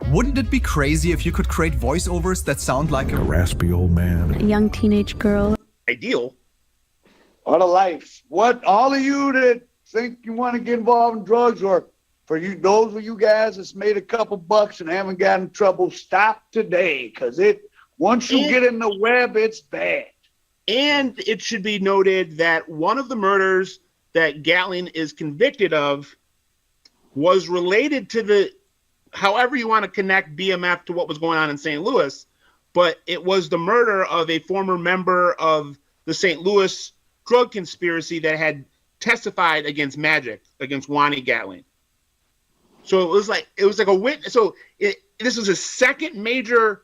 Wouldn't it be crazy if you could create voiceovers that sound like a raspy old man? A young teenage girl. Ideal. What a life. What, all of you that think you want to get involved in drugs, or for you, those of you guys that's made a couple bucks and haven't gotten in trouble, stop today, because once you get in the web, it's bad. And it should be noted that one of the murders that Gatling is convicted of was related to however you want to connect BMF to what was going on in St. Louis, but it was the murder of a former member of the St. Louis drug conspiracy that had testified against Magic, against Wani Gatling. So it was like a witness. So this is a second major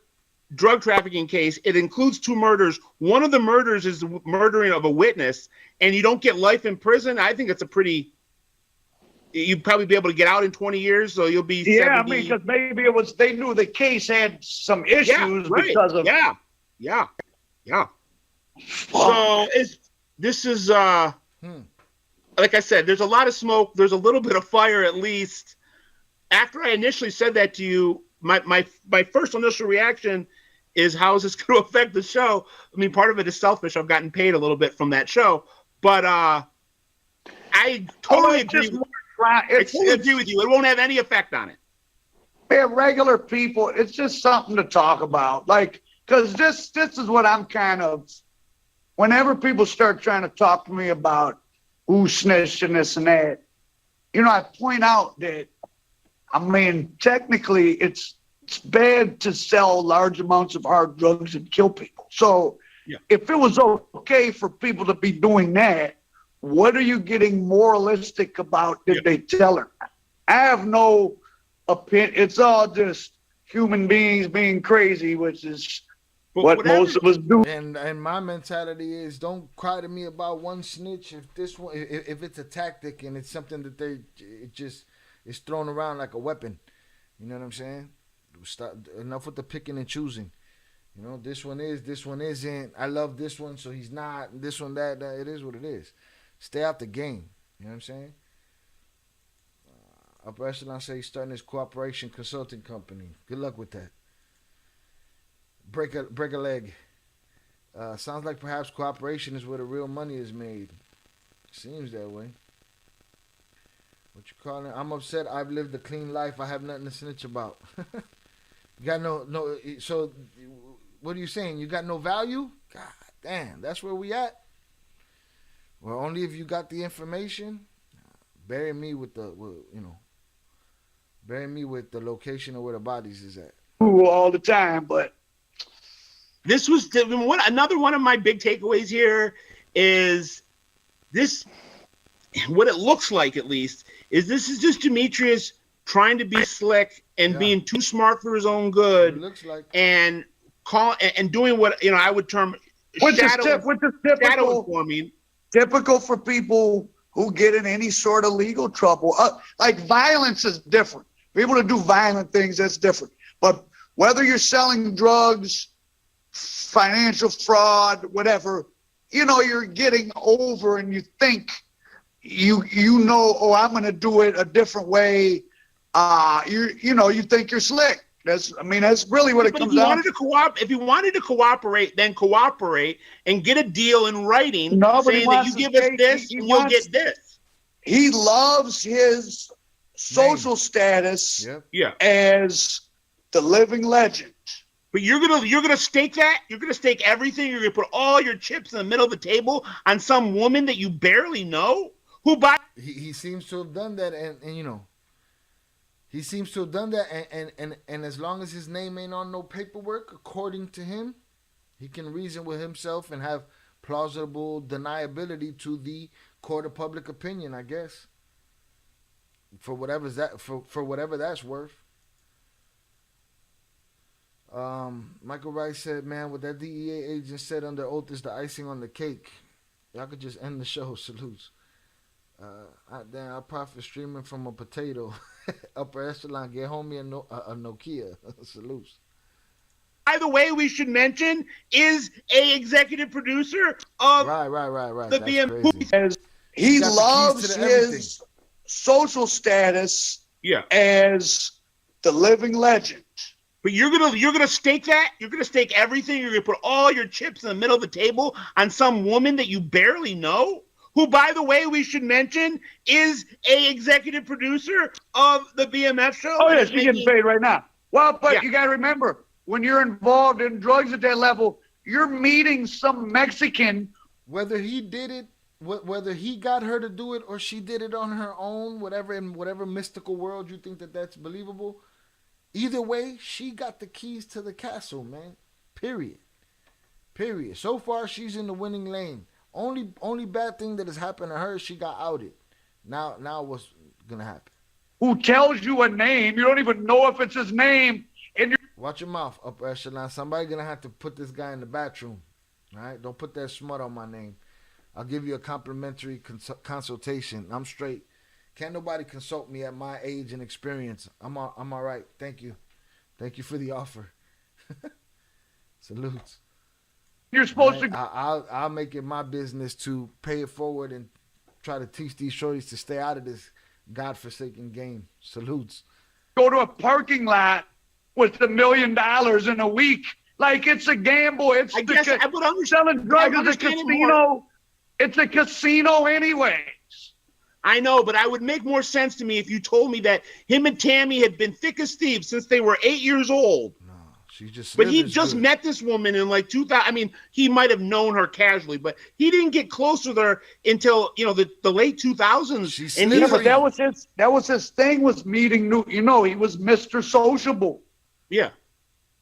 drug trafficking case. It includes 2 murders. One of the murders is the murdering of a witness, and you don't get life in prison. I think it's you'd probably be able to get out in 20 years, so you'll be 70. I mean, because maybe they knew the case had some issues because of... Yeah. So this is, like I said, there's a lot of smoke. There's a little bit of fire, at least. After I initially said that to you, my first initial reaction is, how is this going to affect the show? I mean, part of it is selfish. I've gotten paid a little bit from that show, but I totally agree. I totally agree with you. It won't have any effect on it. Man, regular people, it's just something to talk about. Like, because this is what I'm kind of, whenever people start trying to talk to me about who snitched and this and that, I point out that, I mean, technically it's bad to sell large amounts of hard drugs and kill people. So if it was okay for people to be doing that, what are you getting moralistic about? Did they tell her? I have no opinion. It's all just human beings being crazy, which is what most of us do. And my mentality is, don't cry to me about one snitch. If it's a tactic and it's something that it just is thrown around like a weapon, you know what I'm saying? Stop, enough with the picking and choosing. This one is, this one isn't. I love this one, so he's not. This one, that. It is what it is. Stay out the game. You know what I'm saying? Upper Echelon say he's starting his cooperation consulting company. Good luck with that. Break a leg. Sounds like perhaps cooperation is where the real money is made. Seems that way. What you calling it? I'm upset. I've lived a clean life. I have nothing to snitch about. You got no. So, what are you saying? You got no value? God damn, that's where we at. Well, only if you got the information. Bury me with the location of where the bodies is at. All the time, but this was another one of my big takeaways here is this. what it looks like at least is this is just Demetrius trying to be slick and being too smart for his own good. It looks like and doing what I would term shadow informing. Typical for people who get in any sort of legal trouble. Like violence is different. People that do violent things, that's different. But whether you're selling drugs, financial fraud, whatever, you're getting over and you think you I'm going to do it a different way. You think you're slick. That's really what it comes down to. If you wanted to cooperate, then cooperate and get a deal in writing saying that you give us this and you'll get this. He loves his social status as the living legend. But you're gonna stake that. You're gonna stake everything. You're gonna put all your chips in the middle of the table on some woman that you barely know. He seems to have done that, and he seems to have done that, and as long as his name ain't on no paperwork, according to him, he can reason with himself and have plausible deniability to the court of public opinion, I guess. For whatever that's worth. Michael Rice said, "Man, what that DEA agent said under oath is the icing on the cake. Y'all could just end the show. Salutes." I profit streaming from a potato. Upper echelon, get homie a Nokia. Salutes. By the way, we should mention is a executive producer of the BM. He loves his social status as the living legend. But you're gonna stake that. You're gonna stake everything. You're gonna put all your chips in the middle of the table on some woman that you barely know, who, by the way, we should mention is a executive producer of the BMF show. Oh yeah, she's getting paid right now. Well, but you gotta remember, when you're involved in drugs at that level, you're meeting some Mexican. Whether he did it, whether he got her to do it or she did it on her own, in whatever mystical world you think that's believable. Either way, she got the keys to the castle, man. Period. So far, she's in the winning lane. Only bad thing that has happened to her is she got outed. Now what's gonna happen? Who tells you a name? You don't even know if it's his name. And watch your mouth, upper echelon. Somebody gonna have to put this guy in the bathroom. All right, don't put that smut on my name. I'll give you a complimentary consultation. I'm straight. Can't nobody consult me at my age and experience. I'm all right. Thank you for the offer. Salutes. You're supposed to. I'll make it my business to pay it forward and try to teach these shorties to stay out of this godforsaken game. Salutes. Go to a parking lot with $1 million in a week. Like it's a gamble. It's I guess I would understand. Selling drugs is a casino. It's a casino anyway. I know, but it would make more sense to me if you told me that him and Tammy had been thick as thieves since they were 8 years old. No, she just. But he just met this woman in like 2000. I mean, he might have known her casually, but he didn't get close with her until the late 2000s. But that was his thing, was meeting new. He was Mr. Sociable. Yeah.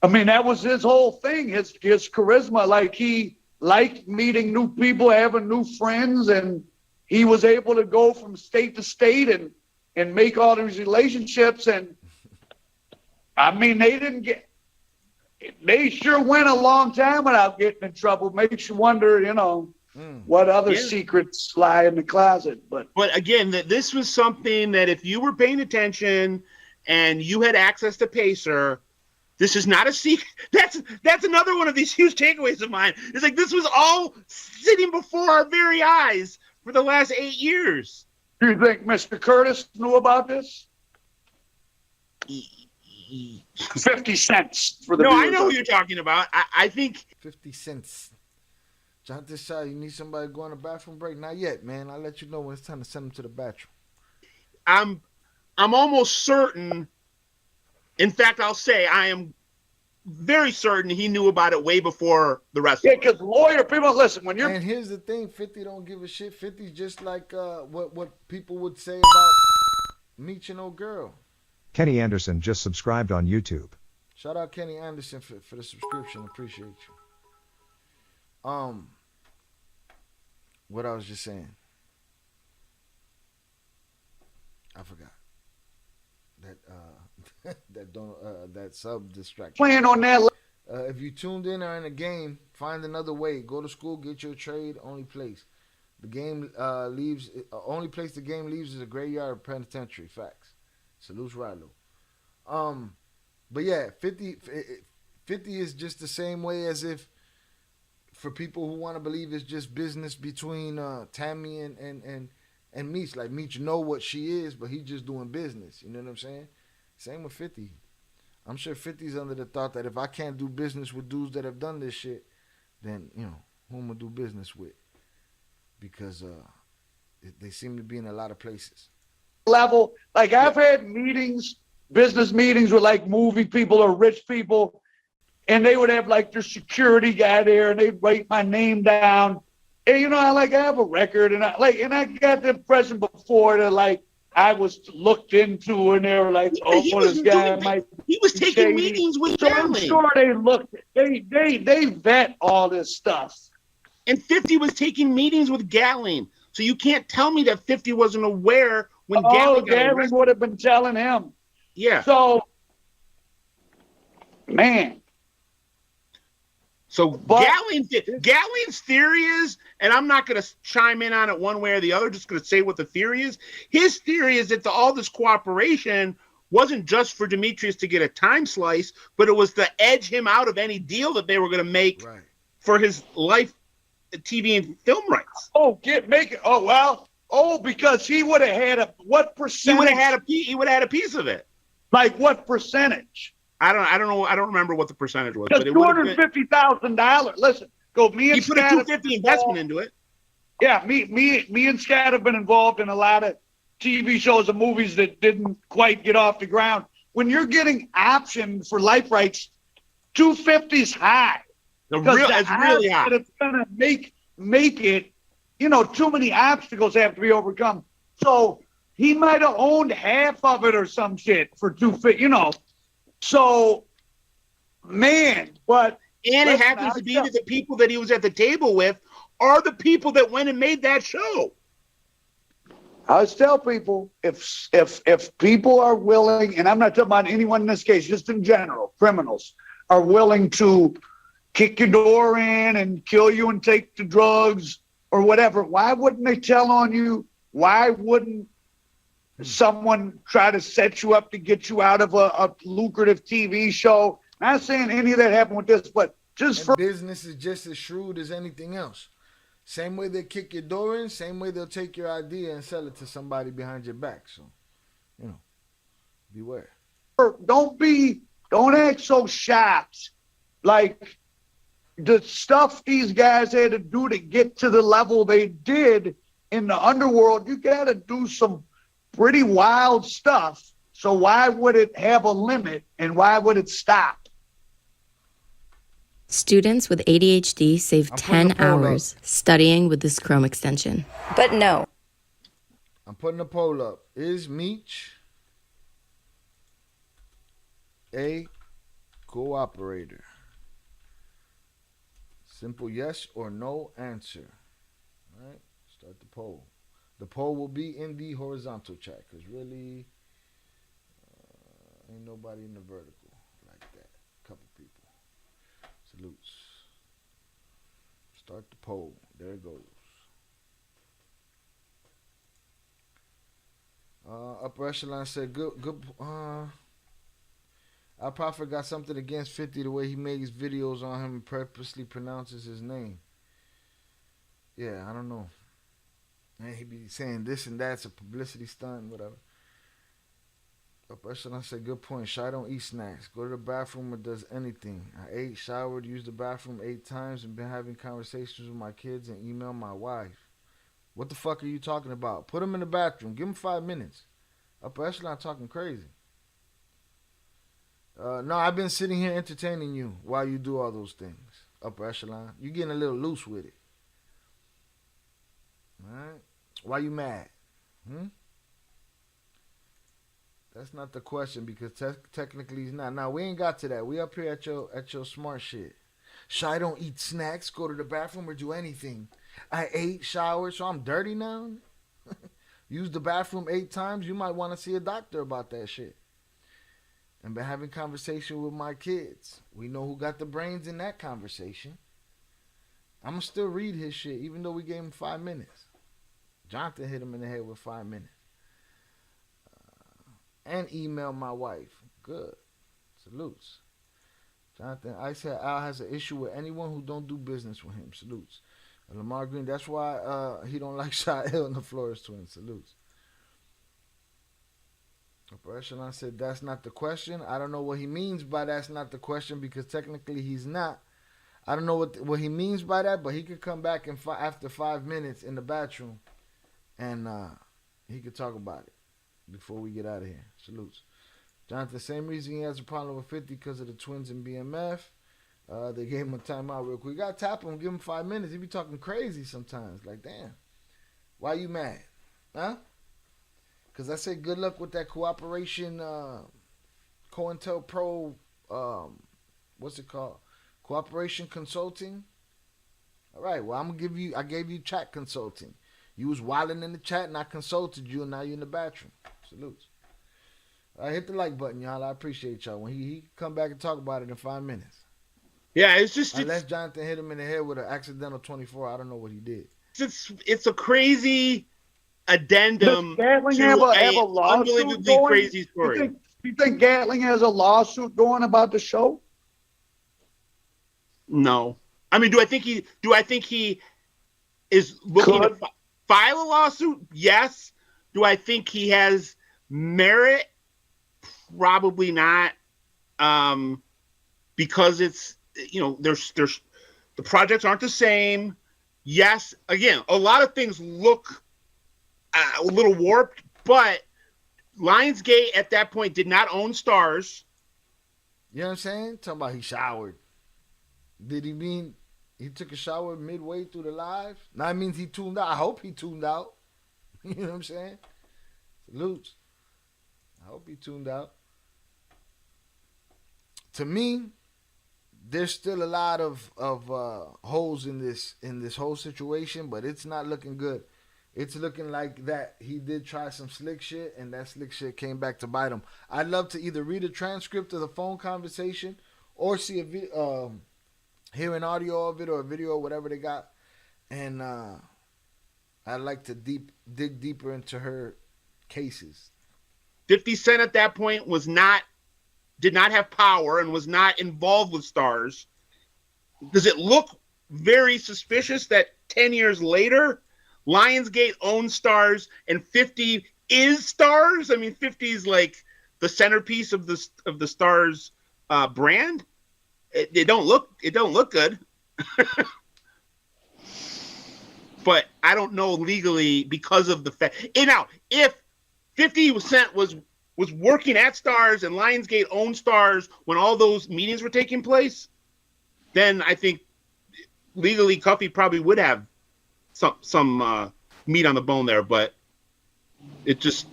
I mean, that was his whole thing. His charisma, like he liked meeting new people, having new friends, and he was able to go from state to state and make all these relationships. And I mean, they sure went a long time without getting in trouble. Makes you wonder, what other secrets lie in the closet. But again, this was something that if you were paying attention and you had access to Pacer, this is not a secret. That's another one of these huge takeaways of mine. It's like this was all sitting before our very eyes for the last 8 years. Do you think Mr. Curtis knew about this? 50 cents for the. No, I know who you're talking about. I think 50 cents. John Tisha, you need somebody to go on a bathroom break? Not yet, man. I'll let you know when it's time to send them to the bathroom. I'm almost certain. In fact, I'll say I am very certain he knew about it way before the rest of us. Yeah, because lawyer people, listen, when you're... And here's the thing, 50 don't give a shit. 50's just like what people would say about Meech and old girl. Kenny Anderson just subscribed on YouTube. Shout out Kenny Anderson for the subscription. Appreciate you. What I was just saying. I forgot that that sub distraction. Playing on that. If you tuned in or in a game, find another way. Go to school, get your trade. Only place the game leaves. Only place the game leaves is a graveyard or penitentiary. Facts. Salutes, Rilo. But yeah, 50 is just the same way as if, for people who want to believe it's just business between Tammy and Meech. Like, Meech know what she is, but he's just doing business. You know what I'm saying? Same with 50. I'm sure 50's under the thought that if I can't do business with dudes that have done this shit, then, you know, who am I do business with? Because they seem to be in a lot of places. Level, like I've had meetings, business meetings with like movie people or rich people, and they would have like their security guy there, and they'd write my name down. And you know, I have a record, and I got the impression before that like I was looked into, and they were like, "Oh, this guy might." He was taking meetings with So I'm sure they looked. They vet all this stuff. And 50 was taking meetings with Gatling, so you can't tell me that 50 wasn't aware when Gatling would have been telling him. Yeah. So, man. So Gatling's theory is, and I'm not going to chime in on it one way or the other, just going to say what the theory is. His theory is that all this cooperation wasn't just for Demetrius to get a time slice, but it was to edge him out of any deal that they were going to make for his life TV and film rights. Because he would have had what percentage? He would have had a piece of it. Like what percentage? I don't know. I don't remember what the percentage was. But $250,000. Listen, he put a $250 investment into it. Yeah, me and Scott have been involved in a lot of TV shows and movies that didn't quite get off the ground. When you're getting optioned for life rights, $250's high. It's really high. It's gonna make it. You know, too many obstacles have to be overcome. So he might have owned half of it or some shit for $250. You know. So, man, but it happens to be that the people that he was at the table with are the people that went and made that show. I always tell people, if people are willing, and I'm not talking about anyone in this case, just in general, criminals are willing to kick your door in and kill you and take the drugs or whatever, why wouldn't they tell on you? Why wouldn't someone try to set you up to get you out of a lucrative TV show? Not saying any of that happened with this, but business is just as shrewd as anything else. Same way they kick your door in, same way they'll take your idea and sell it to somebody behind your back. So, you know, beware. Don't act so shocked. Like the stuff these guys had to do to get to the level they did in the underworld, you got to do some pretty wild stuff. So why would it have a limit and why would it stop? Students with ADHD save 10 hours studying with this Chrome extension. But no. I'm putting a poll up. Is Meech a cooperator? Simple yes or no answer. All right, start the poll. The poll will be in the horizontal chat because really ain't nobody in the vertical like that. Couple people. Salutes. Start the poll. There it goes. Upper Echelon said, good. Our prophet got something against 50 the way he makes videos on him and purposely pronounces his name. Yeah, I don't know. And he be saying this and that's a publicity stunt, whatever. Upper Echelon said, good point. Shy don't eat snacks. Go to the bathroom or does anything. I ate, showered, used the bathroom 8 times, and been having conversations with my kids and email my wife. What the fuck are you talking about? Put him in the bathroom. Give him 5 minutes. Upper Echelon talking crazy. No, I've been sitting here entertaining you while you do all those things. Upper Echelon. You getting a little loose with it. Alright? Why you mad? That's not the question because technically he's not. Now, we ain't got to that. We up here at your smart shit. Shy don't eat snacks, go to the bathroom, or do anything. I ate, showered, so I'm dirty now? used the bathroom 8 times, you might want to see a doctor about that shit. And been having conversation with my kids. We know who got the brains in that conversation. I'm going to still read his shit, even though we gave him 5 minutes. Jonathan hit him in the head with 5 minutes. And email my wife. Good. Salutes. Jonathan, I said Al has an issue with anyone who don't do business with him. Salutes. And Lamar Green, that's why he don't like Shael and the Flores twins. Salutes. Operational said that's not the question. I don't know what he means by that's not the question because technically he's not. I don't know what he means by that, but he could come back after 5 minutes in the bathroom and he could talk about it before we get out of here. Salutes. Jonathan, same reason he has a problem with 50 because of the twins in BMF. They gave him a timeout real quick. We got to tap him, give him 5 minutes. He be talking crazy sometimes. Like, damn, why you mad? Huh? Because I said good luck with that cooperation, COINTELPRO, what's it called? Cooperation Consulting. All right, well, I gave you chat consulting. You was wilding in the chat and I consulted you and now you're in the bathroom. Salutes. I hit the like button, y'all. I appreciate y'all. When he come back and talk about it in 5 minutes. Yeah, it's just unless Jonathan hit him in the head with an accidental 24, I don't know what he did. It's a crazy addendum Does Gatling to have a lawsuit unbelievably going? crazy story. You think Gatling has a lawsuit going about the show? No, I mean, do I think he is looking to file a lawsuit? Yes. Do I think he has merit? Probably not. Because it's, there's the projects aren't the same. Yes, again, a lot of things look a little warped, but Lionsgate at that point did not own Stars. You know what I'm saying? Talking about he showered. Did he mean he took a shower midway through the live? No, that means he tuned out. I hope he tuned out. You know what I'm saying? Salutes. I hope he tuned out. To me, there's still a lot of holes in this whole situation, but it's not looking good. It's looking like that he did try some slick shit, and that slick shit came back to bite him. I'd love to either read a transcript of the phone conversation or see hear an audio of it or a video or whatever they got, and I'd like to dig deeper into her cases. 50 Cent at that point did not have power and was not involved with Stars. Does it look very suspicious that 10 years later, Lionsgate owns Stars and 50 is Stars? I mean, 50 is like the centerpiece of the Stars brand. It don't look good. But I don't know legally because of the fact. Now, if 50 Cent was working at Stars and Lionsgate owned Stars when all those meetings were taking place, then I think legally Cuffy probably would have some meat on the bone there. But it just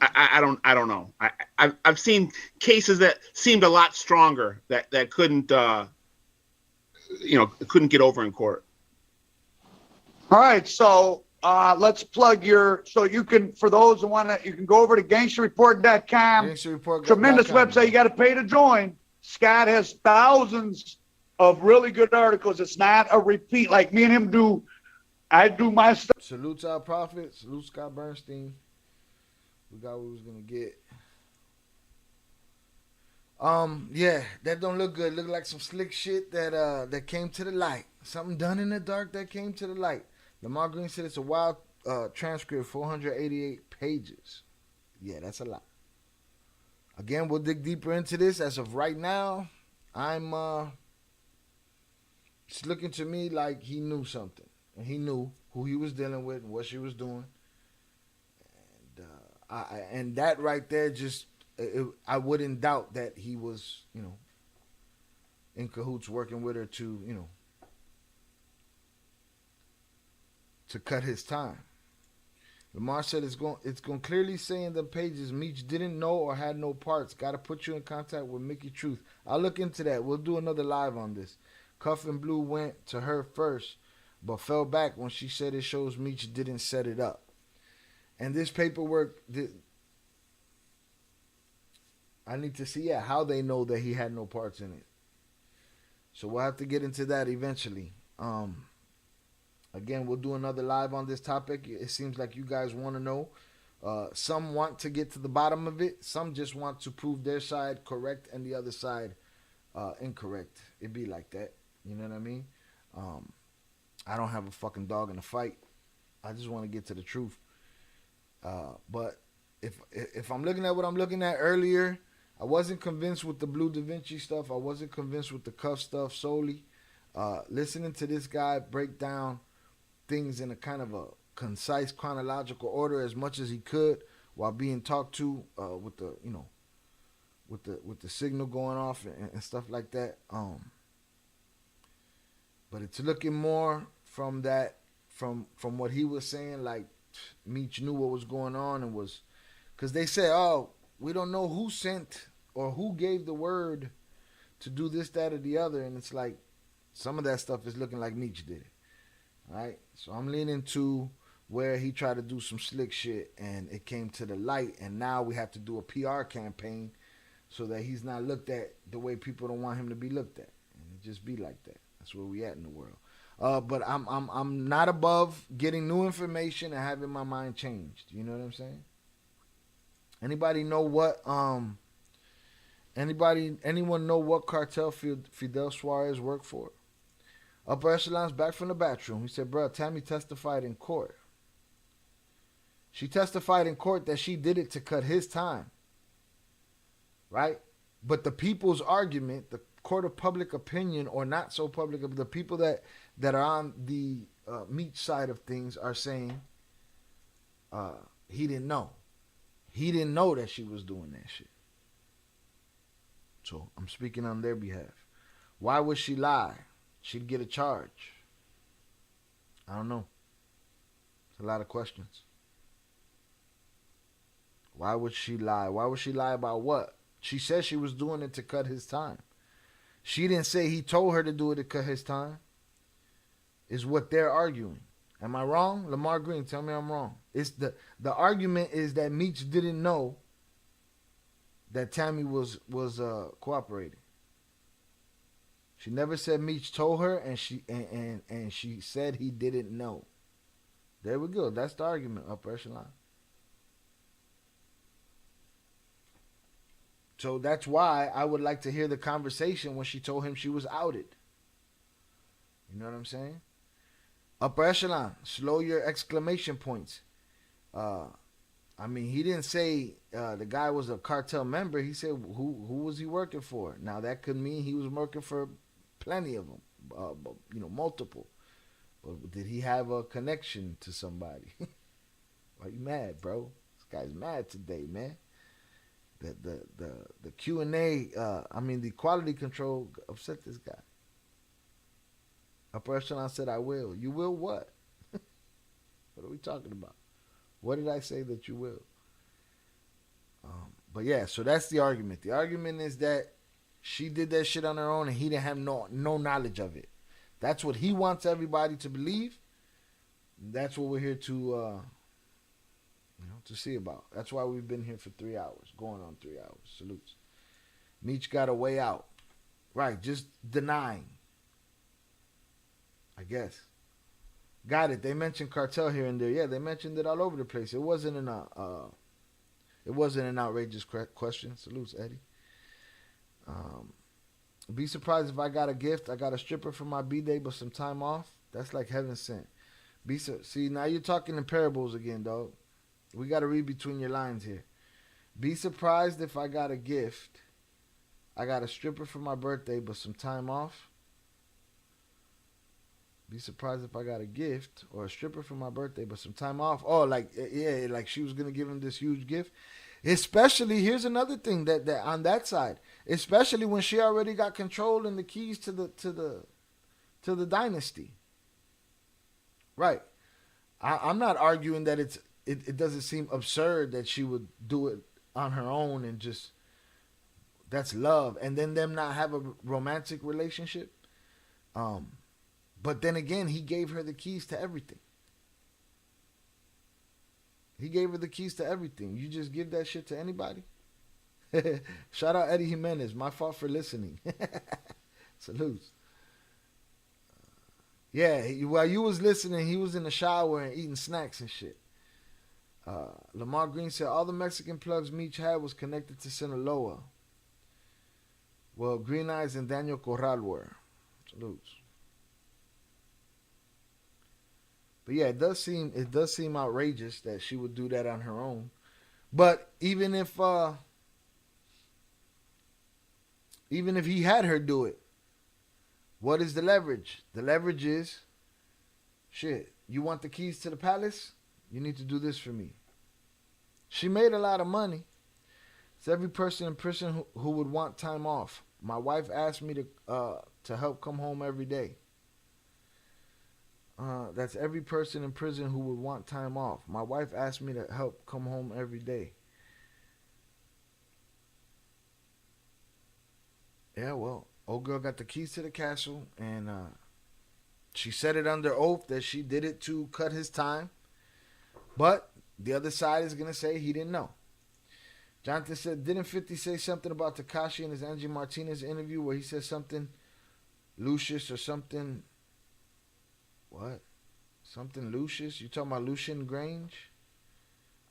I don't know. I've seen cases that seemed a lot stronger that couldn't couldn't get over in court. All right, so let's plug so you can, for those who want to, you can go over to gangsterreport.com. Tremendous website. You got to pay to join. Scott has thousands of really good articles. It's not a repeat like me and him do. I do my stuff. Salute our prophet. Salute Scott Bernstein. We got what we was gonna get. Yeah, that don't look good. Look like some slick shit that came to the light. Something done in the dark that came to the light. Lamar Green said it's a wild transcript, 488 pages. Yeah, that's a lot. Again, we'll dig deeper into this. As of right now, it's looking to me like he knew something. And he knew who he was dealing with and what she was doing. And that right there I wouldn't doubt that he was, in cahoots working with her to cut his time. Lamar said it's going clearly say in the pages Meech didn't know or had no parts. Got to put you in contact with Mickey Truth. I'll look into that. We'll do another live on this. Cuff and Blue went to her first, but fell back when she said it shows Meech didn't set it up. And this paperwork, I need to see how they know that he had no parts in it. So we'll have to get into that eventually. Again, we'll do another live on this topic. It seems like you guys want to know. Some want to get to the bottom of it. Some just want to prove their side correct and the other side incorrect. It be like that. You know what I mean? I don't have a fucking dog in the fight. I just want to get to the truth. But if I'm looking at what I'm looking at earlier, I wasn't convinced with the Bleu Davinci stuff. I wasn't convinced with the cuff stuff solely. Listening to this guy break down things in a kind of a concise chronological order as much as he could while being talked to with the with the signal going off and stuff like that. But it's looking more from what he was saying, like Meech knew what was going on and was, because they said, oh, we don't know who sent or who gave the word to do this, that, or the other, and it's like some of that stuff is looking like Meech did it. All right, so I'm leaning to where he tried to do some slick shit and it came to the light, and now we have to do a PR campaign so that he's not looked at the way people don't want him to be looked at, and it just be like that. That's where we at in the world. But I'm not above getting new information and having my mind changed. You know what I'm saying? Anybody know what anyone know what cartel Fidel Suarez worked for? Upper echelons back from the bathroom. He said, bro, Tammy testified in court. She testified in court that she did it to cut his time. Right? But the people's argument, the court of public opinion, or not so public, the people that are on the Meech side of things are saying he didn't know. He didn't know that she was doing that shit. So I'm speaking on their behalf. Why would she lie? She'd get a charge. I don't know. It's a lot of questions. Why would she lie? Why would she lie about what? She said she was doing it to cut his time. She didn't say he told her to do it to cut his time. Is what they're arguing. Am I wrong? Lamar Green, tell me I'm wrong. It's the argument is that Meech didn't know that Tammy was cooperating. She never said Meech told her, and she said he didn't know. There we go. That's the argument, upper echelon. So that's why I would like to hear the conversation when she told him she was outed. You know what I'm saying? Upper echelon, slow your exclamation points. I mean, he didn't say the guy was a cartel member. He said who was he working for? Now that could mean he was working for plenty of them, multiple. But did he have a connection to somebody? Why you mad, bro? This guy's mad today, man. The Q&A, the quality control upset this guy. Upper echelon said, I will. You will what? What are we talking about? What did I say that you will? But yeah, so that's the argument. The argument is that she did that shit on her own and he didn't have no knowledge of it. That's what he wants everybody to believe. That's what we're here to see about. That's why we've been here for 3 hours, going on 3 hours. Salutes. Meech got a way out. Right, just denying. I guess. Got it. They mentioned Cartel here and there. Yeah, they mentioned it all over the place. It wasn't an outrageous question. Salutes, Eddie. Be surprised if I got a gift. I got a stripper for my B-Day, but some time off. That's like heaven sent. See, now you're talking in parables again, dog. We got to read between your lines here. Be surprised if I got a gift. I got a stripper for my birthday, but some time off. Be surprised if I got a gift or a stripper for my birthday, but some time off. Oh, like she was gonna give him this huge gift. Especially, here's another thing that on that side, especially when she already got control and the keys to the dynasty. Right. I'm not arguing that it doesn't seem absurd that she would do it on her own and just that's love, and then them not have a romantic relationship. But then again, he gave her the keys to everything. He gave her the keys to everything. You just give that shit to anybody? Shout out Eddie Jimenez. My fault for listening. Salutes. Yeah, while you was listening, he was in the shower and eating snacks and shit. Lamar Green said all the Mexican plugs Meech had was connected to Sinaloa. Well, Green Eyes and Daniel Corral were. Salutes. But yeah, it does seem outrageous that she would do that on her own. But even if he had her do it, what is the leverage? The leverage is, shit, you want the keys to the palace? You need to do this for me. She made a lot of money. It's every person in prison who would want time off. My wife asked me to help come home every day. That's every person in prison who would want time off. My wife asked me to help come home every day. Yeah, well, old girl got the keys to the castle, and she said it under oath that she did it to cut his time. But the other side is going to say he didn't know. Jonathan said, didn't 50 say something about Tekashi in his Angie Martinez interview where he said something Lucius or something? What? Something Lucius? You talking about Lucian Grange?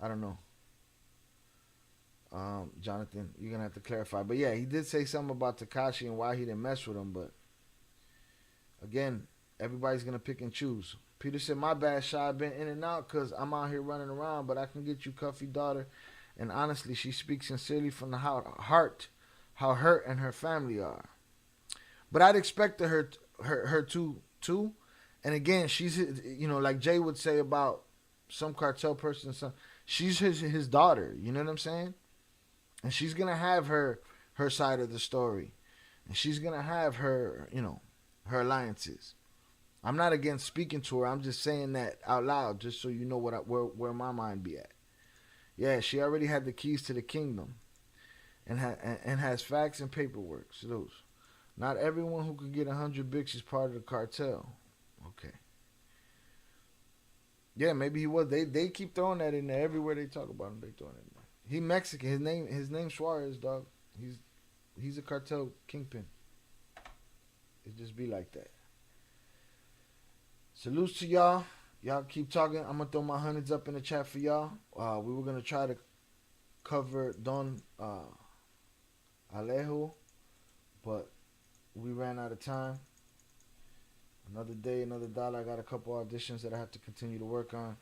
I don't know. Jonathan, you're going to have to clarify. But yeah, he did say something about Tekashi and why he didn't mess with him. But again, everybody's going to pick and choose. Peter said, my bad, Shy. I've been in and out because I'm out here running around, but I can get you Cuffy daughter. And honestly, she speaks sincerely from the heart how her and her family are. But I'd expect her to too. And again, she's, like Jay would say about some cartel person, she's his daughter. You know what I'm saying? And she's going to have her side of the story. And she's going to have her, her alliances. I'm not against speaking to her. I'm just saying that out loud just so you know where my mind be at. Yeah, she already had the keys to the kingdom and has facts and paperwork. So those. Not everyone who could get 100 bics is part of the cartel. Okay. Yeah, maybe he was. They keep throwing that in there. Everywhere they talk about him, they throw it in there. He Mexican. His name Suarez, dog. He's a cartel kingpin. It just be like that. Salutes to y'all. Y'all keep talking. I'm going to throw my hundreds up in the chat for y'all. We were going to try to cover Don Alejo, but we ran out of time. Another day, another dollar. I got a couple auditions that I have to continue to work on.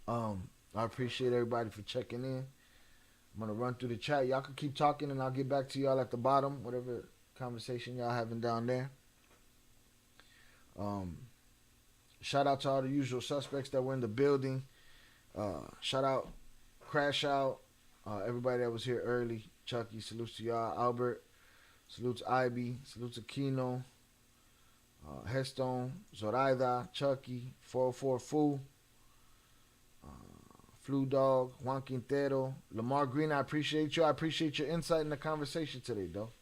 I appreciate everybody for checking in. I'm going to run through the chat. Y'all can keep talking, and I'll get back to y'all at the bottom, whatever conversation y'all having down there. Shout out to all the usual suspects that were in the building. Shout out, Crash Out, everybody that was here early. Chucky, salutes to y'all. Albert, salutes Ivy, salutes to Kino, Headstone, Zoraida, Chucky, 404 Fool, Flu Dog, Juan Quintero, Lamar Green. I appreciate you. I appreciate your insight in the conversation today, though.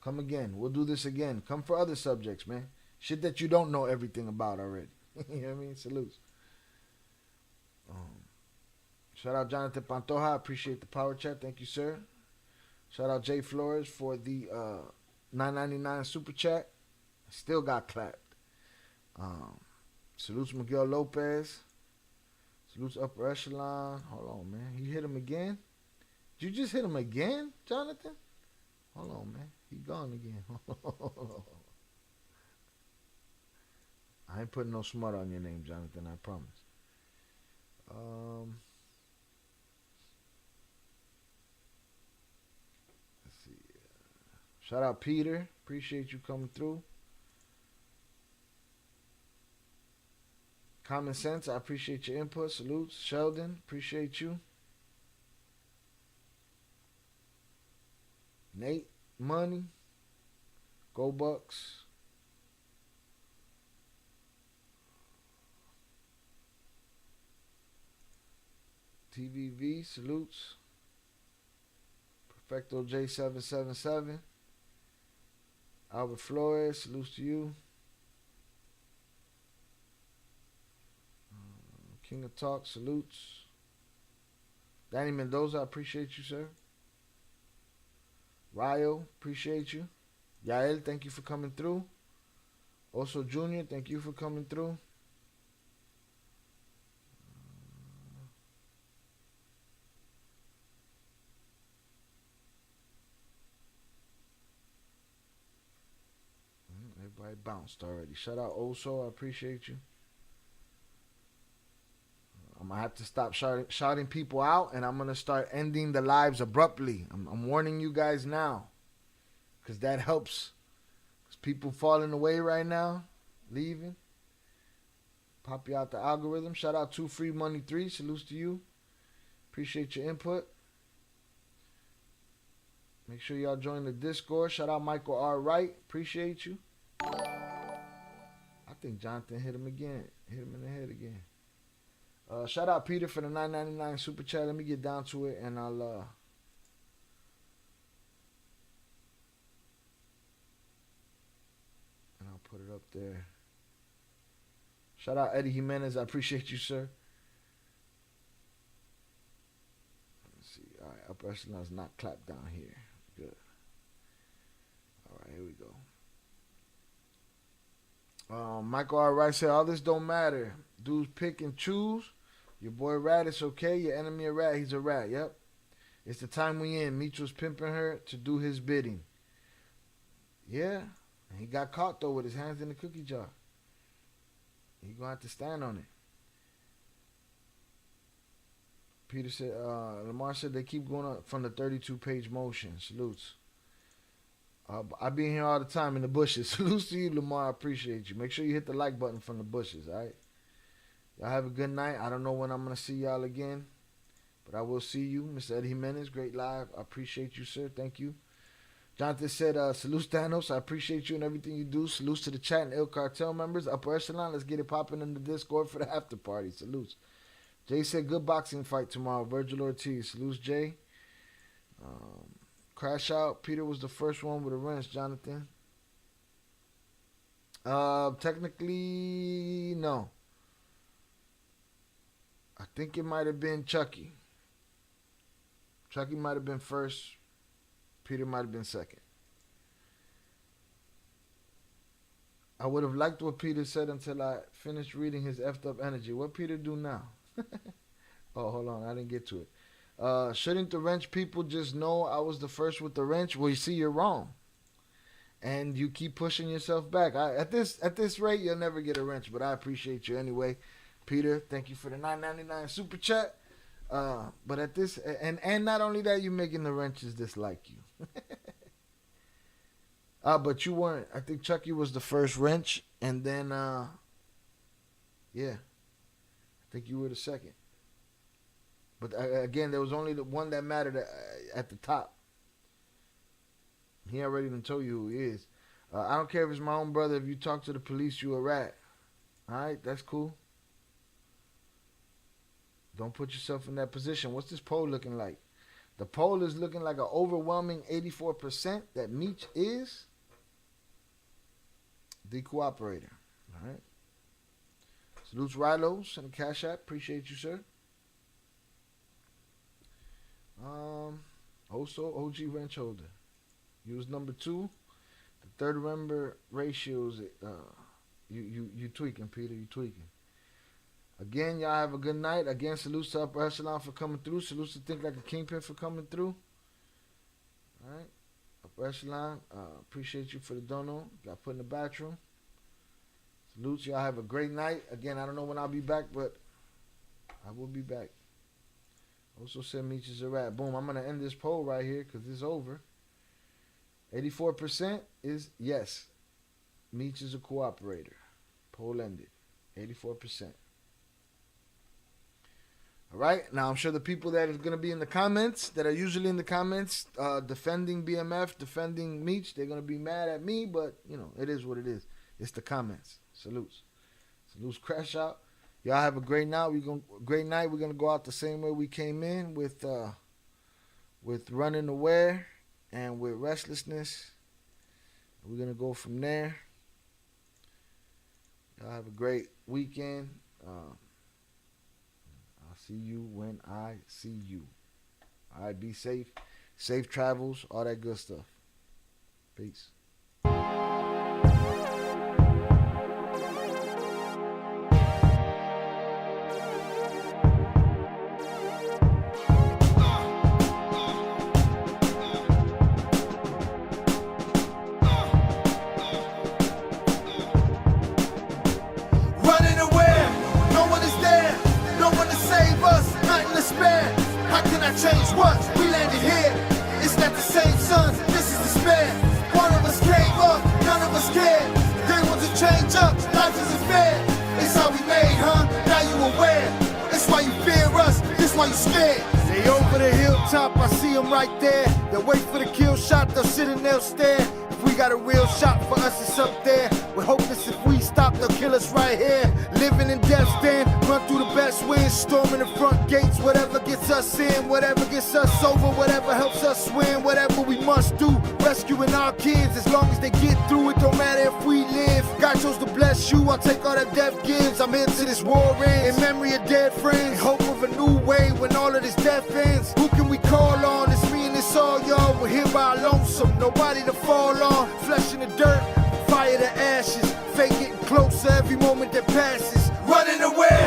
Come again. We'll do this again. Come for other subjects, man. Shit that you don't know everything about already. You know what I mean? Salutes. Shout out Jonathan Pantoja. I appreciate the power chat. Thank you, sir. Shout out Jay Flores for the $9.99 super chat. Still got clapped. Salutes Miguel Lopez. Salutes Upper Echelon. Hold on, man. You hit him again? Did you just hit him again, Jonathan? Hold on, man. He gone again. I ain't putting no smut on your name, Jonathan. I promise. Let's see. Shout out Peter. Appreciate you coming through. Common Sense. I appreciate your input. Salutes. Sheldon. Appreciate you. Nate. Money. Go Bucks. TVV, salutes. Perfecto J777. Albert Flores, salutes to you. King of Talk, salutes. Danny Mendoza, I appreciate you, sir. Ryo, appreciate you. Yael, thank you for coming through. Also, Junior, thank you for coming through. Everybody bounced already. Shout out Oso, I appreciate you. I'm going to have to stop shouting people out, and I'm going to start ending the lives abruptly. I'm warning you guys now, because that helps. Because people falling away right now, leaving. Pop you out the algorithm. Shout out 2 Free Money 3. Salutes to you. Appreciate your input. Make sure y'all join the Discord. Shout out Michael R. Wright. Appreciate you. I think Jonathan hit him again. Hit him in the head again. Shout out Peter for the $9.99 super chat. Let me get down to it, and I'll put it up there. Shout out Eddie Jimenez. I appreciate you, sir. Let's see. All right, upper echelon's not clapped down here. Good. All right, here we go. Michael R. Wright said, all this don't matter. Dudes pick and choose. Your boy Rat, it's okay. Your enemy a rat, he's a rat. Yep. It's the time we in. Meech was pimping her to do his bidding. Yeah. He got caught, though, with his hands in the cookie jar. He going to have to stand on it. Peter said, Lamar said they keep going up from the 32-page motion. Salutes. I be in here all the time in the bushes. Salutes to you, Lamar. I appreciate you. Make sure you hit the like button from the bushes, all right? Y'all have a good night. I don't know when I'm going to see y'all again, but I will see you. Mr. Eddie Jimenez, great live. I appreciate you, sir. Thank you. Jonathan said, salutes Thanos. I appreciate you and everything you do. Salutes to the chat and Il Cartel members. Upper Echelon, let's get it popping in the Discord for the after party. Salutes. Jay said, good boxing fight tomorrow. Virgil Ortiz. Salutes, Jay. Crash Out. Peter was the first one with a wrench, Jonathan. Technically, no. I think it might have been Chucky. Chucky might have been first. Peter might have been second. I would have liked what Peter said until I finished reading his effed up energy. What Peter do now? Oh, hold on. I didn't get to it. Shouldn't the wrench people just know I was the first with the wrench? Well, you see, you're wrong. And you keep pushing yourself back. At this rate, you'll never get a wrench, but I appreciate you anyway. Peter, thank you for the $9.99 super chat. But at this, and not only that, you're making the wrenches dislike you. But you weren't. I think Chucky was the first wrench, and then, yeah, I think you were the second. But again, there was only the one that mattered at the top. He already done told you who he is. I don't care if it's my own brother. If you talk to the police, you a rat. All right, that's cool. Don't put yourself in that position. What's this poll looking like? The poll is looking like an overwhelming 84% that Meech is the cooperator. All right. Salutes Rilos and the Cash App. Appreciate you, sir. Also, OG Wrench Holder. You was number 2. The third member ratios, you tweaking, Peter. You tweaking. Again, y'all have a good night. Again, salutes to Upper Echelon for coming through. Salutes to Think Like a Kingpin for coming through. All right. Upper Echelon, appreciate you for the dono. Got put in the bathroom. Salutes. Y'all have a great night. Again, I don't know when I'll be back, but I will be back. Also said Meech is a rat. Boom. I'm going to end this poll right here because it's over. 84% is yes. Meech is a cooperator. Poll ended. 84%. All right. Now, I'm sure the people that are going to be in the comments, that are usually in the comments, defending BMF, defending Meech, they're going to be mad at me, but, you know, it is what it is. It's the comments. Salutes. Salutes, Crash Out. Y'all have a great night. Great night. We're going to go out the same way we came in with Running Aware and with Restlessness. We're going to go from there. Y'all have a great weekend. I'll see you when I see you. All right, be safe. Safe travels, all that good stuff. Peace. Running away, no one is there, no one to save us, nothing to spare. How can I change what? We landed here. It's not the same sun, this is despair. One of us came up, none of us cared. They want to change up, life isn't fair. It's how we made, huh? Now you aware. It's why you fear us, this why you scared. They over the hilltop, I see them right there. They'll wait for the kill shot, they'll sit and they'll stare. If we got a real shot for us, it's up there. We're hopeless if we stop, they'll kill us right here. Living in death's den, run through the best winds, storming the front gates. Whatever gets us in, whatever gets us over, whatever helps us win, whatever we must do. Rescuing our kids, as long as they get through it, don't matter if we live. God chose to bless you, I'll take all that death gives. I'm into this war ends, in memory of dead friends. Hope of a new way when all of this death ends. Who can we call on? It's me and it's all y'all. We're here by our lonesome, nobody to fall on. Flesh in the dirt, fire to ashes. Fate getting closer every moment that passes. Running away,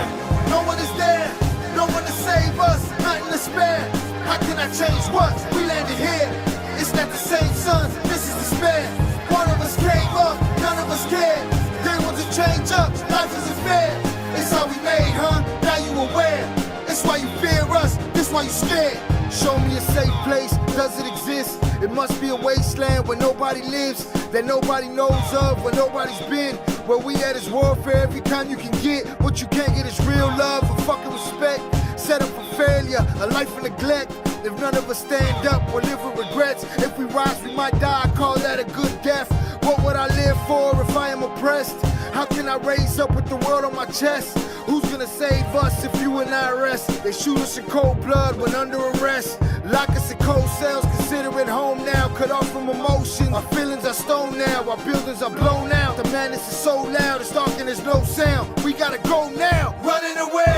no one is there, no one to save us, nothing to spare. How can I change what? We landed here. It's not the same sun, this is despair. One of us came up, none of us cared. They want to change up, life isn't fair. It's how we made, huh? Now you aware. It's why you fear us, this why you scared. Show me a safe place, does it exist? It must be a wasteland where nobody lives, that nobody knows of, where nobody's been. Where we at is warfare, every kind you can get. What you can't get is real love or fucking respect. Set up for failure, a life of neglect. If none of us stand up, we'll live with regrets. If we rise, we might die, I call that a good death. What would I live for if I am oppressed? How can I raise up with the world on my chest? Who's gonna save us if you and I rest? They shoot us in cold blood when under arrest. Lock us in cold cells, consider it home now. Cut off from emotion, our feelings are stone now. Our buildings are blown out, the madness is so loud. It's dark and there's no sound, we gotta go now. Running away,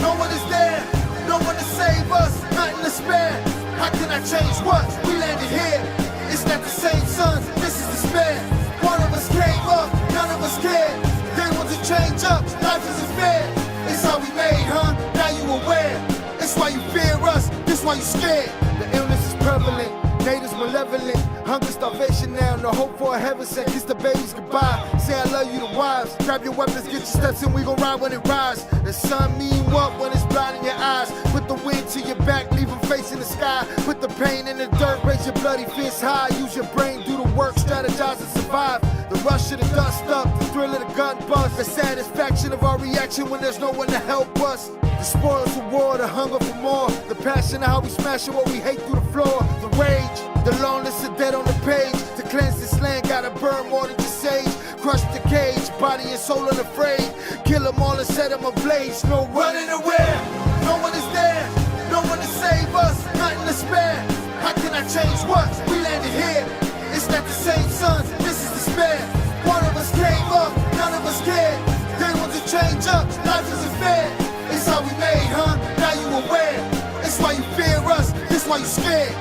no one is there, no one to save us, nothing to spare. How can I change what? We landed here. It's not the same sun, this is despair. One of us came up, none of us cared. They want to change up, life isn't fair. It's how we made, huh? Now you aware. It's why you fear us, this why you scared. The illness is prevalent, natives malevolent. Hunger, starvation now, no hope for a heaven sent. Kiss the babies goodbye, say I love you to wives. Grab your weapons, get your steps in, we gon' ride when it rise. The sun mean what when it's blinding your eyes? Put the wind to your back, leave them facing the sky. Put the pain in the dirt, raise your bloody fist high. Use your brain, do the work, strategize and survive. The rush of the dust up, the thrill of the gun buzz. The satisfaction of our reaction when there's no one to help us. The spoils of war, the hunger for more. The passion of how we smash what we hate through the floor. The rage, the loneliness of dead on the page. To cleanse this land, gotta burn more than just sage. Crush the cage, body and soul unafraid. Kill them all and set them ablaze. No running away, no one is there, no one to save us, nothing to spare. How can I change what? We landed here. It's not the same sun, this is despair. One of us came up, none of us cared. They want to change up, life isn't fair. It's how we made, huh? Now you aware. It's why you fear us, this why you scared.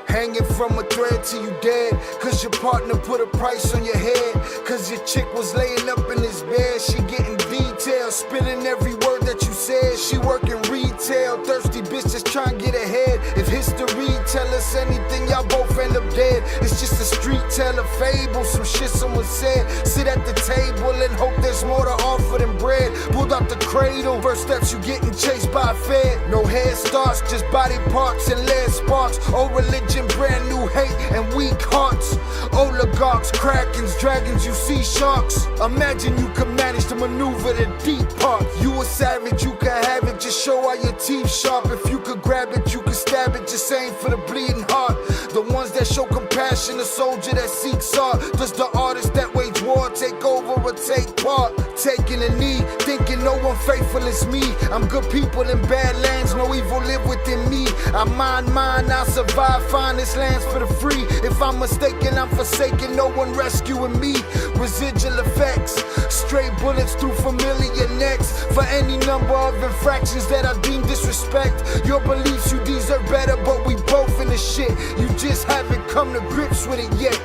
Hanging from a thread till you dead, cause your partner put a price on your head. Cause your chick was laying up in his bed, she getting details, spilling every word that you said. She working retail, thirsty bitch just trying to get ahead. If history tell us anything, y'all both end up dead. It's just a street tale of fable, some shit someone said. Sit at the table and hope there's more to offer than bread. Pulled out the cradle. First steps, you getting chased by a fed. No head starts, just body parts and lead sparks. Old religion, brand new hate and weak hearts. Oligarchs, krakens, dragons, you see sharks. Imagine you could manage to maneuver the deep parts. You a savage, you could have it, just show how your teeth sharp. If you could grab it, you could stab it, just aim for the bleeding heart. The ones that show compassion, the soldier that seeks art. Does the artist that wage war take over or take part? Taking a knee, thinking no one faithful is me. I'm good people in bad lands, no evil live within me. I mind mine, I'll survive, find this lands for the free. If I'm mistaken, I'm forsaken, no one rescuing me. Residual effects, stray bullets through familiar necks. For any number of infractions that I deem disrespect. Your beliefs, you deserve better, but we both in the shit. You just haven't come to grips with it yet.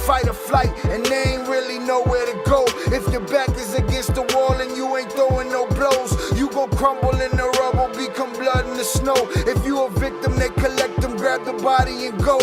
Fight or flight, and they ain't really nowhere to go. If your back is against the wall and you ain't throwing no blows, you gon' crumble in the rubble, become blood in the snow. If you a victim, they collect them, grab the body and go.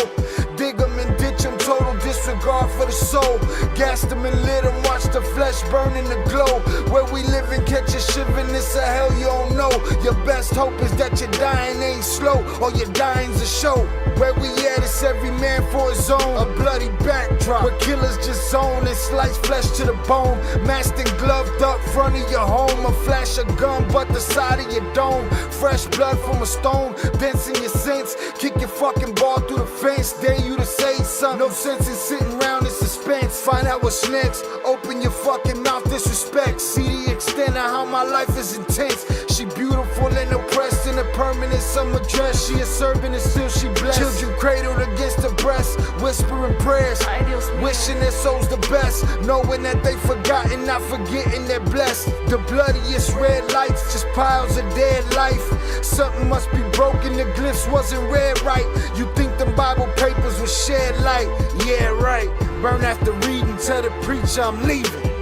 Dig them and ditch them, total disregard for the soul. Gas them and lit them, watch the flesh burn in the glow. Where we live and catch a shivering, it's a hell you don't know. Your best hope is that your dying ain't slow, or your dying's a show. Where we at, it's every man for his own. A bloody backdrop, where killers just zone and slice flesh to the bone. Masked and gloved up front of your home. A flash of gun, but the side of your dome. Fresh blood from a stone, dents in your sense. Kick your fucking ball through the fence, dare you to say something. No sense in sitting around in suspense. Find out what's next, open your fucking mouth, disrespect. See the extent of how my life is intense. She beautiful and oppressed in a permanent summer dress. She a servant and still she blessed. Children cradled against her breast, whispering prayers, wishing their souls the best, knowing that they forgotten, not forgetting they're blessed. The bloodiest red lights, just piles of dead life. Something must be broken, the glyphs wasn't read right. You think them Bible papers was shed light? Yeah, right. Burn after reading, tell the preacher I'm leaving.